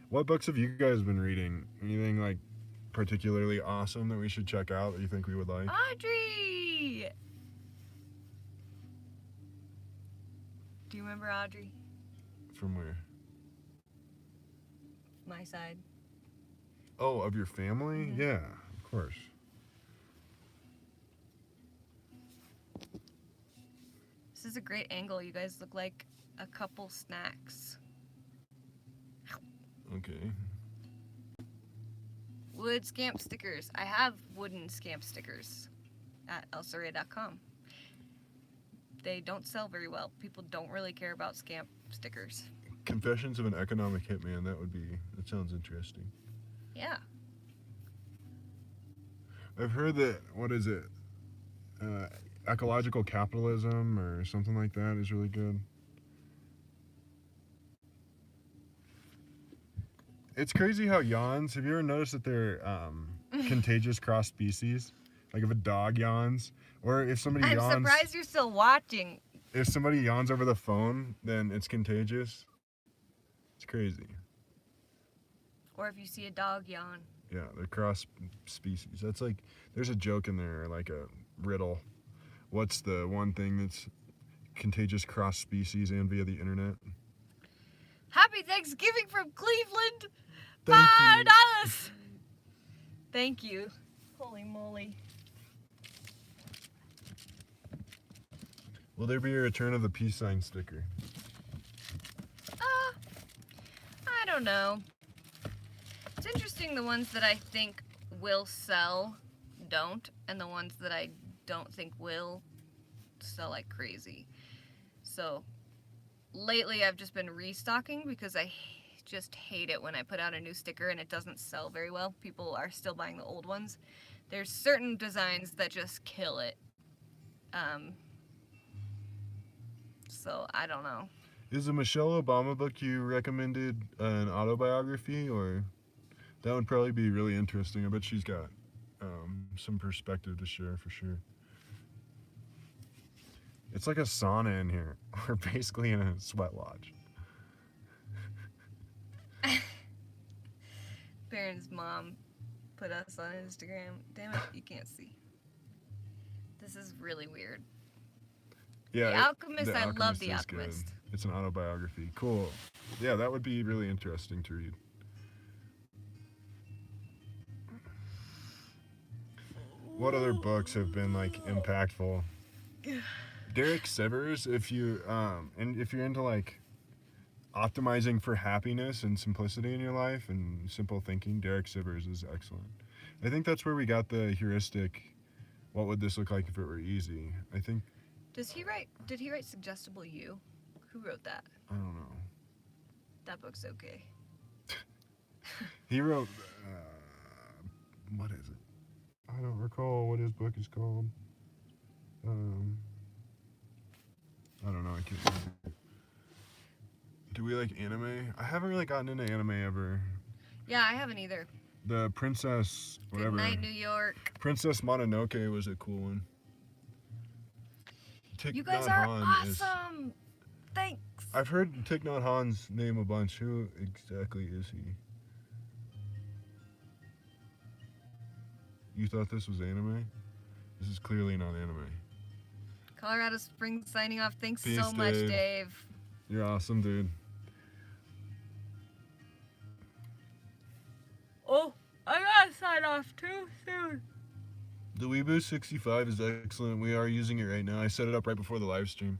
What books have you guys been reading? Anything like particularly awesome that we should check out that you think we would like? Audrey! Do you remember Audrey? From where? My side. Oh, of your family? Mhm. Yeah, of course. This is a great angle. You guys look like a couple snacks. Okay. Wood scamp stickers. I have wooden scamp stickers at elsaray.com. They don't sell very well. People don't really care about scamp stickers. Confessions of an Economic Hitman. That sounds interesting. Yeah. I've heard that, what is it? Ecological Capitalism or something like that is really good. It's crazy how yawns, have you ever noticed that they're contagious cross species? Like if a dog yawns, or if somebody I'm yawns, surprised you're still watching. if somebody yawns over the phone, then it's contagious. It's crazy. Or if you see a dog yawn. Yeah, they're cross species. That's like, there's a joke in there, like a riddle. What's the one thing that's contagious cross species and via the internet? Happy Thanksgiving from Cleveland! Thank Bye, you. Dallas! Thank you. Holy moly. Will there be a return of the peace sign sticker? I don't know. It's interesting the ones that I think will sell don't, and the ones that I don't think will sell like crazy. So lately I've just been restocking because I just hate it when I put out a new sticker and it doesn't sell very well. People are still buying the old ones. There's certain designs that just kill it. So I don't know. Is the Michelle Obama book you recommended an autobiography, or that would probably be really interesting? I bet she's got some perspective to share for sure. It's like a sauna in here. We're basically in a sweat lodge. Baron's mom put us on Instagram. Damn it, you can't see. This is really weird. Yeah, The Alchemist, I love The is Alchemist. good. It's an autobiography. Cool. Yeah, that would be really interesting to read. What other books have been like impactful? Derek Sivers, if you're into like optimizing for happiness and simplicity in your life and simple thinking, Derek Sivers is excellent. I think that's where we got the heuristic, what would this look like if it were easy? I think, Did he write Suggestible You? Who wrote that? I don't know. That book's okay. He wrote, what is it? I don't recall what his book is called. I don't know, I can't remember. Do we like anime? I haven't really gotten into anime ever. Yeah, I haven't either. The Princess, whatever. Good Night, New York. Princess Mononoke was a cool one. Thich You guys Nhat are Hanh is- awesome. Thanks. I've heard Thich Nhat Hanh's name a bunch. Who exactly is he? You thought this was anime? This is clearly not anime. Colorado Springs signing off. Thanks Peace, so much, Dave. Dave. You're awesome, dude. Oh, I gotta sign off too soon. The Weeboo 65 is excellent. We are using it right now. I set it up right before the live stream.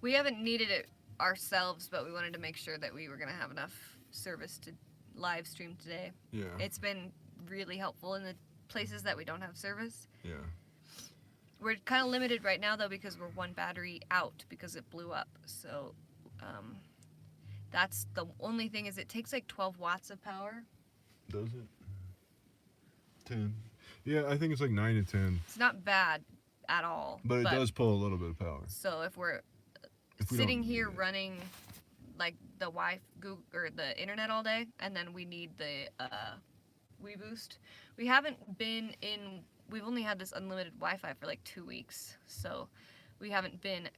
We haven't needed it ourselves, but we wanted to make sure that we were gonna have enough service to live stream today. Yeah. It's been really helpful in the places that we don't have service. Yeah. We're kind of limited right now though because we're one battery out because it blew up. So that's the only thing is it takes like 12 watts of power. Does it? 10. Yeah, I think it's like 9 to 10. It's not bad at all. But it does pull a little bit of power. So if we're If we sitting don't here need it. running like the Google or the internet all day, and then we need the WeBoost. We haven't been in. We've only had this unlimited Wi-Fi for like 2 weeks, so we haven't been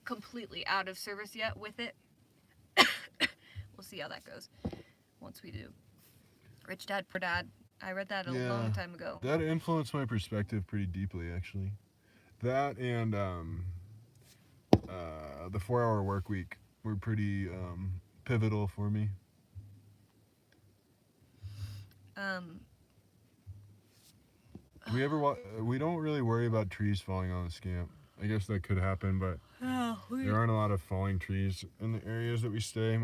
completely out of service yet with it. We'll see how that goes once we do. Rich Dad, Poor Dad. I read that a long time ago. That influenced my perspective pretty deeply, actually. That and the 4-hour work week were pretty pivotal for me. We don't really worry about trees falling on the scamp. I guess that could happen, but there aren't a lot of falling trees in the areas that we stay.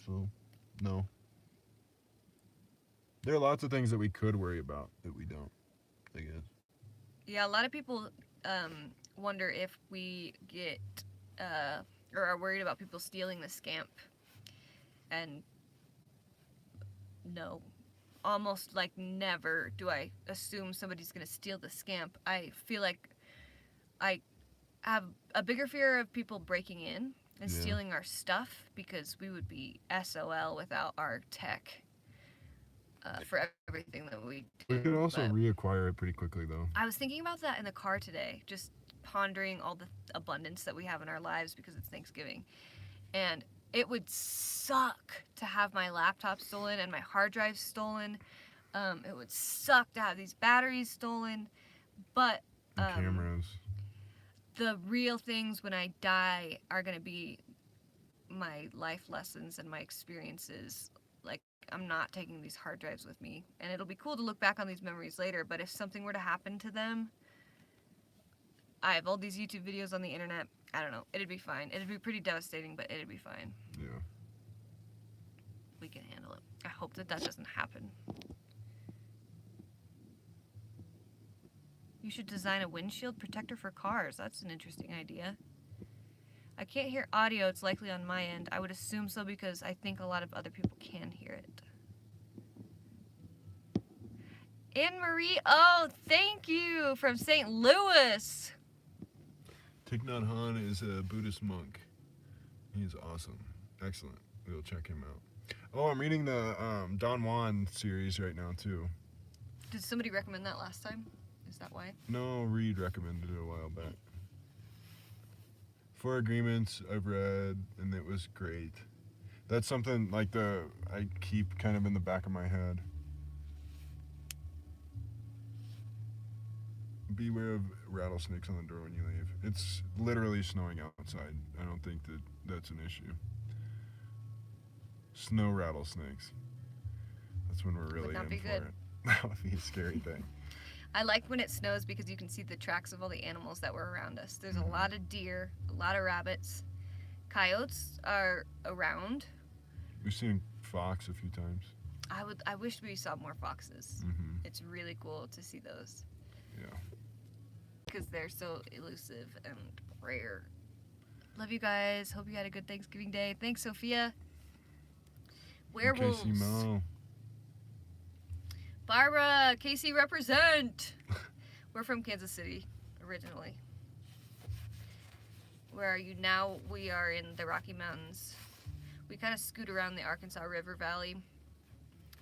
So, no. There are lots of things that we could worry about that we don't, I guess. Yeah, a lot of people wonder if we get or are worried about people stealing the scamp. And no, almost like never do I assume somebody's going to steal the scamp. I feel like I have a bigger fear of people breaking in and stealing our stuff, because we would be SOL without our tech for everything that we do. We could also reacquire it pretty quickly, though. I was thinking about that in the car today, just pondering all the abundance that we have in our lives because it's Thanksgiving. And it would suck to have my laptop stolen and my hard drive stolen. It would suck to have these batteries stolen. But Cameras. The real things when I die are going to be my life lessons and my experiences. Like, I'm not taking these hard drives with me. And it'll be cool to look back on these memories later, but if something were to happen to them, I have all these YouTube videos on the internet. I don't know. It'd be fine. It'd be pretty devastating, but it'd be fine. Yeah. We can handle it. I hope that doesn't happen. You should design a windshield protector for cars. That's an interesting idea. I can't hear audio. It's likely on my end. I would assume so because I think a lot of other people can hear it. Anne Marie, oh, thank you, from St. Louis. Thich Nhat Hanh is a Buddhist monk. He's awesome. Excellent. We'll check him out. Oh, I'm reading the Don Juan series right now, too. Did somebody recommend that last time? Is that why? No, Reed recommended it a while back. 4 Agreements I've read, and it was great. That's something like I keep kind of in the back of my head. Beware of rattlesnakes on the door when you leave. It's literally snowing outside. I don't think that's an issue. Snow rattlesnakes. That's when we're really in for it. That would be a scary thing. I like when it snows because you can see the tracks of all the animals that were around us. There's a lot of deer, a lot of rabbits. Coyotes are around. We've seen fox a few times. I wish we saw more foxes. Mm-hmm. It's really cool to see those. Yeah. Because they're so elusive and rare. Love you guys. Hope you had a good Thanksgiving day. Thanks, Sophia. Werewolves. Casey Mo. Barbara, KC represent. We're from Kansas City originally. Where are you now? We are in the Rocky Mountains. We kind of scoot around the Arkansas River Valley.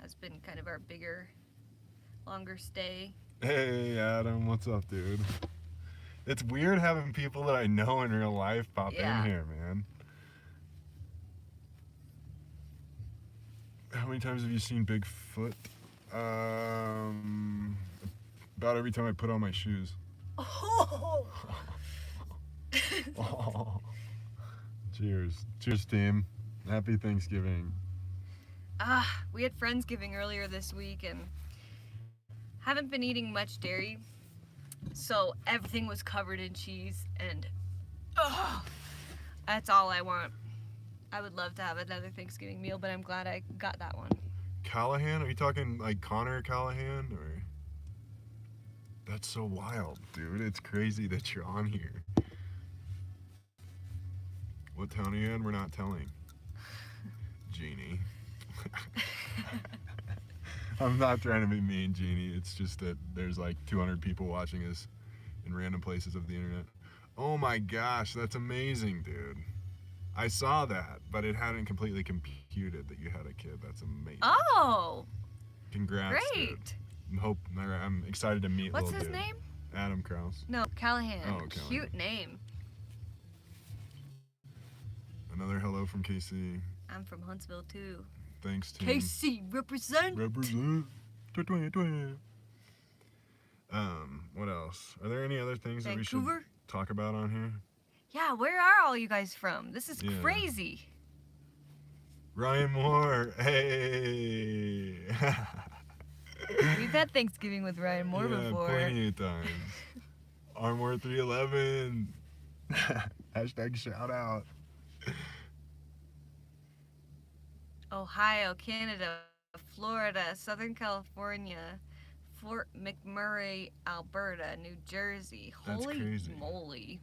Has been kind of our bigger, longer stay. Hey Adam, what's up, dude? It's weird having people that I know in real life pop in here, man. How many times have you seen Bigfoot? About every time I put on my shoes. Oh. Oh. Cheers. Cheers, team. Happy Thanksgiving. We had Friendsgiving earlier this week and haven't been eating much dairy, so everything was covered in cheese, and that's all I want. I would love to have another Thanksgiving meal, but I'm glad I got that one. Callahan? Are you talking like Connor Callahan? Or that's so wild, dude. It's crazy that you're on here. What town are you in? We're not telling. Jeannie. I'm not trying to be mean, Jeannie. It's just that there's like 200 people watching us in random places of the internet. Oh my gosh, that's amazing, dude. I saw that, but it hadn't completely computed that you had a kid. That's amazing. Oh, Congrats, great. dude. I'm excited to meet What's little his dude. name? Adam Krause. No, Callahan. Oh, Callahan. Cute name. Another hello from KC. I'm from Huntsville too. Thanks, team. KC, represent. Represent. What else? Are there any other things that we should Vancouver? talk about on here? Yeah, where are all you guys from? This is Yeah. crazy. Ryan Moore. Hey. We've had Thanksgiving with Ryan Moore Yeah, before. plenty of times. Armor 311. Hashtag shout out. Ohio, Canada, Florida, Southern California, Fort McMurray, Alberta, New Jersey. That's Holy crazy. moly.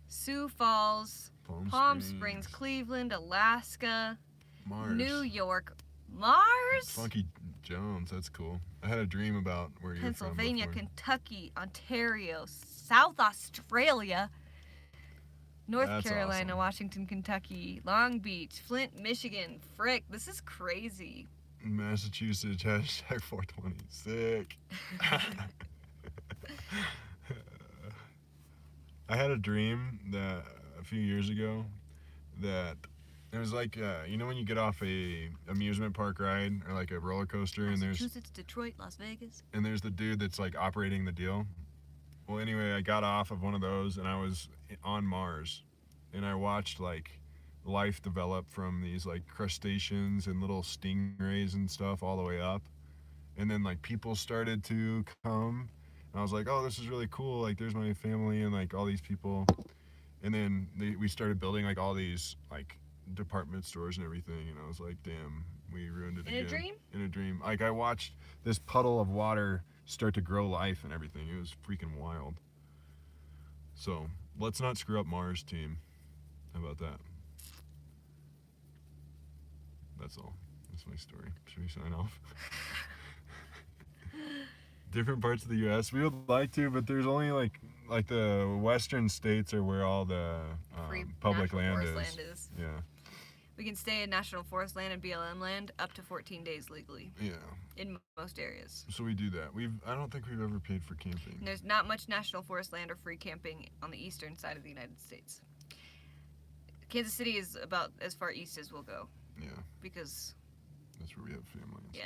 Sioux Falls, Palm Springs, Cleveland, Alaska, Mars. New York, Mars, Funky Jones. That's cool. I had a dream about where you're from Pennsylvania, before. Kentucky, Ontario, South Australia, North That's Carolina, awesome. Washington, Kentucky, Long Beach, Flint, Michigan. Frick, this is crazy. Massachusetts. Hashtag 420. Sick. I had a dream that a few years ago that it was like you know when you get off a amusement park ride or like a roller coaster and Massachusetts, Detroit, Las Vegas. there's the dude that's like operating the deal. Well, anyway, I got off of one of those and I was on Mars, and I watched like life develop from these like crustaceans and little stingrays and stuff all the way up, and then like people started to come, and I was like, oh, this is really cool. Like, there's my family and like all these people, and then we started building like all these like department stores and everything, and I was like, damn, we ruined it In a again. dream? In a dream. Like, I watched this puddle of water start to grow life and everything. It was freaking wild. So let's not screw up Mars, team. How about that? That's all. That's my story. Should we sign off? Different parts of the U.S. We would like to, but there's only like the western states are where all the Free public national land forest is. land is. Yeah. We can stay in national forest land and BLM land up to 14 days legally Yeah. in most areas. So we do that. I don't think we've ever paid for camping. And there's not much national forest land or free camping on the eastern side of the United States. Kansas City is about as far east as we'll go Yeah. because, That's where we have family. and yeah.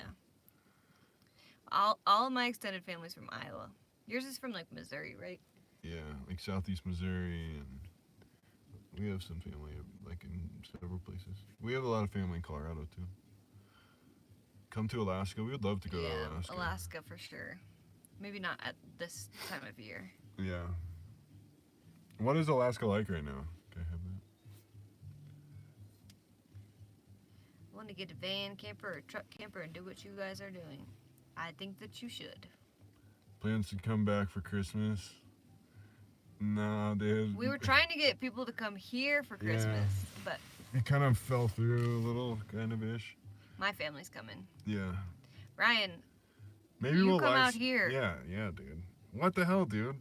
stuff. All of my extended family's from Iowa. Yours is from like Missouri, right? Yeah, like southeast Missouri, and we have some family like in several places. We have a lot of family in Colorado too. Come to Alaska. We would love to go to Alaska. Alaska for sure. Maybe not at this time of year. Yeah. What is Alaska like right now? Can I have that? Want to get a van camper or truck camper and do what you guys are doing? I think that you should. Plans to come back for Christmas? Nah, dude. We were trying to get people to come here for Yeah. Christmas, but It kind of fell through a little, kind of ish. my family's coming. Yeah. Ryan, Maybe You we'll come live- out here. Yeah, dude. What the hell, dude?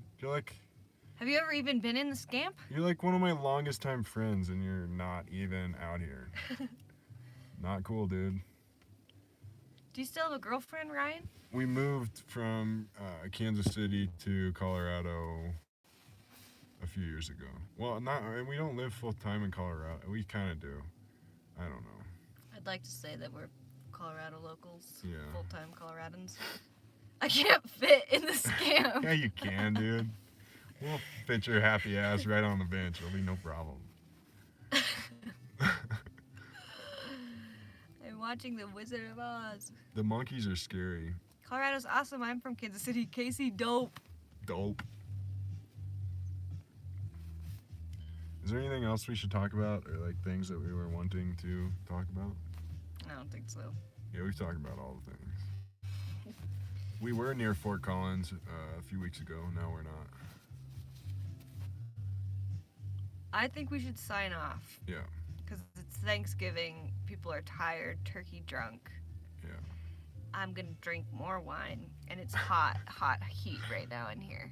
have you ever even been in the scamp? You're like one of my longest time friends, and you're not even out here. Not cool, dude. Do you still have a girlfriend, Ryan? We moved from Kansas City to Colorado a few years ago. Well, we don't live full time in Colorado. We kind of do. I don't know. I'd like to say that we're Colorado locals, Yeah. full-time Coloradans. I can't fit in the scamp. Yeah, you can, dude. We'll fit your happy ass right on the bench. It'll be no problem. I'm watching The Wizard of Oz. The monkeys are scary. Colorado's awesome. I'm from Kansas City. Casey, dope. Dope. Is there anything else we should talk about, or like things that we were wanting to talk about? I don't think so. Yeah, we've talked about all the things. We were near Fort Collins a few weeks ago. Now we're not. I think we should sign off. Yeah. Because it's Thanksgiving. People are tired, turkey drunk. Yeah. I'm gonna drink more wine, and it's hot heat right now in here.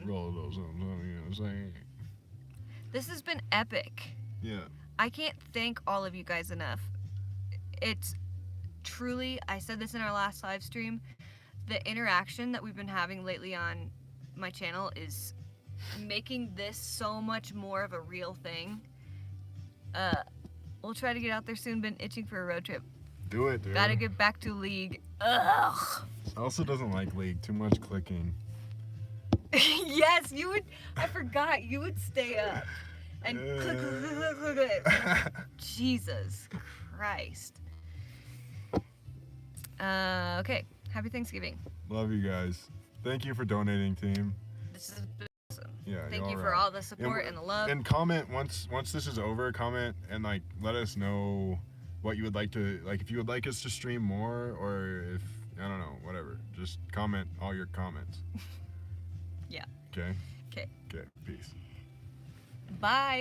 Roll those, you know what I'm saying? This has been epic. Yeah. I can't thank all of you guys enough. It's truly, I said this in our last live stream, the interaction that we've been having lately on my channel is making this so much more of a real thing. We'll try to get out there soon. Been itching for a road trip. Do it, dude. Gotta get back to League. Ugh. Also doesn't like League. Too much clicking. Yes, you would. I forgot. You would stay up and click. Jesus Christ. Okay. Happy Thanksgiving. Love you guys. Thank you for donating, team. This has been awesome. Yeah. Thank you y'all for rock. all the support and the love. And comment once this is over. Comment and like let us know what you would like to if you would like us to stream more, or if I don't know, whatever. Just comment all your comments. Yeah. Okay. Okay. Okay. Peace. Bye.